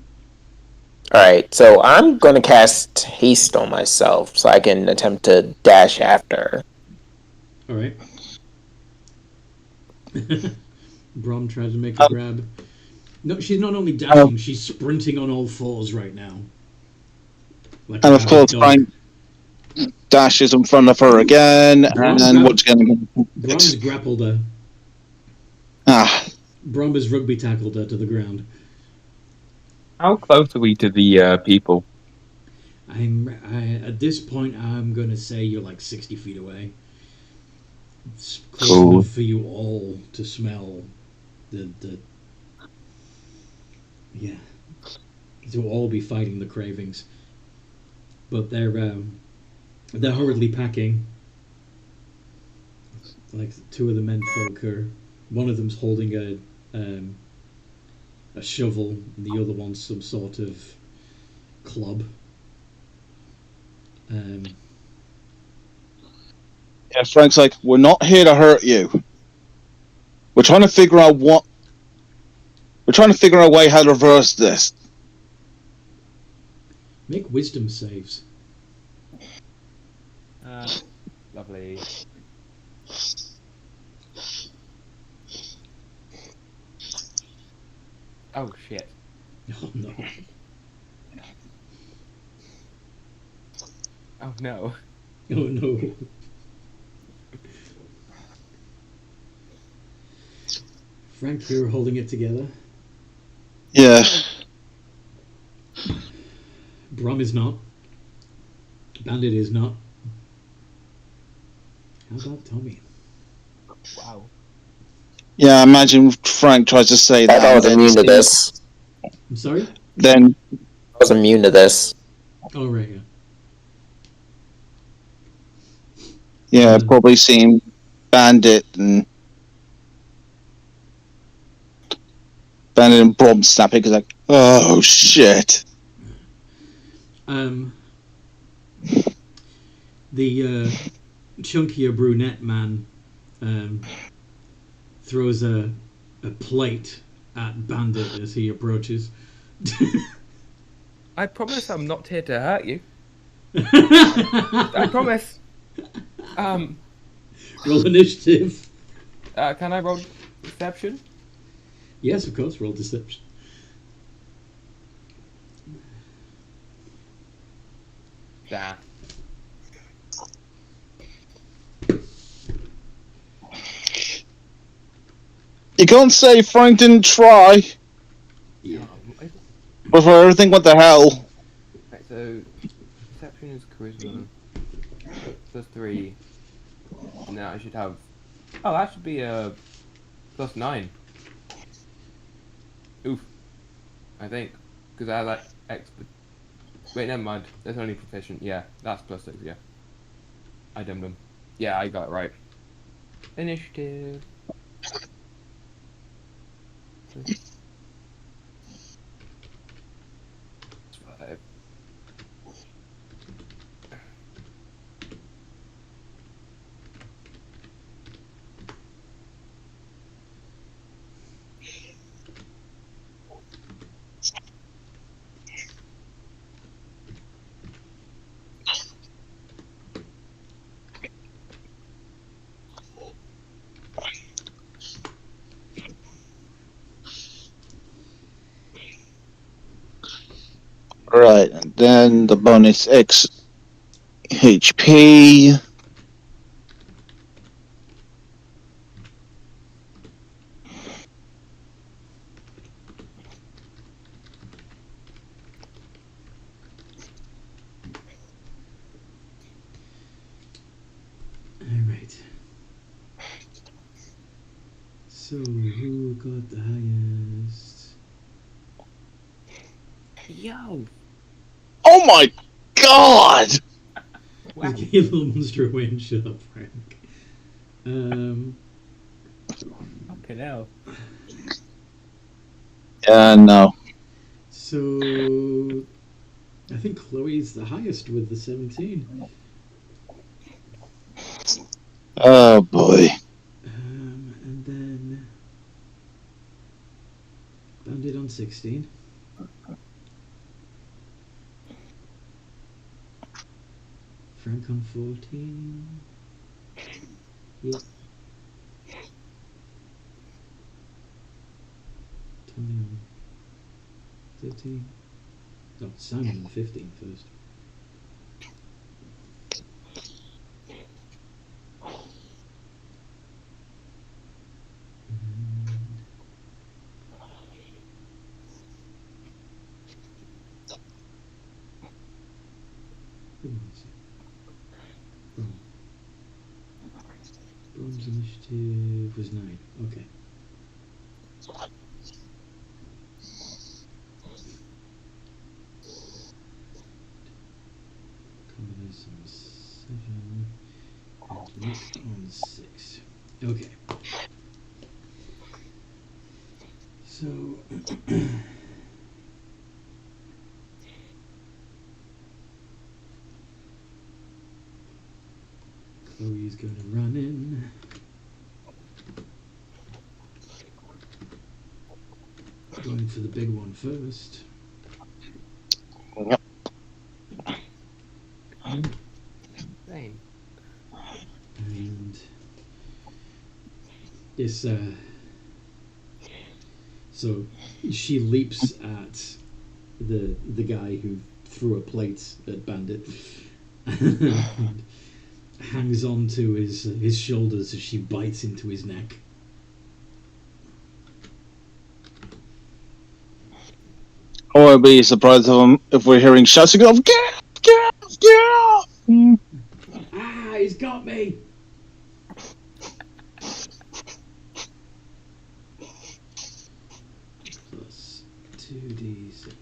Alright, so I'm going to cast haste on myself so I can attempt to dash after her. Alright. Brom tries to make a grab. No, she's not only dashing, she's sprinting on all fours right now. Like and of course, Frank dashes in front of her again, and what's going to go? Brom's grappled her. Brom has rugby tackled her to the ground. How close are we to the people? At this point, I'm going to say you're like 60 feet away. It's close Cool. enough for you all to smell the yeah. To all be fighting the cravings. But they're hurriedly packing. Like two of the men folk are. One of them's holding a shovel, and the other one's some sort of club. Yeah, Frank's like, we're not here to hurt you. We're trying to figure out a way how to reverse this. Make wisdom saves. Lovely. Oh shit. Oh no. Oh no. Oh no. Frank, you're holding it together. Yeah. Brom is not. Bandit is not. How about Tommy? Wow. Yeah, imagine Frank tries to say that. I was immune to this. I'm sorry? Then, I was immune to this. Oh, right, yeah, probably seen Bandit and Brom snapping because like, oh shit. The chunkier brunette man throws a plate at Bandit as he approaches. I promise I'm not here to hurt you. I promise. Roll initiative. Can I roll deception? Yes, of course. Roll deception. Nah. You can't say Frank didn't try. Yeah. Before everything, what the hell? Right, so deception is charisma plus 3. Now I should have. Oh, that should be a plus 9. Oof. I think because I have that expert. Wait, never mind. That's only proficient. Yeah, that's plus 6. Yeah. I dummed them. Yeah, I got it right. Initiative. Five. Right, and then the bonus X HP. Alright. So, who got the highest? Yo. Oh my god! Wow. Just get your little monster away and shut up, Frank. Fucking hell. No. So, I think Chloe's the highest with the 17. Oh boy. And then Bandit on 16. Frank on 14. Yep. Tony on 13. No, Simon on 15 first. Bronze initiative was 9. Okay. Combination on 7. And Nick on 6. Okay. So. Chloe's going to run in. Going for the big one first. Yep. Same. And this, so she leaps at the guy who threw a plate at Bandit and hangs on to his shoulders as she bites into his neck. I won't be surprised if we're hearing shots of "Get off, get off, get off!" Ah, he's got me! Plus 2d6.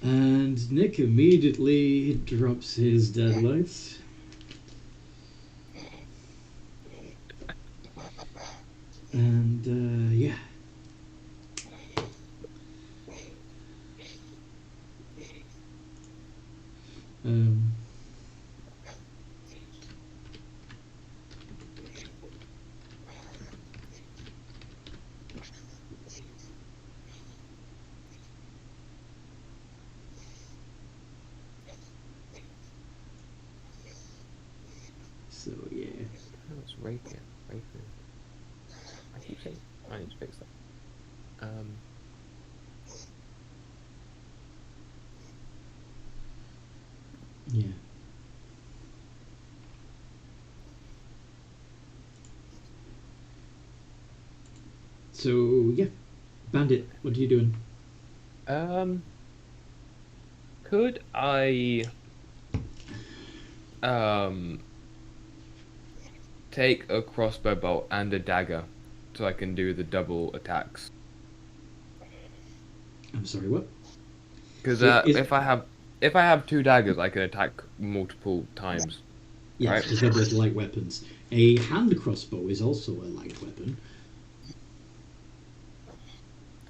And Nick immediately drops his deadlights. And, yeah. rapier? Rapier. I keep saying I need to fix that. Yeah. So yeah, Bandit, what are you doing? Could I take a crossbow bolt and a dagger so I can do the double attacks? I'm sorry, what? Because Is- if I have two daggers, I can attack multiple times. Yes, Right. because they're both light weapons. A hand crossbow is also a light weapon.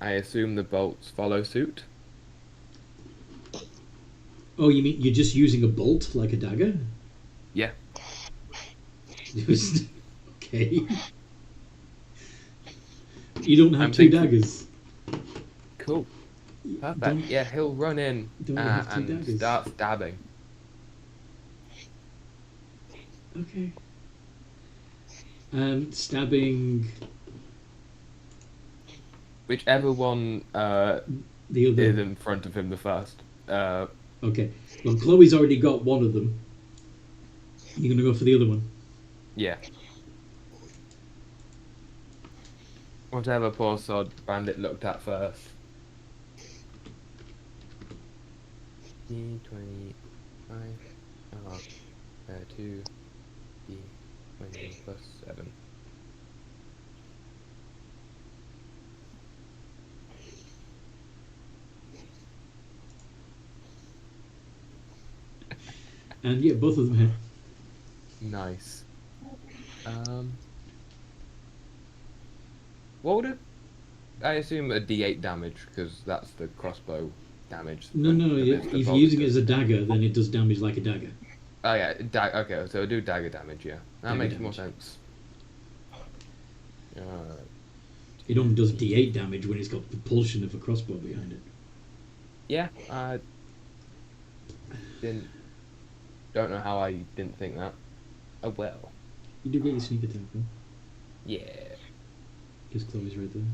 I assume the bolts follow suit. Oh, you mean you're just using a bolt like a dagger? Yeah. Okay. You don't have I'm two thinking- daggers. Cool. Perfect. Don't- Yeah, he'll run in don't have two and daggers. start stabbing. Okay. Stabbing Whichever one the other. is in front of him the first. Okay. Well, Chloe's already got one of them. You're gonna go for the other one. Yeah. Whatever poor sod Bandit looked at first. 25. 2. 20 plus 7. And yeah, both of them hit. Nice. What would it? I assume a D8 damage because that's the crossbow damage. No, if you're using it as a dagger, then it does damage like a dagger. Oh yeah, okay, so it'll do dagger damage. Yeah, that Dagger makes more damage. sense. It only does D8 damage when it's got propulsion of a crossbow behind it. Yeah, I don't know how I didn't think that. Oh well. You do get your sneak attack, though. Yeah. Because Chloe's right there.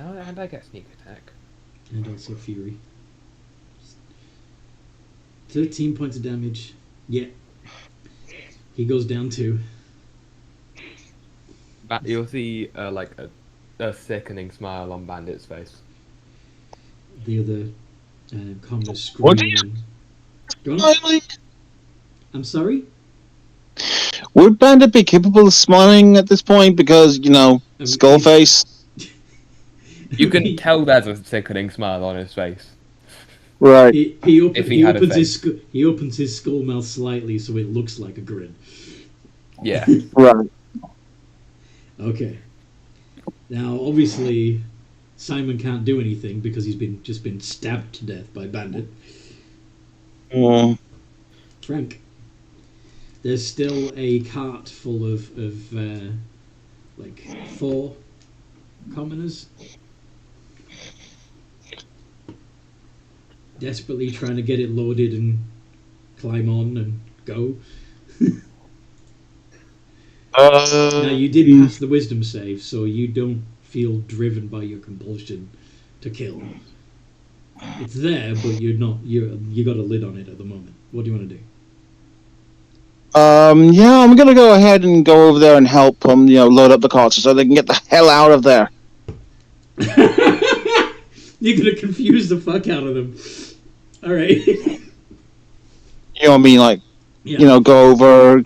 No, and I get sneak attack. And also Fury. 13 points of damage. Yeah. He goes down too. But you'll see like a sickening smile on Bandit's face. The other commoners What? screaming. Go on. Smiling? I'm sorry? Would Bandit be capable of smiling at this point? Because, skull face? You can tell there's a sickening smile on his face. Right. If he had a face. He opens his skull mouth slightly so it looks like a grin. Yeah. Right. Okay. Now, obviously, Simon can't do anything because he's just been stabbed to death by Bandit. Frank, there's still a cart full of 4 commoners desperately trying to get it loaded and climb on and go. Now, you did pass the wisdom save, so you don't feel driven by your compulsion to kill. It's there, but you're not. You got a lid on it at the moment. What do you want to do? Yeah, I'm gonna go ahead and go over there and help them, load up the cart so they can get the hell out of there. You're gonna confuse the fuck out of them. All right. You know what I mean? Like, Yeah. go over,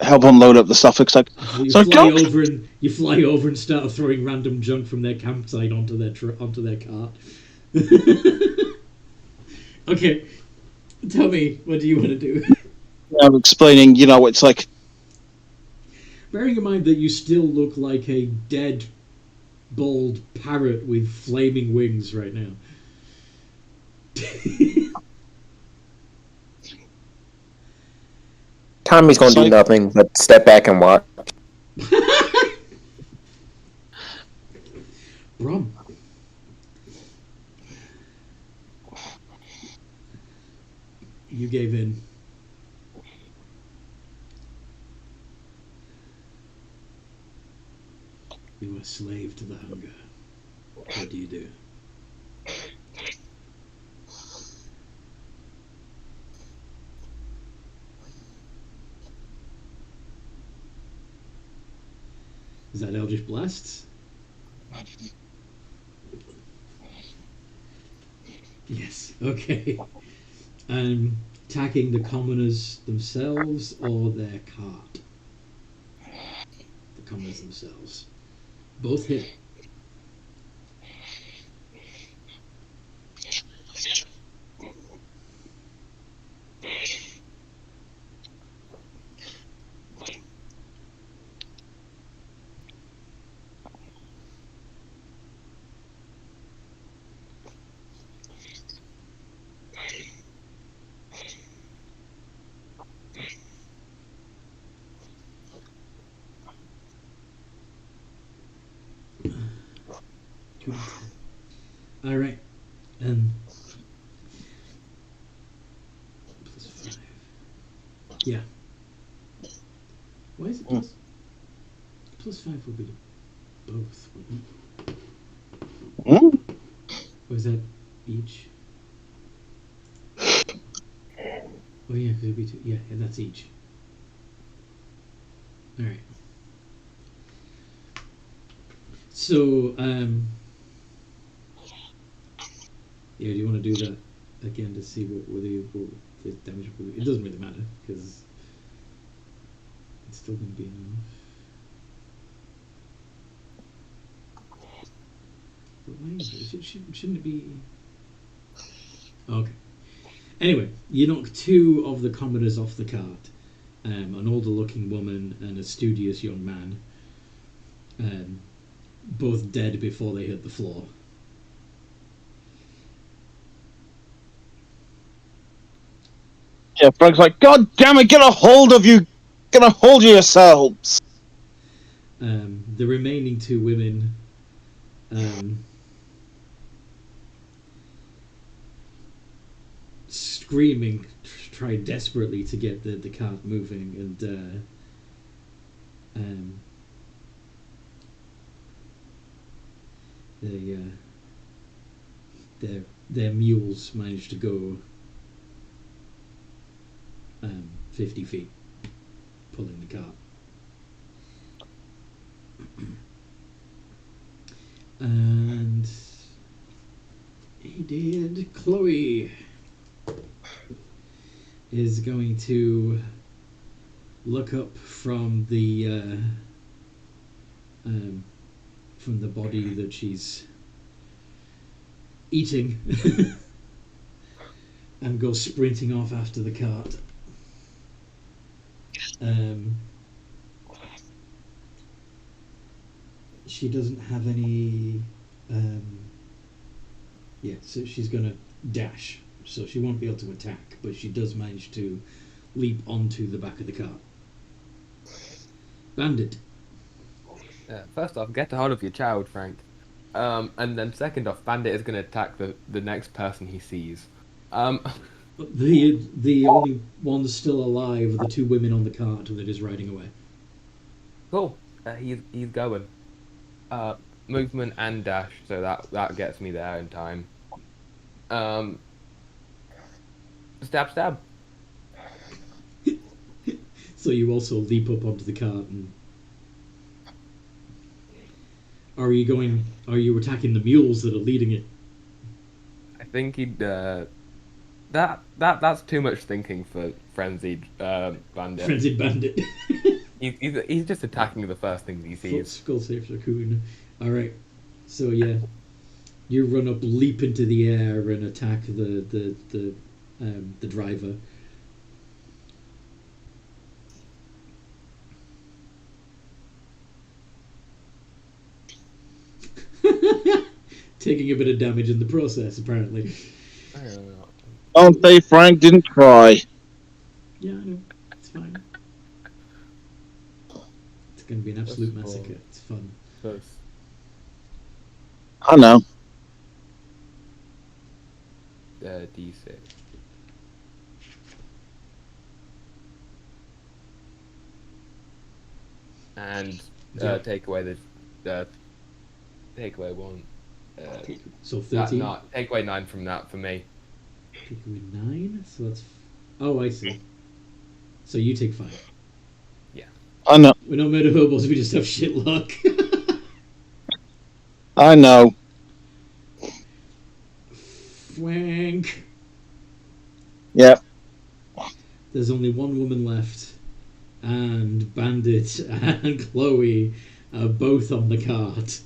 help them load up the stuff. It's like, You so fly over and start throwing random junk from their campsite onto their cart. Okay, tell me, what do you want to do? I'm explaining, it's like, Bearing in mind that you still look like a dead, bald parrot with flaming wings right now. Tommy's gonna do Psych. nothing but step back and watch. Brom. You gave in. a slave to the hunger. What do you do? Is that Eldritch Blast? Yes, okay. Attacking the commoners themselves or their cart? The commoners themselves. Both hit. All right, plus 5. Yeah. Why is it plus 5 would be to both, wouldn't it? Hmm? Or is that each? Oh yeah, because it'd be 2. Yeah, that's each. All right. So, yeah, do you want to do that again to see what the damage will be? It doesn't really matter because it's still going to be enough. But why is it? Shouldn't it be? Okay. Anyway, you knock 2 of the commoners off the cart. An older-looking woman and a studious young man. Both dead before they hit the floor. Yeah, Frank's like, God damn it, get a hold of you! Get a hold of yourselves! The remaining 2 women screaming, try desperately to get the cart moving, and their mules managed to go 50 feet, pulling the cart. And he did. Chloe is going to look up from the body that she's eating and go sprinting off after the cart. She doesn't have any. Yeah, so she's gonna dash. So she won't be able to attack, but she does manage to leap onto the back of the cart. Bandit. First off, get a hold of your child, Frank. And then second off, Bandit is going to attack the next person he sees. The only ones still alive are the 2 women on the cart that is riding away. Cool. He's going. Movement and dash, so that gets me there in time. Stab. So you also leap up onto the cart and. Are you attacking the mules that are leading it? I think he'd. That's too much thinking for frenzied bandit. Frenzied bandit. He's just attacking the first thing he sees. Skull safe raccoon. Alright. So yeah. You run up, leap into the air and attack the driver. Taking a bit of damage in the process, apparently. I don't know. Don't say Frank didn't cry. Yeah, I know. It's fine. It's going to be an absolute massacre. It's fun. I know. D6. And take away the take away 1. So That's 13. not take away 9 from that for me. Take away 9. So that's. Oh, I see. So you take 5. I know. We're not murder hobos. We just have shit luck. I know. Frank. Yep. There's only one woman left, and Bandit and Chloe are both on the cart.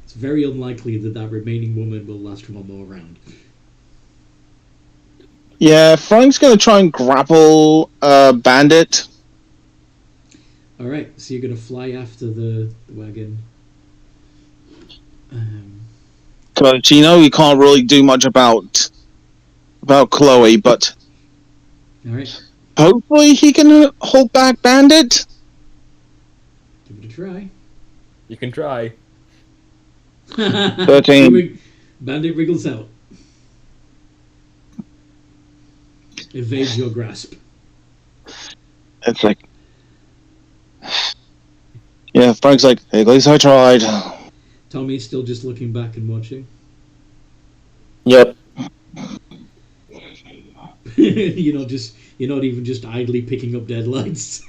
It's very unlikely that remaining woman will last one more round. Yeah, Frank's gonna try and grapple Bandit. Alright, so you're going to fly after the wagon. Because you know you can't really do much about Chloe, but Alright, hopefully he can hold back Bandit. give it a try. You can try. 13. Bandit wriggles out. Evades your grasp. It's like, yeah, Frank's like, hey, at least I tried. Tommy's still just looking back and watching. Yep. You're not even just idly picking up deadlights.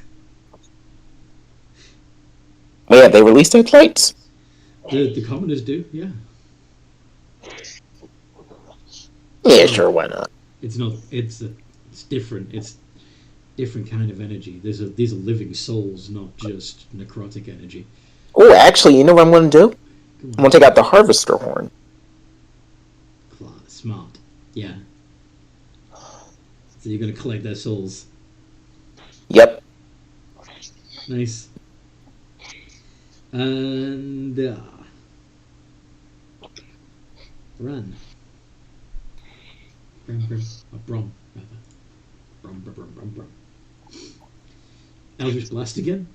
Oh yeah, they released their lights. The commoners do, yeah. Yeah, sure, why not? It's not. It's different. It's different kind of energy. These are living souls, not just necrotic energy. Oh, actually, you know what I'm going to do? Come I'm on. going to take out the harvester horn. Smart. Yeah. So you're gonna collect their souls. Yep. Nice. And run. Brum, rather. Brum. Eldritch Blast again.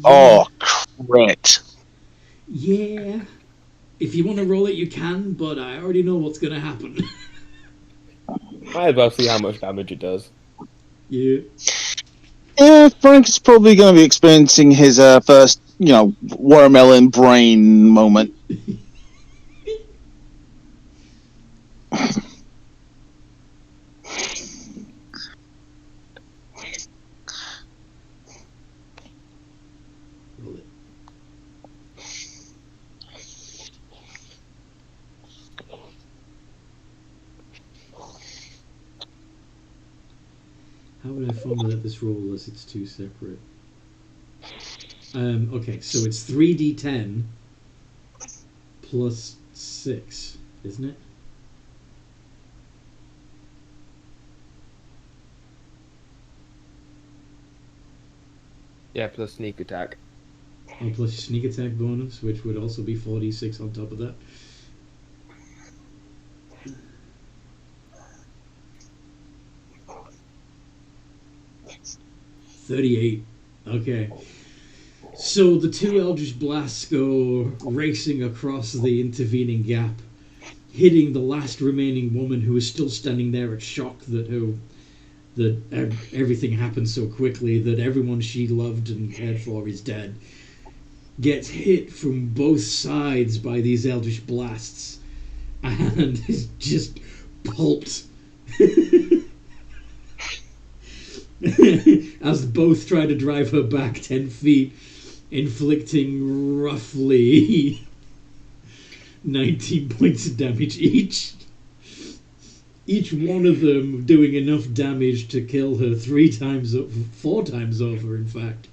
Oh, crit. Yeah. If you want to roll it, you can, but I already know what's going to happen. Might as well see how much damage it does. Yeah. Yeah, Frank's probably going to be experiencing his first, watermelon brain moment. Roll it. How would I formulate this roll as it's two separate? Okay, so it's 3d10 plus 6, isn't it? Yeah, plus sneak attack. Oh, plus your sneak attack bonus, which would also be 4d6 on top of that. $38. Okay. So the two Eldritch Blasts go racing across the intervening gap, hitting the last remaining woman who is still standing there at shock that everything happened so quickly, that everyone she loved and cared for is dead. Gets hit from both sides by these Eldritch Blasts and is just pulped. As both try to drive her back 10 feet, inflicting roughly 19 points of damage each. Each one of them doing enough damage to kill her 4 times over, in fact.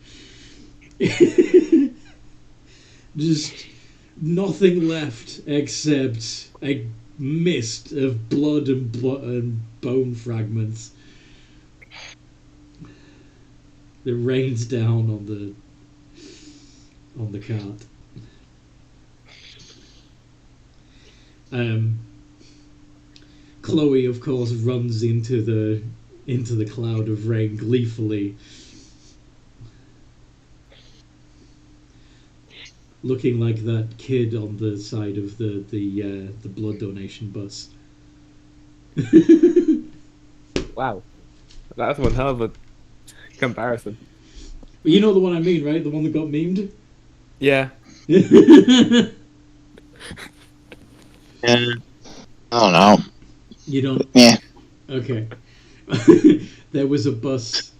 Just nothing left except a mist of blood and bone fragments that rains down on the cart. Chloe, of course, runs into the cloud of rain gleefully, looking like that kid on the side of the blood donation bus. Wow. That's one hell of a comparison. But you know the one I mean, right? The one that got memed? Yeah. Yeah. I don't know. You don't? Yeah. Okay. There was a bus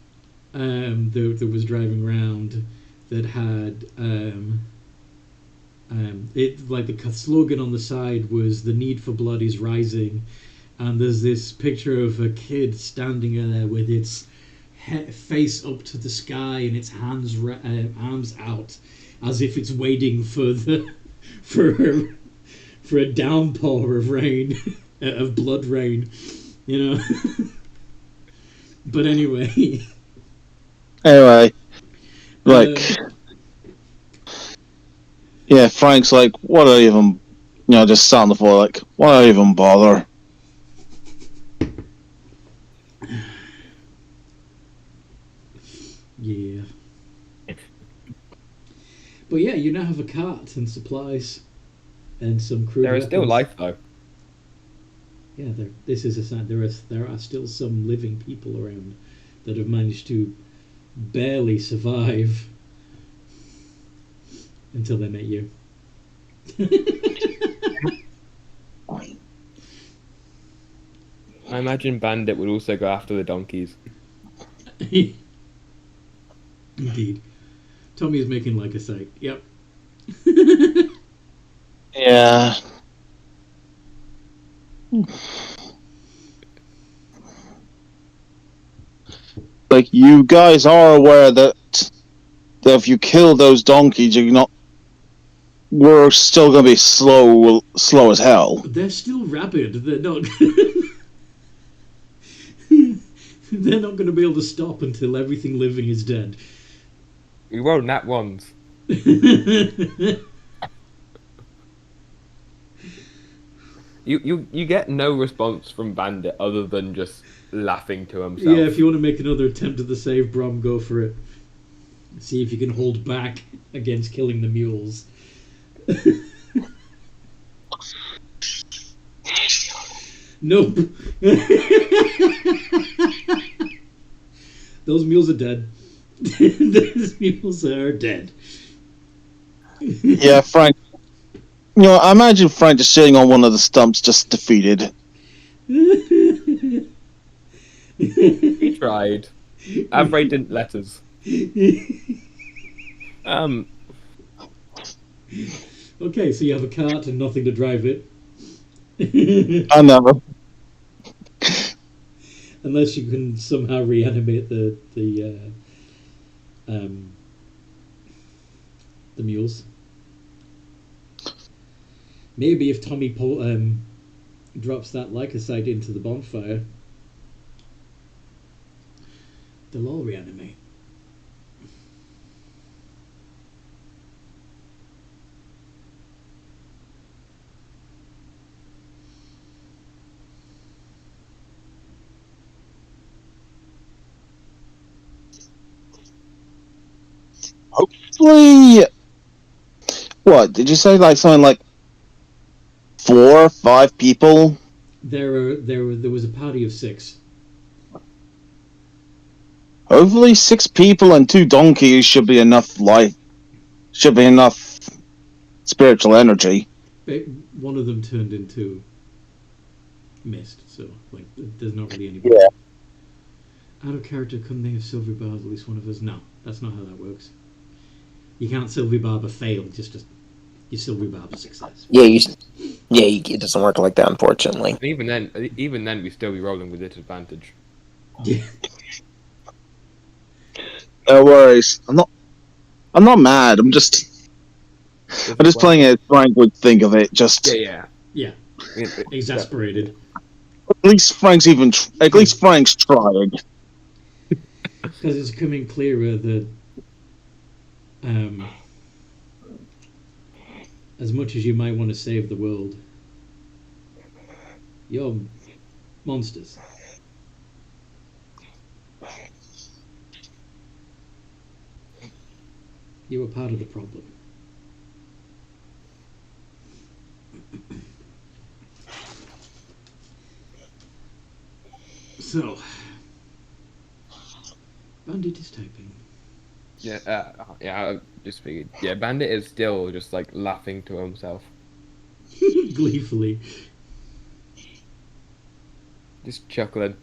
that was driving around that had it like the slogan on the side was "The need for blood is rising," and there's this picture of a kid standing there with its face up to the sky and its arms out, as if it's waiting for the for a downpour of rain, of blood rain, you know. But anyway, Anyway, like, uh, yeah, Frank's like, what do I even, just sat on the floor, like, why do I even bother? yeah. But yeah, you now have a cart and supplies and some crude There is still weapons. life though. Yeah, this is a sign. There are still some living people around that have managed to barely survive until they met you. I imagine Bandit would also go after the donkeys. Indeed. Tommy is making like a sight. Yep. Yeah. Like, you guys are aware that if you kill those donkeys, we're still gonna be slow as hell. They're still rabid. They're not. They're not going to be able to stop until everything living is dead. We rolled nat ones. You get no response from Bandit other than just laughing to himself. Yeah, if you want to make another attempt at the save, Brom, go for it. See if you can hold back against killing the mules. Nope. Those mules are dead. Those mules are dead. Yeah, Frank. I imagine Frank just sitting on one of the stumps, just defeated. He tried. Avray didn't let us. Okay, so you have a cart and nothing to drive it. I know. Unless you can somehow reanimate the mules. Maybe if Tommy drops that lycosite into the bonfire, they'll all reanimate. Hopefully, what did you say? Like something like 4 or 5 people? There was a party of 6. Hopefully, 6 people and 2 donkeys should be enough life. Should be enough spiritual energy. One of them turned into mist, so like there's not really any. Yeah. Out of character, couldn't they have Sylvie Barb at least one of us? No, that's not how that works. You can't Sylvie Barb a fail, just you Sylvie Barb a success. It doesn't work like that, unfortunately. And even then, we'd still be rolling with disadvantage. Yeah. No worries. I'm not mad. I'm just playing it as Frank would think of it. Just Yeah. Exasperated. at least Frank's trying. Because it's becoming clearer that as much as you might want to save the world, you're monsters. You were part of the problem. So, typing. Yeah, I just figured. Yeah, Bandit is still just like laughing to himself, Gleefully. just chuckling.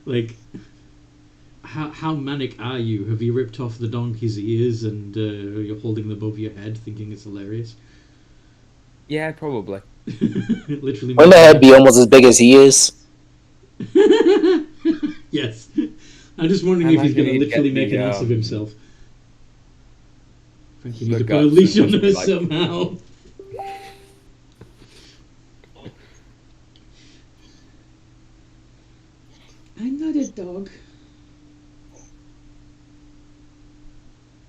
Like, how manic are you? Have you ripped off the donkey's ears and you're holding them above your head thinking it's hilarious? Yeah, probably. Literally. Wouldn't the head be almost as big as he is? Yes. I'm just wondering I if he's imagine going to he'd literally get make the, an ass of himself. I think you need the to put a guts leash and on just her be like- somehow. I'm not a dog.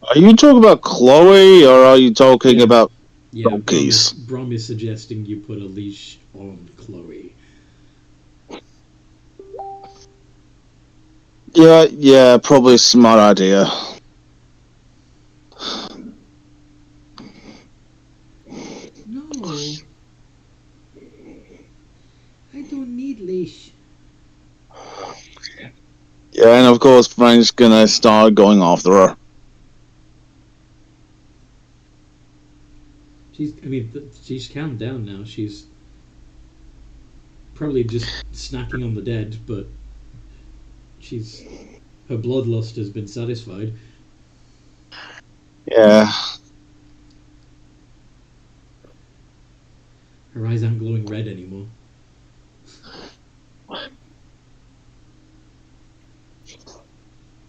Are you talking about Chloe, or are you talking Yeah. about Yeah, donkeys? Brom is suggesting you put a leash on Chloe. Yeah, probably a smart idea. No. I don't need leash. Yeah, and of course Frank's gonna start going after her. She's calmed down now. She's probably just snacking on the dead, but her bloodlust has been satisfied. Yeah. Her eyes aren't glowing red anymore. At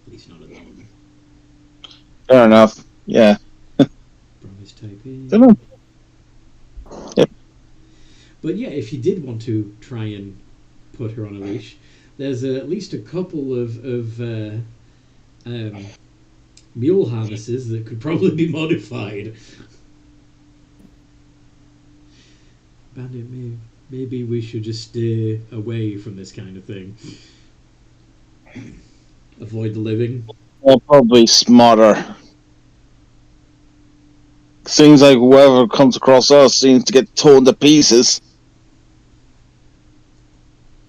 least not at the moment. Fair enough. Yeah. Promise typing. Don't know. Yep. But yeah, if you did want to try and put her on a leash, there's at least a couple of mule harnesses that could probably be modified. Bandit, maybe we should just stay away from this kind of thing. Avoid the living. Well, probably smarter. Seems like whoever comes across us seems to get torn to pieces.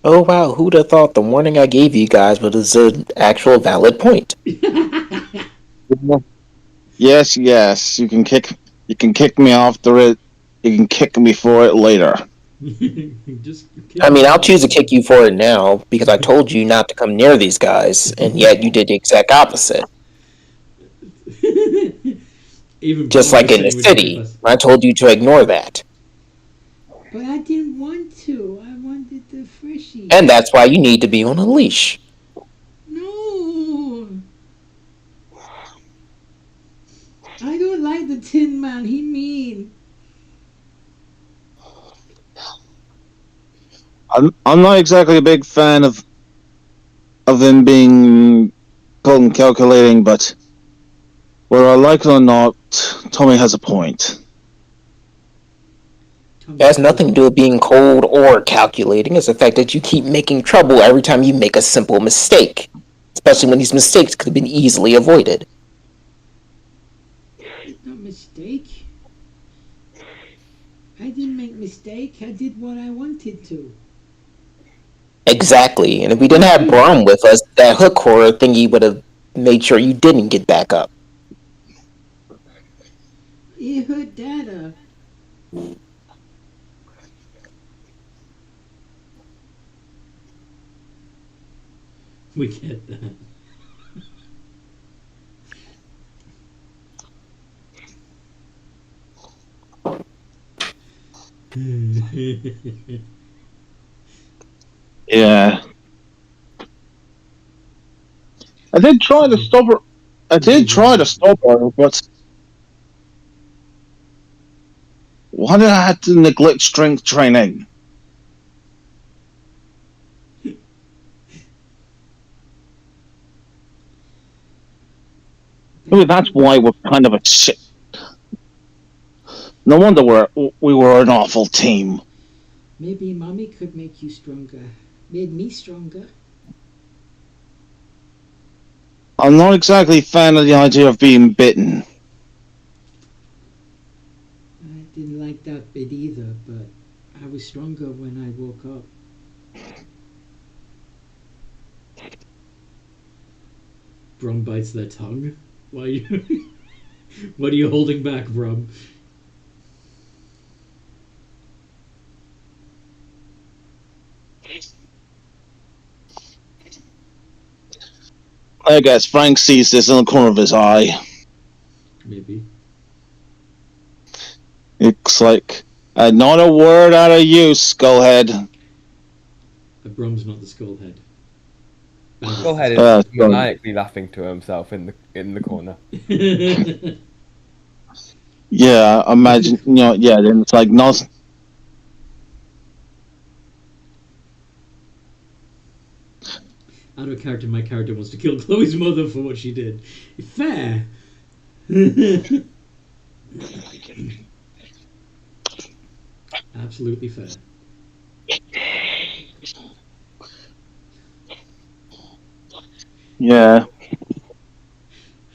Oh wow, who'd have thought the warning I gave you guys was an actual valid point? Yes, you can kick me after it. You can kick me for it later. Just I mean, I'll choose to kick you for it now, because I told you not to come near these guys, and yet you did the exact opposite. Even Just Brom like was in the saying with city, Typhus. I told you to ignore that. But I didn't want to. I wanted the freshie. And that's why you need to be on a leash. No. I don't like the Tin Man. He mean. I'm not exactly a big fan of them being cold and calculating, but whether I like it or not, Tommy has a point. It has nothing to do with being cold or calculating. It's the fact that you keep making trouble every time you make a simple mistake. Especially when these mistakes could have been easily avoided. No mistake. I didn't make mistake. I did what I wanted to. Exactly. And if we didn't have Brom with us, that hook horror thingy would have made sure you didn't get back up. It hurt Dada. We get that. Yeah. I did try to stop her. But why did I have to neglect strength training? Maybe that's why we're kind of a shit. No wonder we were an awful team. Maybe Mommy could make you stronger. Made me stronger. I'm not exactly a fan of the idea of being bitten. I didn't like that bit either, but I was stronger when I woke up. Brom bites their tongue. Why are you? What are you holding back, Brom? I guess Frank sees this in the corner of his eye. Maybe. It's like, not a word out of you, Skullhead. Brom's not the skullhead. Go ahead Uh, and maniacally laughing to himself in the corner. Yeah, imagine, yeah, then it's like, not. Out of character, my character wants to kill Chloe's mother for what she did. Fair. Absolutely fair. Yeah.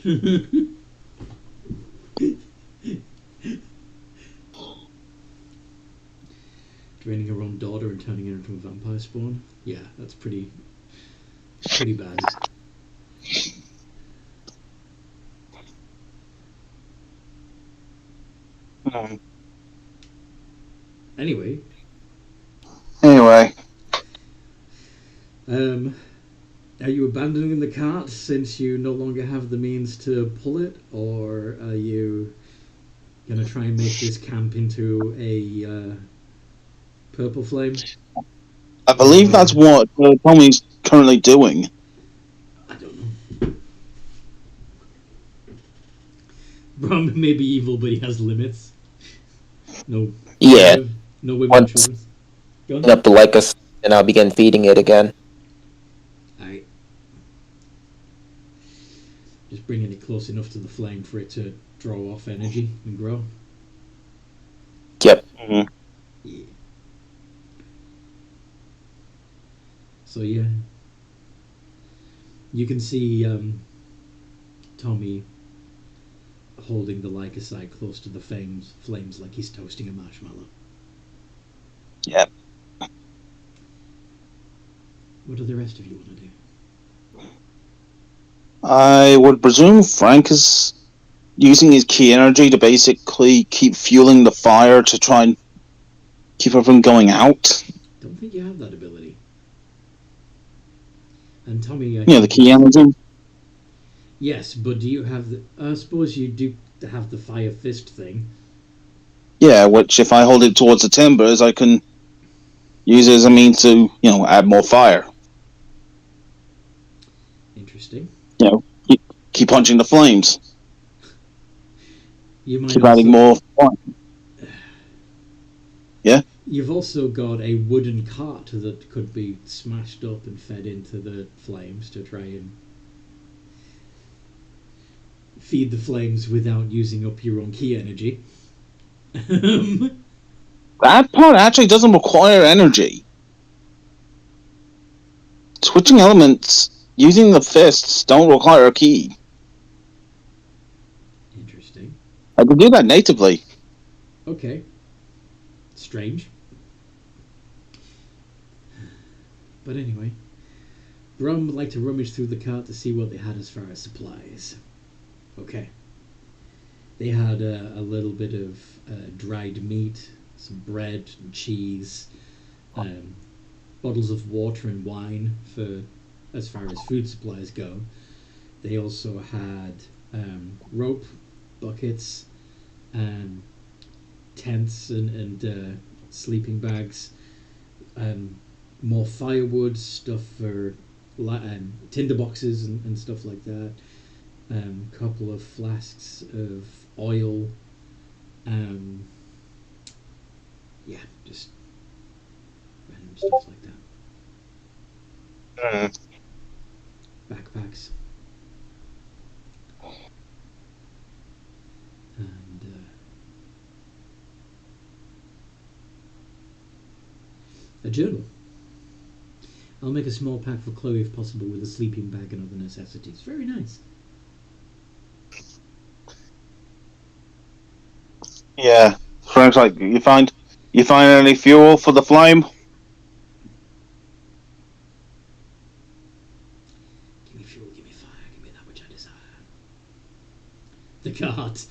Draining her own daughter and turning her into a vampire spawn. Yeah, that's pretty bad. Anyway, are you abandoning the cart since you no longer have the means to pull it, or are you gonna try and make this camp into a purple flame? I believe that's what Tommy's currently doing. I don't know. Brom may be evil, but he has limits. No. Yeah. No women Once- children. Go on. Up to Lycus, and I'll begin feeding it again. Alright. Just bringing it close enough to the flame for it to draw off energy and grow. Yep. Mhm. Yeah. So yeah, you can see Tommy holding the Lycosite close to the flames like he's toasting a marshmallow. Yep. What do the rest of you want to do? I would presume Frank is using his key energy to basically keep fueling the fire to try and keep her from going out. Don't think you have that ability. And Tommy, The key energy. Yes, but do you have the? I suppose you do have the fire fist thing. Yeah, which if I hold it towards the timbers, I can use it as a means to, add more fire. Interesting. Keep punching the flames. You might Keep also, adding more fire. Yeah? You've also got a wooden cart that could be smashed up and fed into the flames to try and feed the flames without using up your own key energy. That part actually doesn't require energy. Switching elements using the fists don't require a key. Interesting. I can do that natively. Okay. Strange. But anyway, Brum would like to rummage through the cart to see what they had as far as supplies. Okay. They had a little bit of dried meat, some bread and cheese, bottles of water and wine for as far as food supplies go. They also had rope, buckets, tents and sleeping bags, more firewood, stuff for tinder boxes and stuff like that. Couple of flasks of oil. Just random stuff like that. Backpacks. And a journal. I'll make a small pack for Chloe if possible with a sleeping bag and other necessities. Very nice. Yeah. Frank's like, you find any fuel for the flame? Give me fuel, give me fire, give me that which I desire. The cart.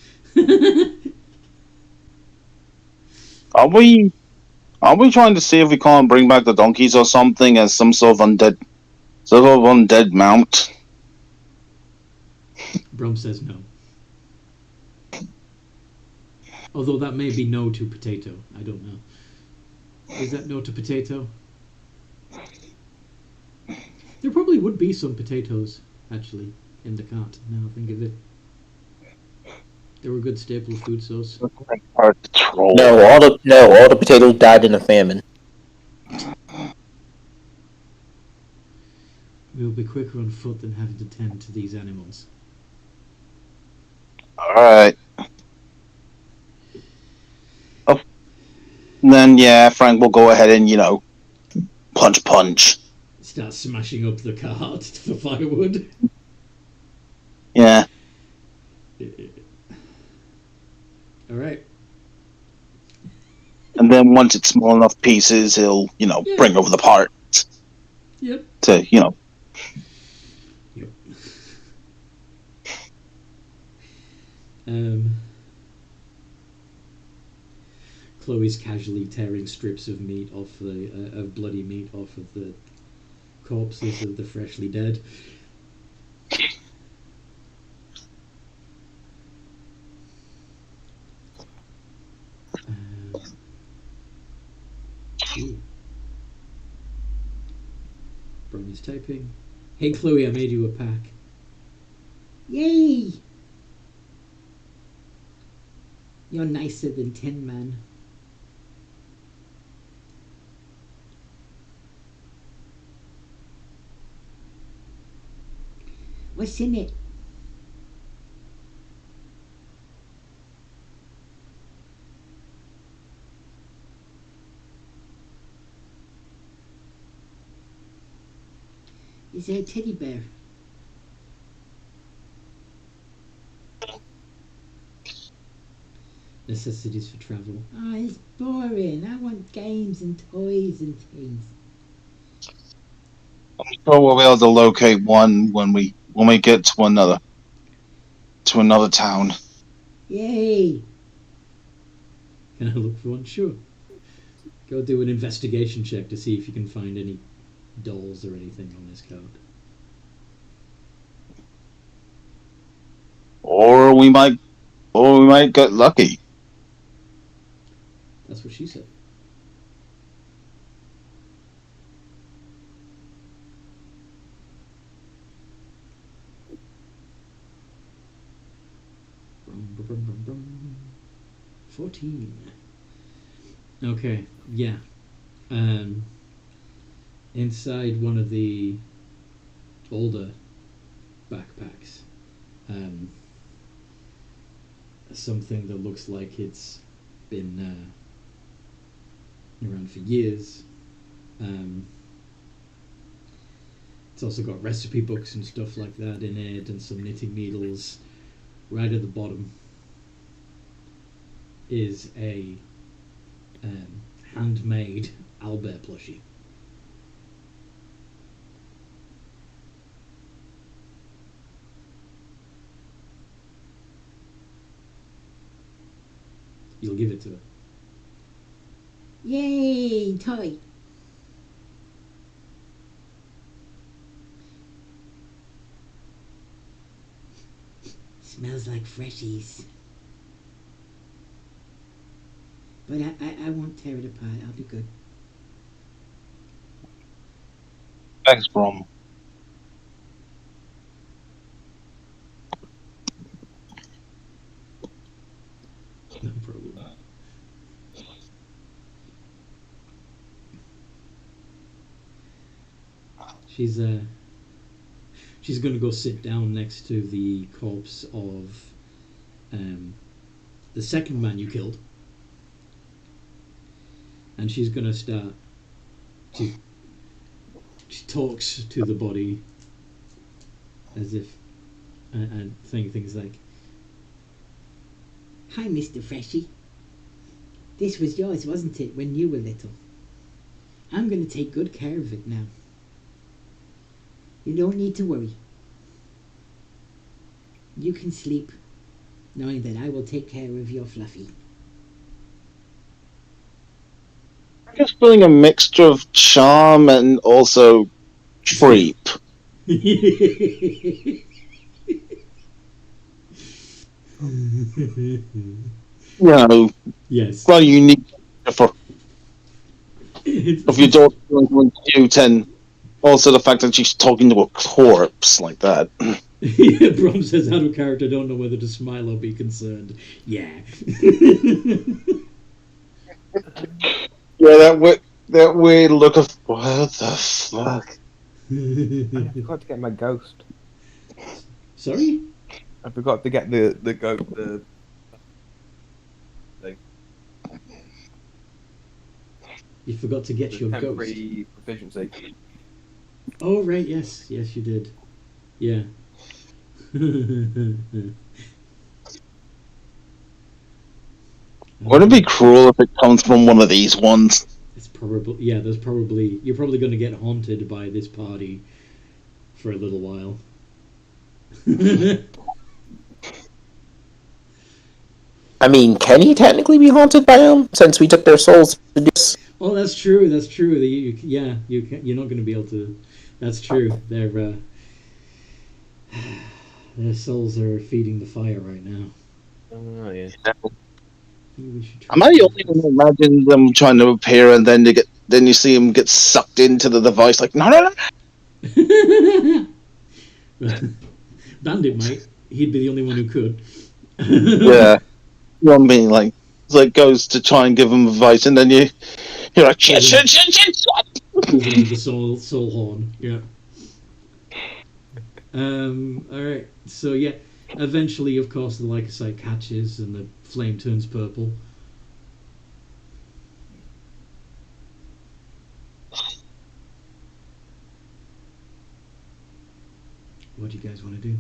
Are we trying to see if we can't bring back the donkeys or something as some sort of undead mount? Brum says no. Although that may be no to potato. I don't know. Is that no to potato? There probably would be some potatoes, actually, in the cart, now I think of it. They were a good staple food source. No, all the potatoes died in a famine. We'll be quicker on foot than having to tend to these animals. Alright. Oh, then, yeah, Frank will go ahead and, punch. Start smashing up the cart for firewood. Yeah. Alright. And then once it's small enough pieces, he'll, bring over the parts Yep. to, Yep. Chloe's casually tearing strips of meat off of bloody meat off of the corpses of the freshly dead. Brom is typing. Hey Chloe, I made you a pack. Yay! You're nicer than Tin Man. What's in it? Is there a teddy bear? Necessities for travel. Oh, it's boring. I want games and toys and things. I'm sure we'll be able to locate one when we get to another town. Yay! Can I look for one? Sure. Go do an investigation check to see if you can find any dolls or anything on this card. Or we might get lucky. That's what she said. Brum, brum, brum, brum. 14. Okay, yeah. Inside one of the older backpacks, something that looks like it's been around for years. It's also got recipe books and stuff like that in it, and some knitting needles. Right at the bottom is a handmade owlbear plushie. You'll give it to her. Yay, toy! Smells like freshies. But I won't tear it apart. I'll be good. Thanks, Brom. No problem. She's gonna go sit down next to the corpse of the second man you killed, and she's gonna start. She talks to the body as if and saying things like, "Hi, Mr. Freshie. This was yours, wasn't it, when you were little? I'm going to take good care of it now. You don't need to worry." You can sleep, knowing that I will take care of your Fluffy. I'm just feeling a mixture of charm and also creep. Yes. Quite unique for It's, of your daughter going to cute, and also the fact that she's talking to a corpse like that. Brom says, out of character, don't know whether to smile or be concerned. Yeah. Yeah, that weird look of what the fuck. I forgot to get my ghost. Sorry? I forgot to get the ghost. The thing. You forgot to get The your ghost. temporary proficiency. Oh, right, yes. Yes, you did. Yeah. Wouldn't it be cruel if it comes from one of these ones? It's probably, yeah, there's probably, you're probably going to get haunted by this party for a little while. I mean, can he technically be haunted by them since we took their souls to do this? Oh, that's true. That's true. Yeah, you're not going to be able to. That's true. Their souls are feeding the fire right now. Oh yeah. Maybe we should try Am I the to- only one who imagine them trying to appear and then you see them get sucked into the device like no. Bandit might. He'd be the only one who could. Yeah. You know what I mean? Like it's like goes to try and give them advice and then you're like shit. Pulls him with the soul horn. Yeah. All right. So yeah, eventually, of course, the lycocyte catches and the flame turns purple. What do you guys want to do?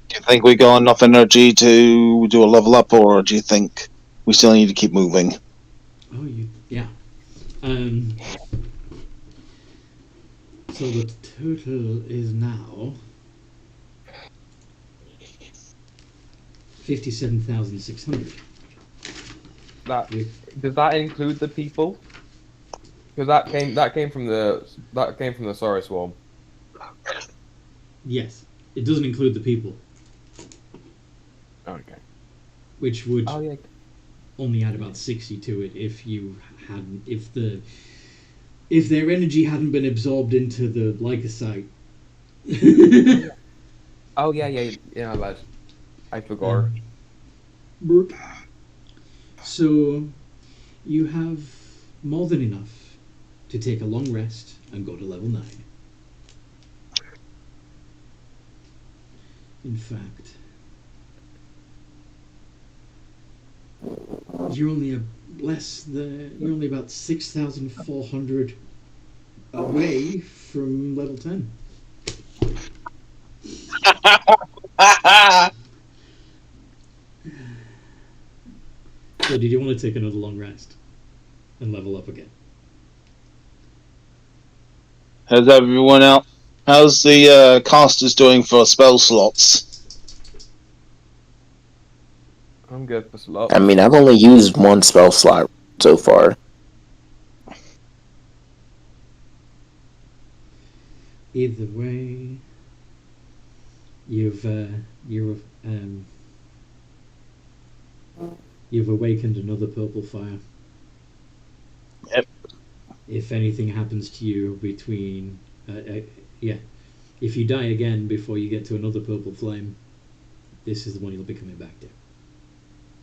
Do you think we got enough energy to do a level up, or do you think we still need to keep moving? Oh, yeah. So the total is now 57,600. Does that include the people? Because that came from the Saurus swarm. Yes, it doesn't include the people, Okay. which would Oh yeah. only add about 60 to it if their energy hadn't been absorbed into the lycocyte. Oh yeah, lad. I forgot. Burp. So you have more than enough to take a long rest and go to level 9. In fact, you're only about 6,400 away from level 10. So did you want to take another long rest and level up again? How's everyone out? How's the casters doing for spell slots? I'm good for slot. I mean, I've only used one spell slot so far. Either way, you've awakened another purple fire. Yep. If anything happens to you between, if you die again before you get to another purple flame, this is the one you'll be coming back to.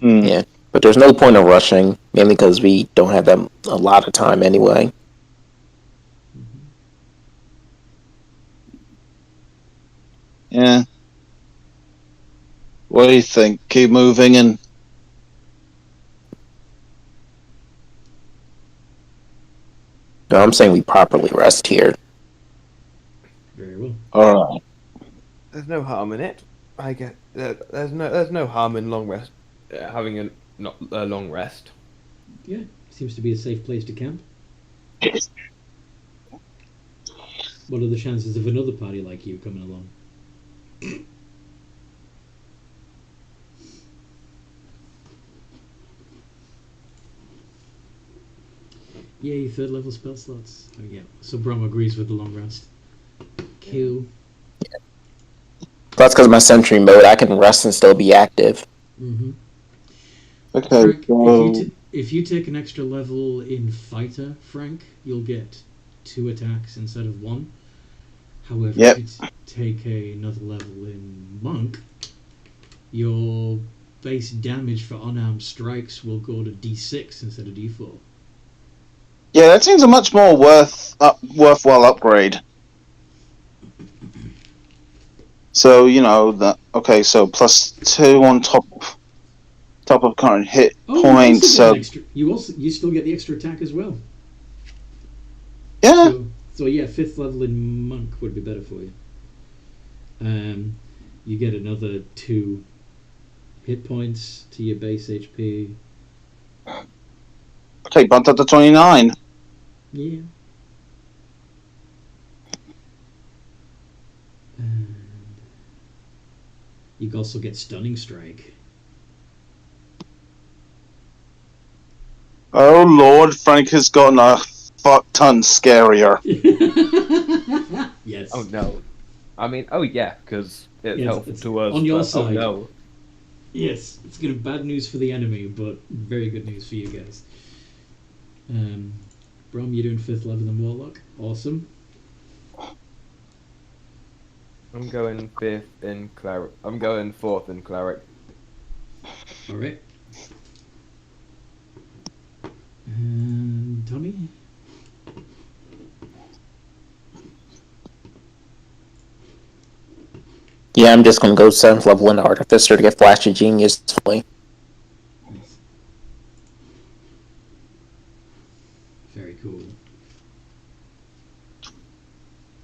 Yeah, but there's no point of rushing, mainly because we don't have that a lot of time anyway. Yeah. What do you think? Keep moving and No, I'm saying we properly rest here. Very well. alright. There's no harm in it. I get there's no harm in long rest. Having a long rest. Yeah, seems to be a safe place to camp. What are the chances of another party like you coming along? Yay, third level spell slots. Oh yeah. So Brom agrees with the long rest. Cool. That's because my sentry mode, I can rest and still be active. Mm-hmm. Okay, Frank, so if you take an extra level in fighter, Frank, you'll get 2 attacks instead of 1. However, Yep. if you take another level in monk, your base damage for unarmed strikes will go to D6 instead of D4. yeah, that seems a much more worthwhile upgrade. So okay. So +2 on top of current hit Oh, points. So you still get the extra attack as well. yeah, So yeah, 5th level in monk would be better for you. You get another 2 hit points to your base HP. okay, bumped up to 29. Yeah. And you also get stunning strike. Oh Lord, Frank has gotten a fuck ton scarier. Yes. Oh no. I mean, oh yeah, because it's helpful it's to us. on your but, side. Oh no. Yes, it's going to be bad news for the enemy, but very good news for you guys. Brom, you're doing 5th level in Warlock. Awesome. I'm going 5th in cleric. I'm going 4th in cleric. Alright. And Tommy? Yeah, I'm just gonna go 7th level in Artificer to get Flash of Genius fully. Nice. Very cool.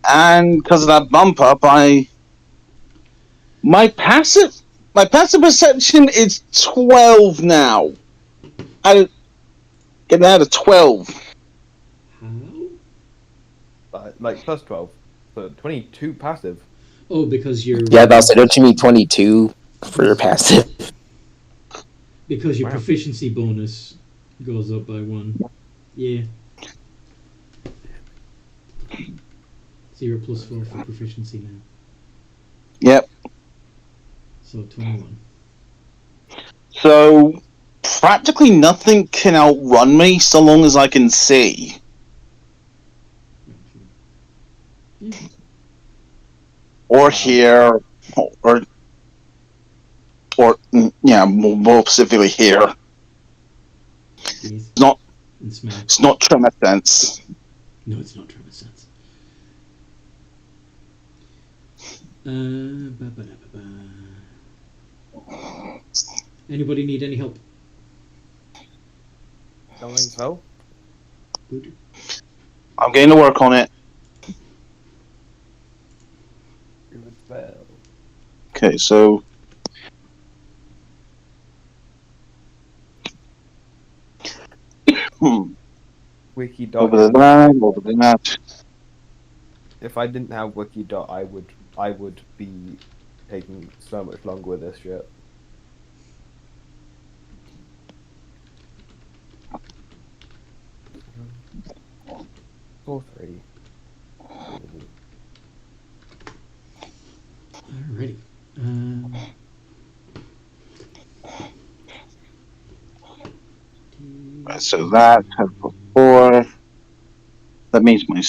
And because of that bump up, my passive perception is 12 now. Getting out of 12. How? Like plus 12. So 22 passive. Oh, because you're Yeah, that's it. Don't you mean 22 for your passive? because your Wow. proficiency bonus goes up by 1. Yeah. 0 plus 4 for proficiency now. Yep. So 21. So practically nothing can outrun me so long as I can see. Or hear, or more specifically here. Yes. Not And smell. It's not tremor sense. No, it's not tremor sense. Anybody need any help? Don't think so. Good. I'm going to work on it. Good spell. Okay, so Wiki dot. over that. If I didn't have wiki dot, I would be taking so much longer with this shit. Four three. Alrighty. Right, so that has a 4. That means my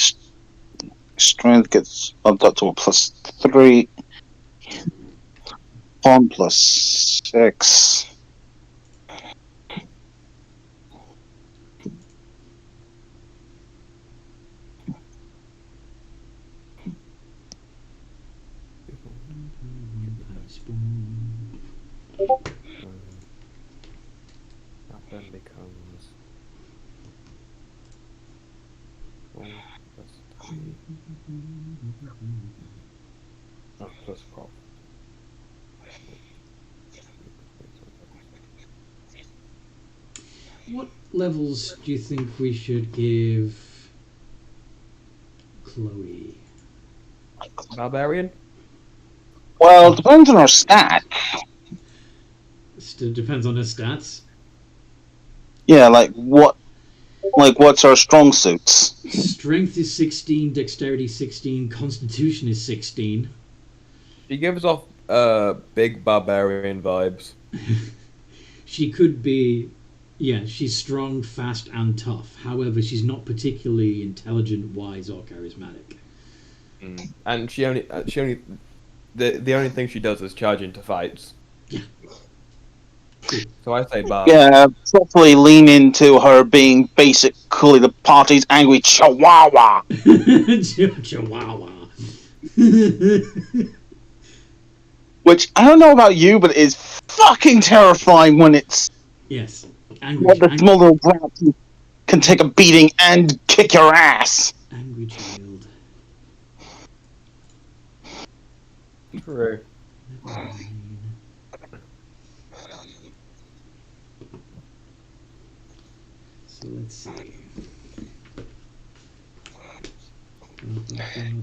strength gets bumped up to a +3. Con +6. That then becomes 4 plus 3. Oh, plus 12. What levels do you think we should give Chloe? Barbarian? Well, depends on our stat. Still depends on her stats. Yeah, what's our strong suits? Strength is 16, dexterity 16, constitution is 16. She gives off big barbarian vibes. She could be, yeah, she's strong, fast, and tough. However, she's not particularly intelligent, wise, or charismatic. And she only the only thing she does is charge into fights. Yeah. So I say bar. Yeah, properly lean into her being basically the party's angry chihuahua. Chihuahua. Which, I don't know about you, but is fucking terrifying when it's Yes. Angry, what the small little brat can take a beating and kick your ass. angry child. True. So let's see.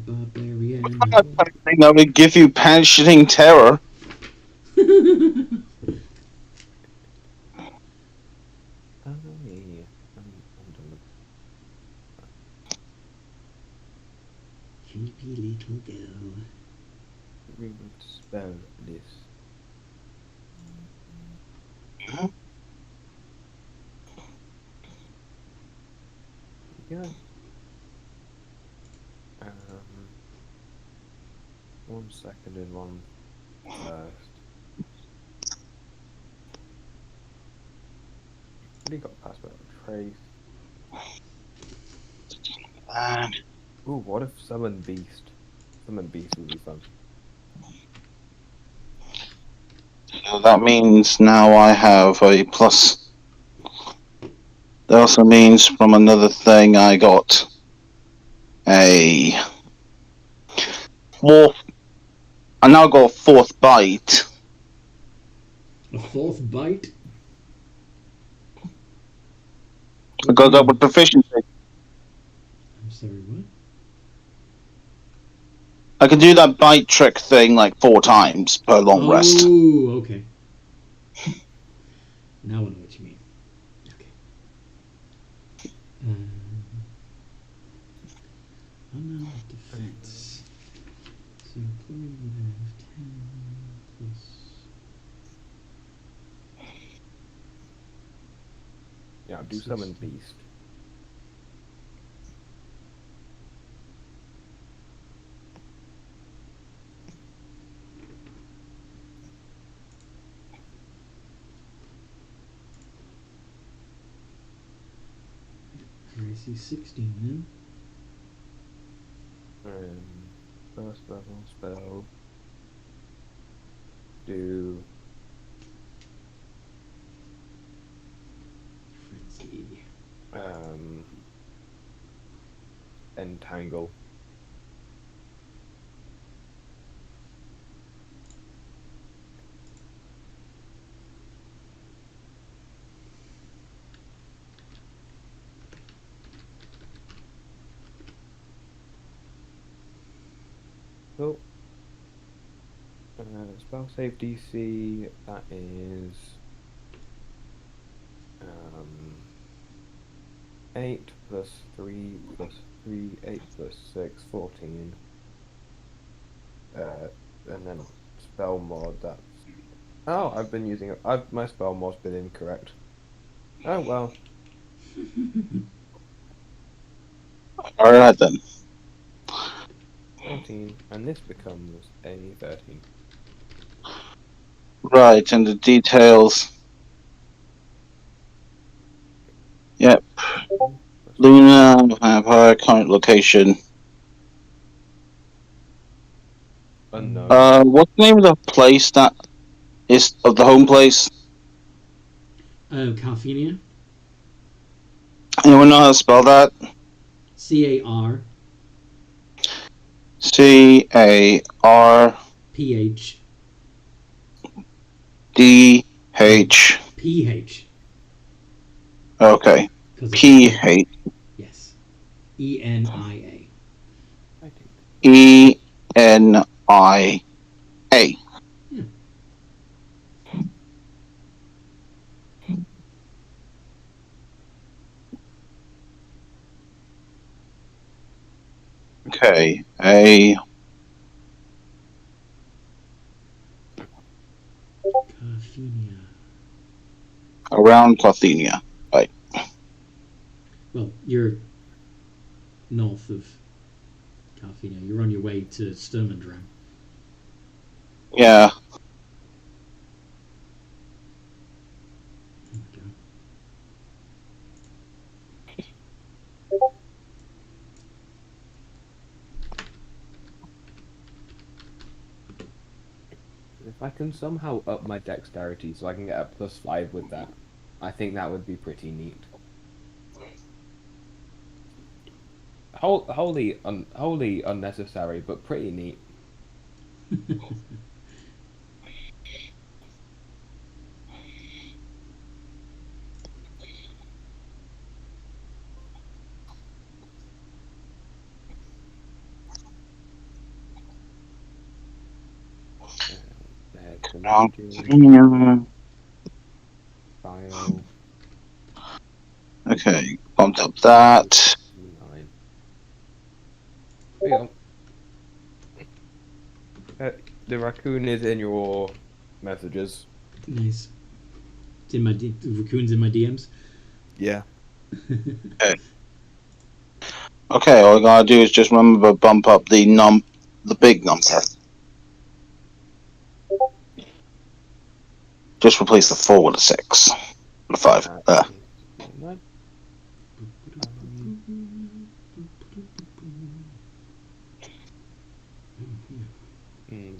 Barbarian. I think that would give you pants-shitting terror. Creepy little girl. We would spell this. Yeah. 1 second in one first. What do you got password? Trace. Ooh, what if summon beast? Summon beast would be fun. So that means now I have a plus. That also means from another thing I got a fourth. I now got a fourth bite. A fourth bite? I got that with proficiency. I'm sorry, what? I can do that bite trick thing like 4 times per long rest. Oh, okay. Now I know what you mean. Okay. Unarmed defense. So employee would have 10 plus. Yeah, do summon beast. AC 16 then. First level spell. Do Frenzy. entangle. So, spell save DC, that is 8 plus 3 plus 3, 8 plus 6, 14. And then spell mod, that's... Oh, I've been using it. My spell mod's been incorrect. Oh well. Alright then. 14, and this becomes a 13. Right, and the details. Yep. Luna, Vampire, current location. Unknown. What's the name of the place that is of the home place? Carphenia. Anyone know how to spell that? C-A-R. C-A-R P-H. D-H. P-H. Okay. P-H. Yes. E-N-I-A. E N-I-A. Yeah. Okay, A. Carthenia. Around Carthenia. Right. Well, you're north of Carthenia. You're on your way to Sturmendram. Yeah. There we go. If I can somehow up my dexterity so I can get a +5 with that, I think that would be pretty neat. Wholly unnecessary, but pretty neat. The heck's initiative, file, Okay, bumped up that. 9. There you go. The raccoon is in your messages. Nice. It's in my the raccoon's in my DMs. Yeah. Okay, all I gotta do is just remember to bump up the big number. Just replace the 4 with a 6. The 5.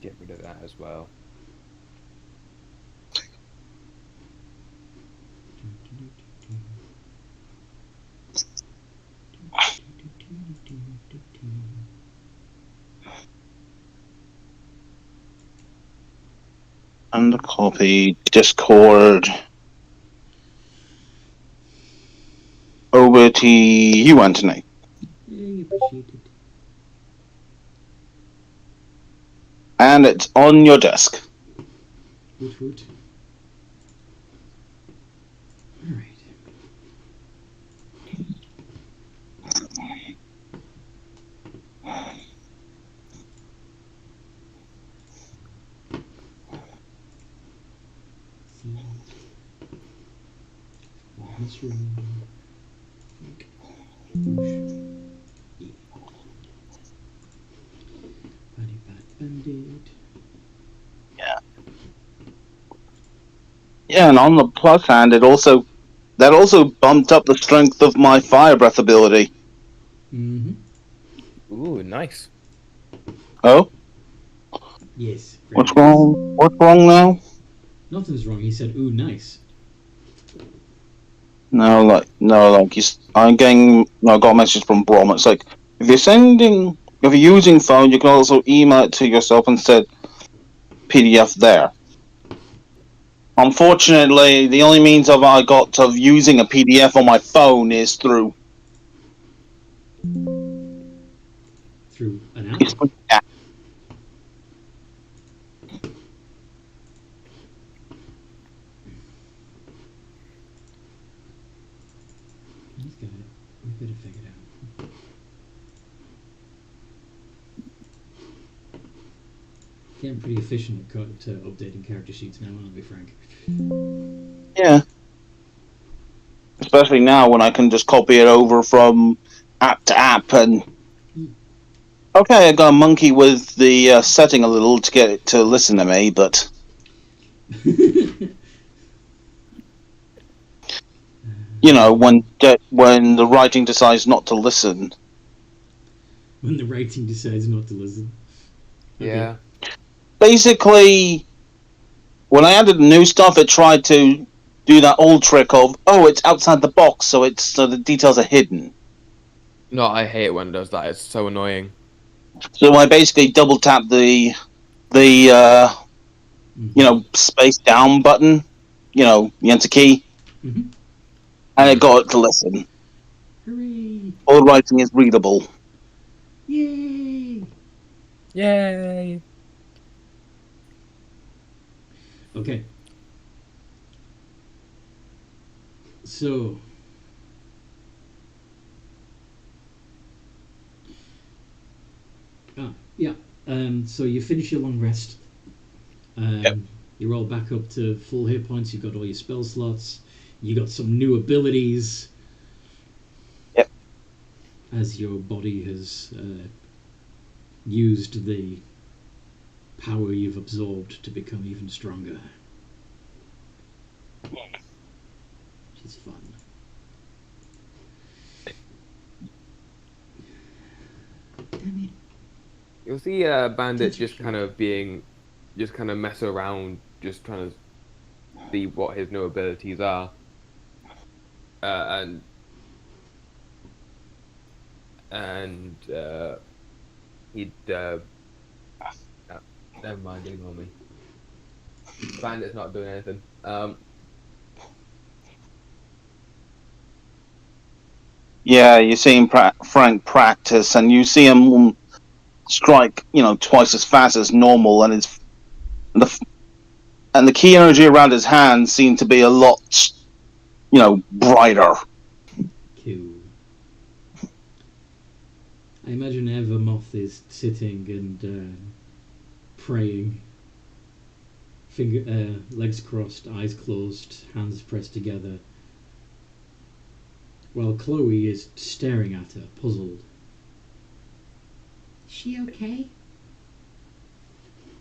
Get rid of that as well. And copy Discord over to you, Anthony. Hey, appreciate it. And it's on your desk. Woot woot. Alright. Misra. Body Bat Bandit. Yeah, and on the plus hand, that also bumped up the strength of my fire breath ability. Mm-hmm. Ooh, nice. Oh, Yes. Very what's nice. wrong? What's wrong now? Nothing's wrong. He said, ooh, nice. No, I got a message from Brom. It's like, if you're using phone, you can also email it to yourself and set PDF there. Unfortunately, the only means I got of using a PDF on my phone is through Through an app. yeah. He's got it. We've got it figured out. Getting pretty efficient at updating character sheets now, aren't we, Frank? Yeah. Especially now when I can just copy it over from app to app and. Okay, I got a monkey with the setting a little to get it to listen to me, but when the writing decides not to listen. When the writing decides not to listen. Okay. Yeah. Basically, when I added the new stuff, it tried to do that old trick of, it's outside the box, so the details are hidden. No, I hate it when it does that. It's so annoying. So I basically double tap the space down button, the enter key, Mm-hmm. and it got it to listen. Hooray! All the writing is readable. Yay! Yay! Okay. So. Yeah. So you finish your long rest. Yep. You're all back up to full hit points. You've got all your spell slots. You got some new abilities. Yep. As your body has used the power you've absorbed to become even stronger. Which is fun. Damn it. You'll see Bandit just kind of mess around, just trying to see what his new abilities are. And he'd never mind, ignore me. Bandit's not doing anything. Yeah, you see him Frank practice, and you see him strike, twice as fast as normal, and the key energy around his hands seem to be a lot, brighter. Cool. I imagine Evermoth is sitting and praying, legs crossed, eyes closed, hands pressed together, while Chloe is staring at her, puzzled. Is she okay?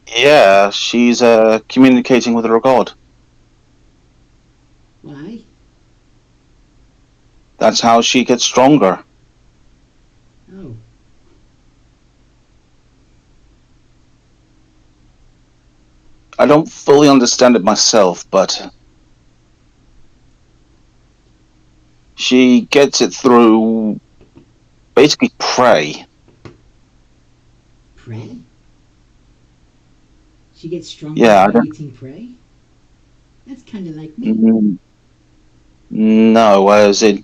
Yeah, she's communicating with her god. Why? That's how she gets stronger. Oh. I don't fully understand it myself, but she gets it through basically pray. Prey? She gets stronger Yeah, by eating prey? That's kind of like me. No, as in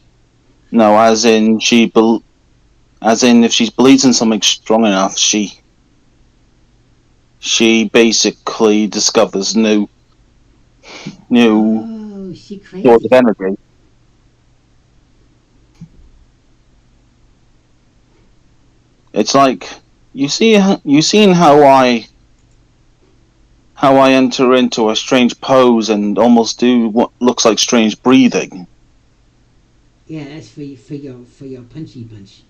if she believes in something strong enough, she basically discovers new Oh, she source crazy. of energy. It's like you seen how I enter into a strange pose and almost do what looks like strange breathing. Yeah, that's for your punchy punch.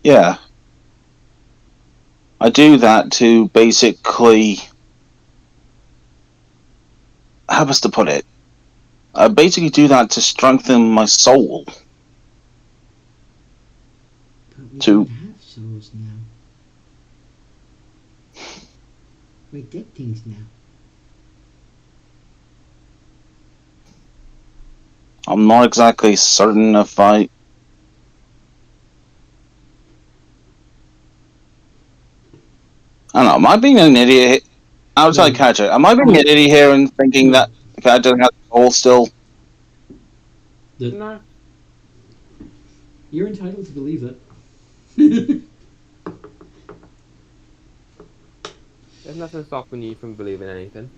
Yeah. I do that to basically, how best to put it? I basically do that to strengthen my soul. But we To don't have souls now. We're dead things now. I'm not exactly certain if I don't know. Am I being an idiot? Outside No. catcher. Am I being an idiot here and thinking No. that the cat doesn't have the soul still? No. You're entitled to believe that. There's nothing stopping you from believing anything.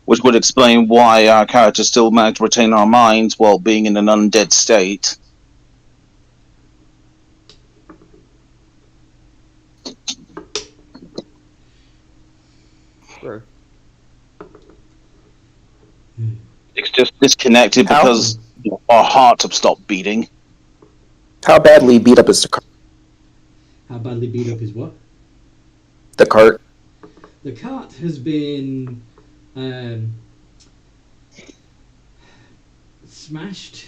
Which would explain why our characters still manage to retain our minds while being in an undead state. Sure. It's just disconnected How? because our hearts have stopped beating. How badly beat up is How badly beat up is what? the cart? The cart has been smashed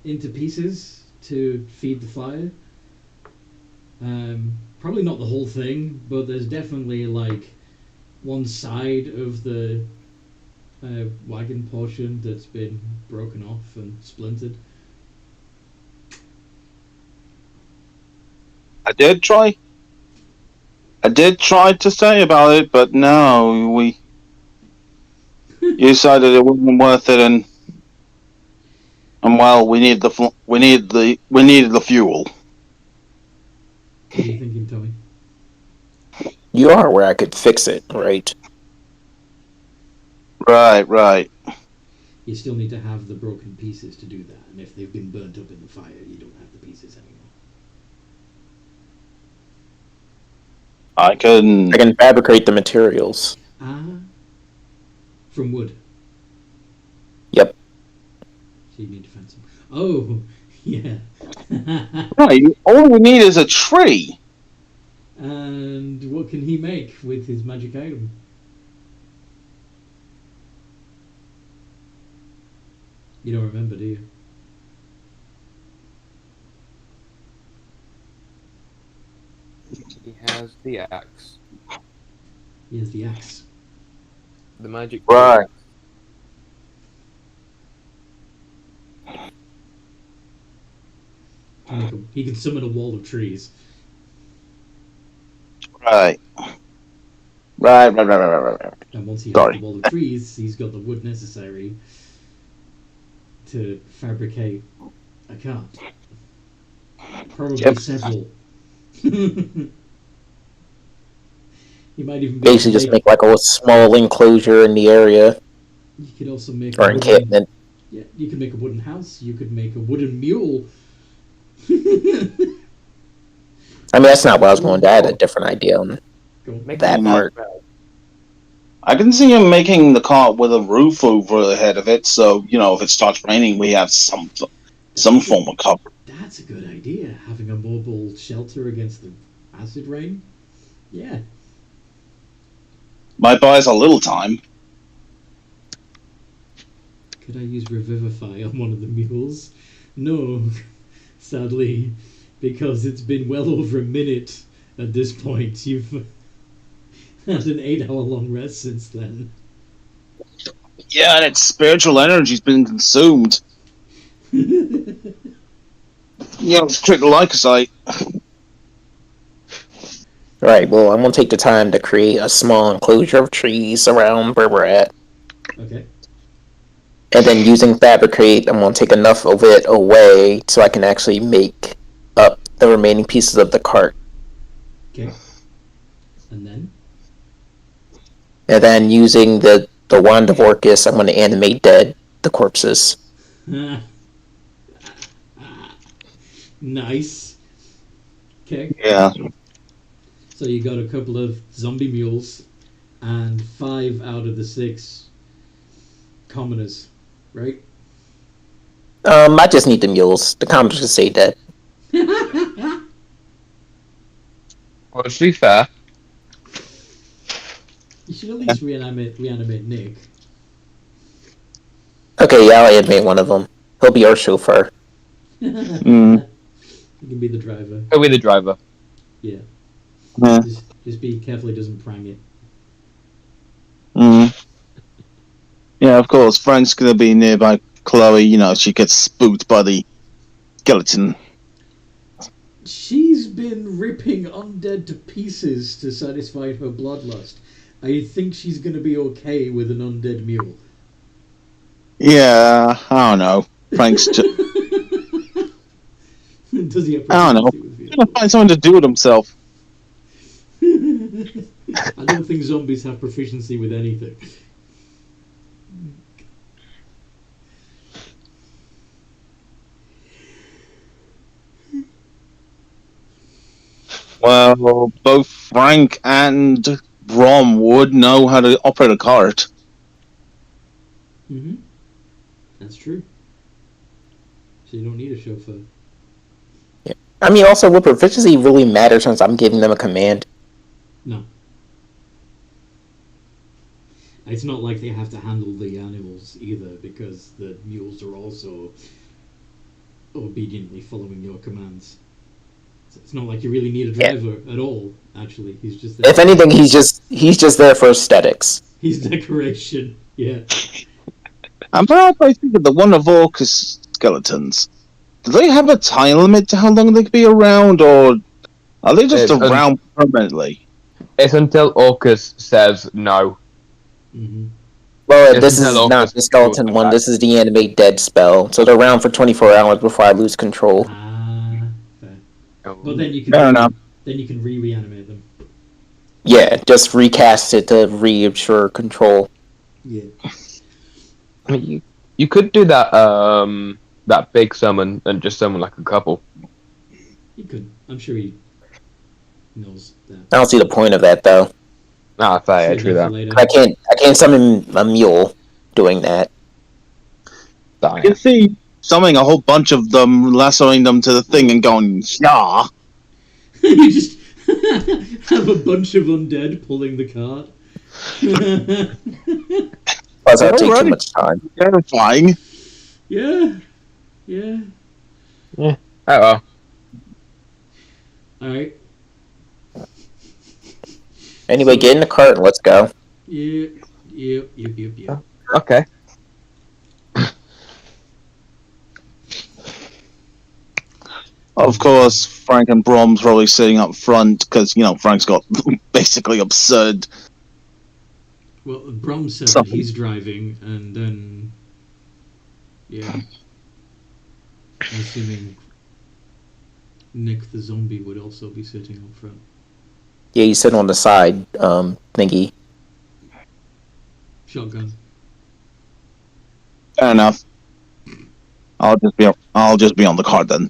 into pieces to feed the fire. Probably not the whole thing, but there's definitely like one side of the wagon portion that's been broken off and splintered. I did try to say about it, but no, we decided it wasn't worth it, and well, we needed the fuel. What are you thinking, Tommy? You are where I could fix it, right? Right. You still need to have the broken pieces to do that, and if they've been burnt up in the fire, you don't have the pieces anymore. I can. I can fabricate the materials. From wood. Yep. So you need to find some. Oh, yeah. Right. All we need is a tree. And what can he make with his magic item? You don't remember, do you? He has the axe. He has the axe. The magic. Right. He can summon a wall of trees. Right. And once he has Sorry. the wall of trees, he's got the wood necessary to fabricate a cart. Probably Yep. several. He might even be Basically, just make like a small enclosure in the area You could also make or a wooden, encampment. yeah, you could make a wooden house. You could make a wooden mule. I mean, that's not what I was going to add. A different idea on Make that him part. I can see him making the cart with a roof over the head of it, so if it starts raining, we have some form of cover. That's a good idea. Having a mobile shelter against the acid rain. Yeah. Might buy us a little time. Could I use Revivify on one of the mules? No, sadly, because it's been well over a minute at this point. You've had an 8-hour-long rest since then. Yeah, and its spiritual energy's been consumed. It's trick the lycocyte. Right, well, I'm going to take the time to create a small enclosure of trees around where we're at. Okay. And then using Fabricate, I'm going to take enough of it away so I can actually make up the remaining pieces of the cart. Okay. And then? And then using the Wand of Orcus, I'm going to animate dead the corpses. Nice. Okay. Yeah. So you got a couple of zombie mules and 5 out of the 6 commoners, right? I just need the mules. The commoners can stay dead. Well, to be fair, You should at least reanimate Nick. Okay, yeah, I'll animate one of them. He'll be our chauffeur. Mm. You can be the driver. he'll be the driver. Yeah. Yeah. Just be careful he doesn't prang it. Mm. Yeah, of course. Frank's gonna be nearby Chloe. She gets spooked by the skeleton. She's been ripping undead to pieces to satisfy her bloodlust. I think she's going to be okay with an undead mule. Yeah, I don't know. Frank's just Does he have I don't know. proficiency with vehicles? gonna find something to do with himself. I don't think zombies have proficiency with anything. Well, both Frank and Brom would know how to operate a cart. Mm-hmm. That's true. So you don't need a chauffeur. I mean, also, would proficiency really matter since I'm giving them a command? No. It's not like they have to handle the animals either, because the mules are also obediently following your commands. So it's not like you really need a driver at all, actually. He's just there. If anything, he's just there for aesthetics. He's decoration, yeah. I'm proud I think of the one of Orcus skeletons. Do they have a time limit to how long they can be around, or are they just It's around permanently? It's until Orcus says no. Mm-hmm. Well, Yes, this is hello, not the skeleton Chris. one. This is the animate dead spell. So they're around for 24 hours before I lose control. Ah, fair. But then you can Fair do enough. Then you can reanimate them. Yeah, just recast it to reassure control. Yeah. I mean, you could do that that big summon and just summon like a couple. He could. I'm sure he knows that. I don't see the point of that though. Ah, fair, yeah, Save true that for that. later. I can't summon a mule doing that. Oh, You can see summoning a whole bunch of them, lassoing them to the thing and going, yeah. You just have a bunch of undead pulling the cart. Plus, that'll take too Alright. much time. Terrifying. Yeah. Yeah. Oh well. Alright. Anyway, So- get in the cart and let's go. Yeah. Yep. Okay. Of course, Frank and Brom's probably sitting up front because, Frank's got basically absurd. Well, Brom said that Something. he's driving, and then... Yeah. I'm assuming Nick the zombie would also be sitting up front. Yeah, you sit on the side, thingy. Shotgun. Fair enough. I'll just be on the cart then.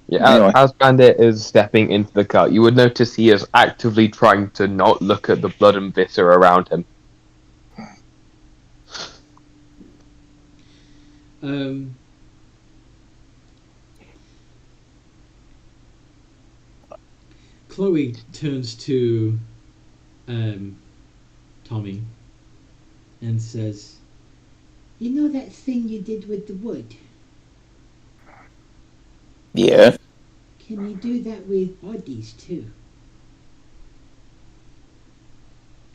Yeah, Anyway. as Bandit is stepping into the cart, you would notice he is actively trying to not look at the blood and viscera around him. Chloe turns to Tommy and says, "You know that thing you did with the wood? Yeah. Can you do that with bodies too?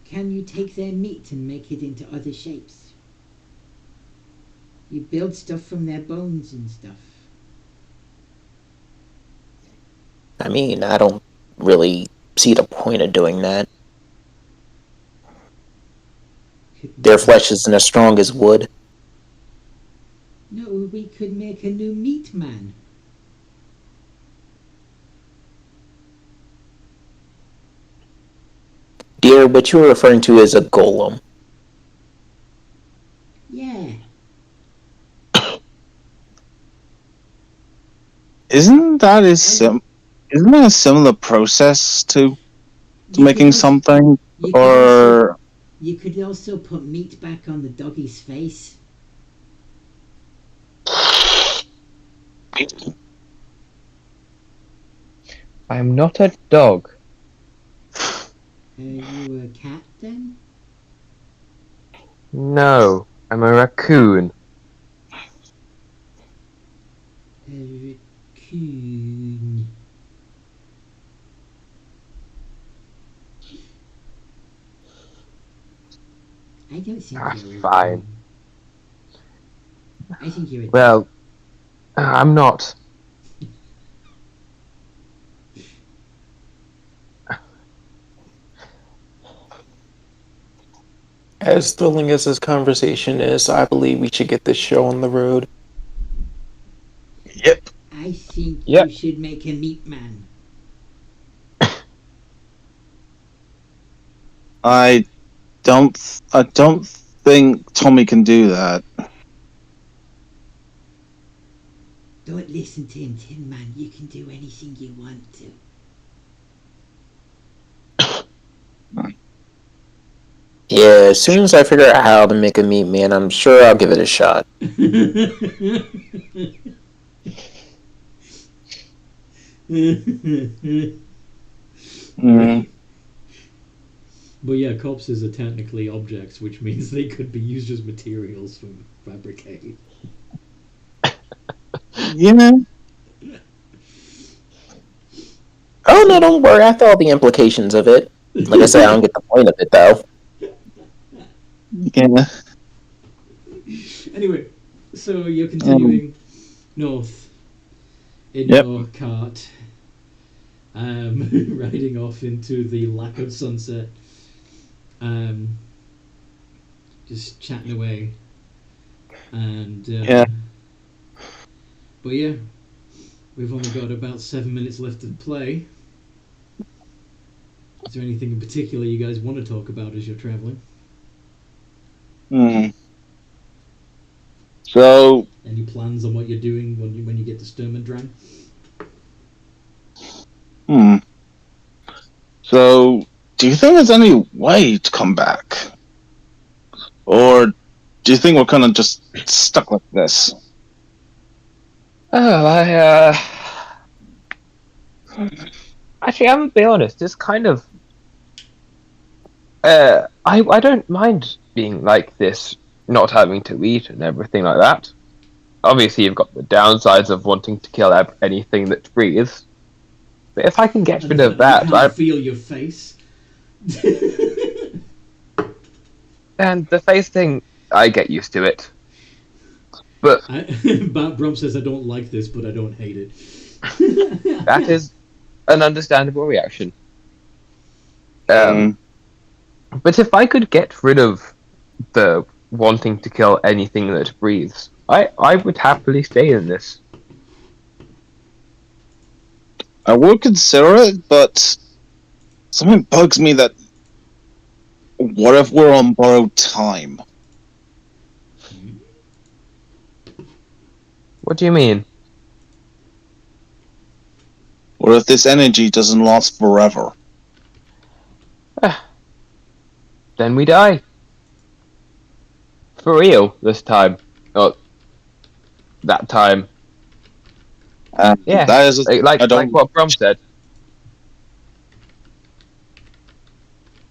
Can you take their meat and make it into other shapes? You build stuff from their bones and stuff." I mean, I don't really see the point of doing that. Their flesh isn't as strong as wood. No, we could make a new meat man. Dear, what you were referring to is a golem. Yeah. Isn't that a similar process to making something? Or You could also put meat back on the doggy's face. I am not a dog. Are you a cat then? No, I'm a raccoon. A raccoon. I don't think That's you're a fine. raccoon. I think you're a Well, I'm not. As thrilling as this conversation is, I believe we should get this show on the road. yep. I think Yep. you should make a meat man. I don't think Tommy can do that. Don't listen to him, Tin Man. You can do anything you want to. Yeah, as soon as I figure out how to make a meat man, I'm sure I'll give it a shot. Mm. But yeah, corpses are technically objects, which means they could be used as materials for fabricating. Yeah. Oh, no, don't worry. I thought the implications of it. Like I said, I don't get the point of it, though. Yeah. Anyway, so you're continuing north in Yep. your cart, riding off into the lack of sunset, just chatting away, and Yeah. But yeah, We've only got about 7 minutes left to play. Is there anything in particular you guys want to talk about as you're traveling? So, Any plans on what you're doing when you get to Sturmendran? So, do you think there's any way to come back? Or do you think we're kind of just stuck like this? Oh, actually, I'm gonna be honest. It's kind of. I don't mind being like this, not having to eat and everything like that. Obviously, you've got the downsides of wanting to kill anything that breathes. But if I can get And rid the of fact that that, you can't feel your face. and the face thing, I get used to it. But Brum says, I don't like this, but I don't hate it. that is an understandable reaction. Um, But if I could get rid of the wanting to kill anything that breathes, I would happily stay in this. I would consider it, but something bugs me that what if we're on borrowed time? What do you mean? Or if this energy doesn't last forever? Then we die. For real, this time. Oh, that time. Yeah, That is, like I don't. what Brom said.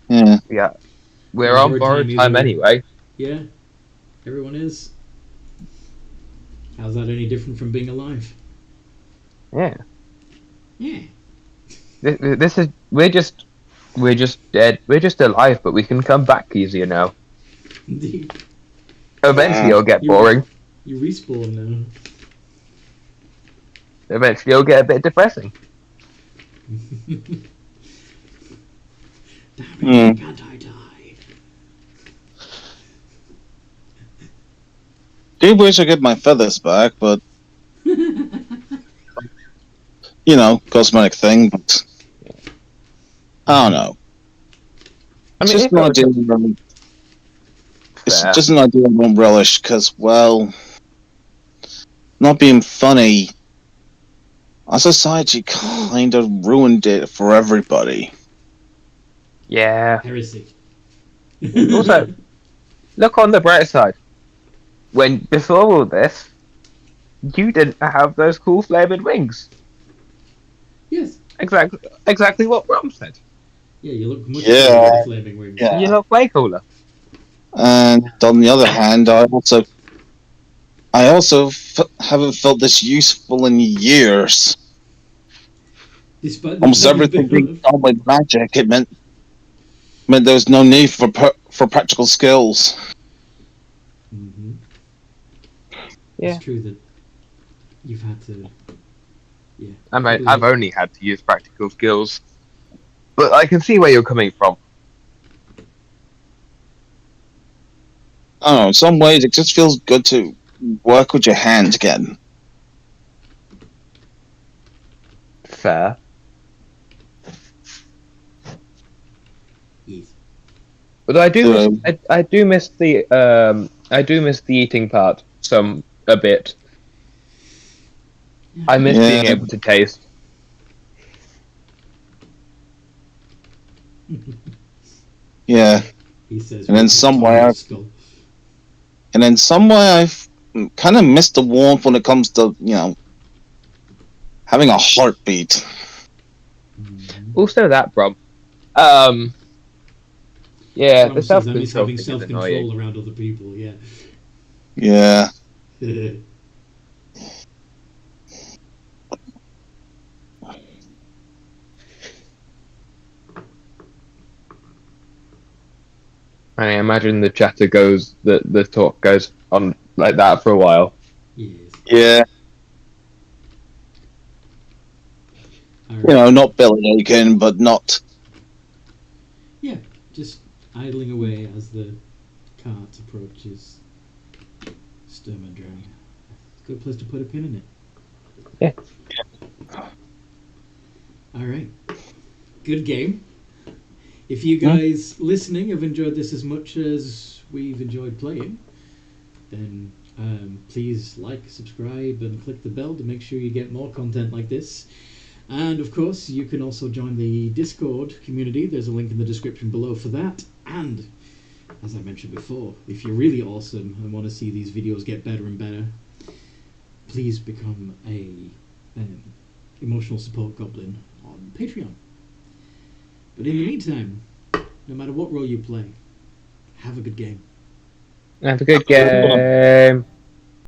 Yeah. Yeah, we're Borrowed on borrowed time time either. anyway. Yeah, everyone is. How's that any different from being alive? Yeah, Yeah. this is we're just dead. We're just alive, but we can come back easier now. Indeed. Eventually, it'll get You- boring. You respawn now. Eventually, it'll get a bit depressing. Damn it, why can't I die? Do wish I get my feathers back, but you know, cosmetic thing. But I don't know. I It's mean, just an idea. It's Fair. just an idea I won't relish because, well, not being funny, our society kind of ruined it for everybody. Yeah. Heresy. Also, look on the bright side. When before all this, you didn't have those cool flavored wings. Yes. Exactly what Brom said. Yeah, you look much Yeah. cooler with the flaming wings. Yeah. You look way cooler. And on the other hand, I also haven't felt this useful in years. Despite the Almost fact everything you've being been- done with magic, it meant there was no need for practical skills. Mhm. Yeah. It's true that you've had to. Yeah. I've only had to use practical skills, but I can see where you're coming from. I don't know, in some ways it just feels good to work with your hands again. Fair. Yes. But I do So- miss, I do miss the eating part a bit. I miss Yeah. being able to taste. Yeah. He says. And then with his somewhere- tiny skull. And in some way I've kind of missed the warmth when it comes to, you know, having a heartbeat. Mhm. Also, that Brom. Yeah, Brum the says, self I miss control having thing is self-control annoying. around other people. Yeah. Yeah. I imagine the chatter goes, the talk goes on like that for a while. Yes. Yeah. All You right. know, not belly aching, but not. Yeah, just idling away as the cart approaches Sturmendran. Good place to put a pin in it. Yeah. All right. Good game. If you guys listening have enjoyed this as much as we've enjoyed playing, then please like, subscribe, and click the bell to make sure you get more content like this. And of course, you can also join the Discord community. There's a link in the description below for that. And as I mentioned before, if you're really awesome and want to see these videos get better and better, please become a emotional support goblin on Patreon. But in the meantime, no matter what role you play, have a good game. Have a good game.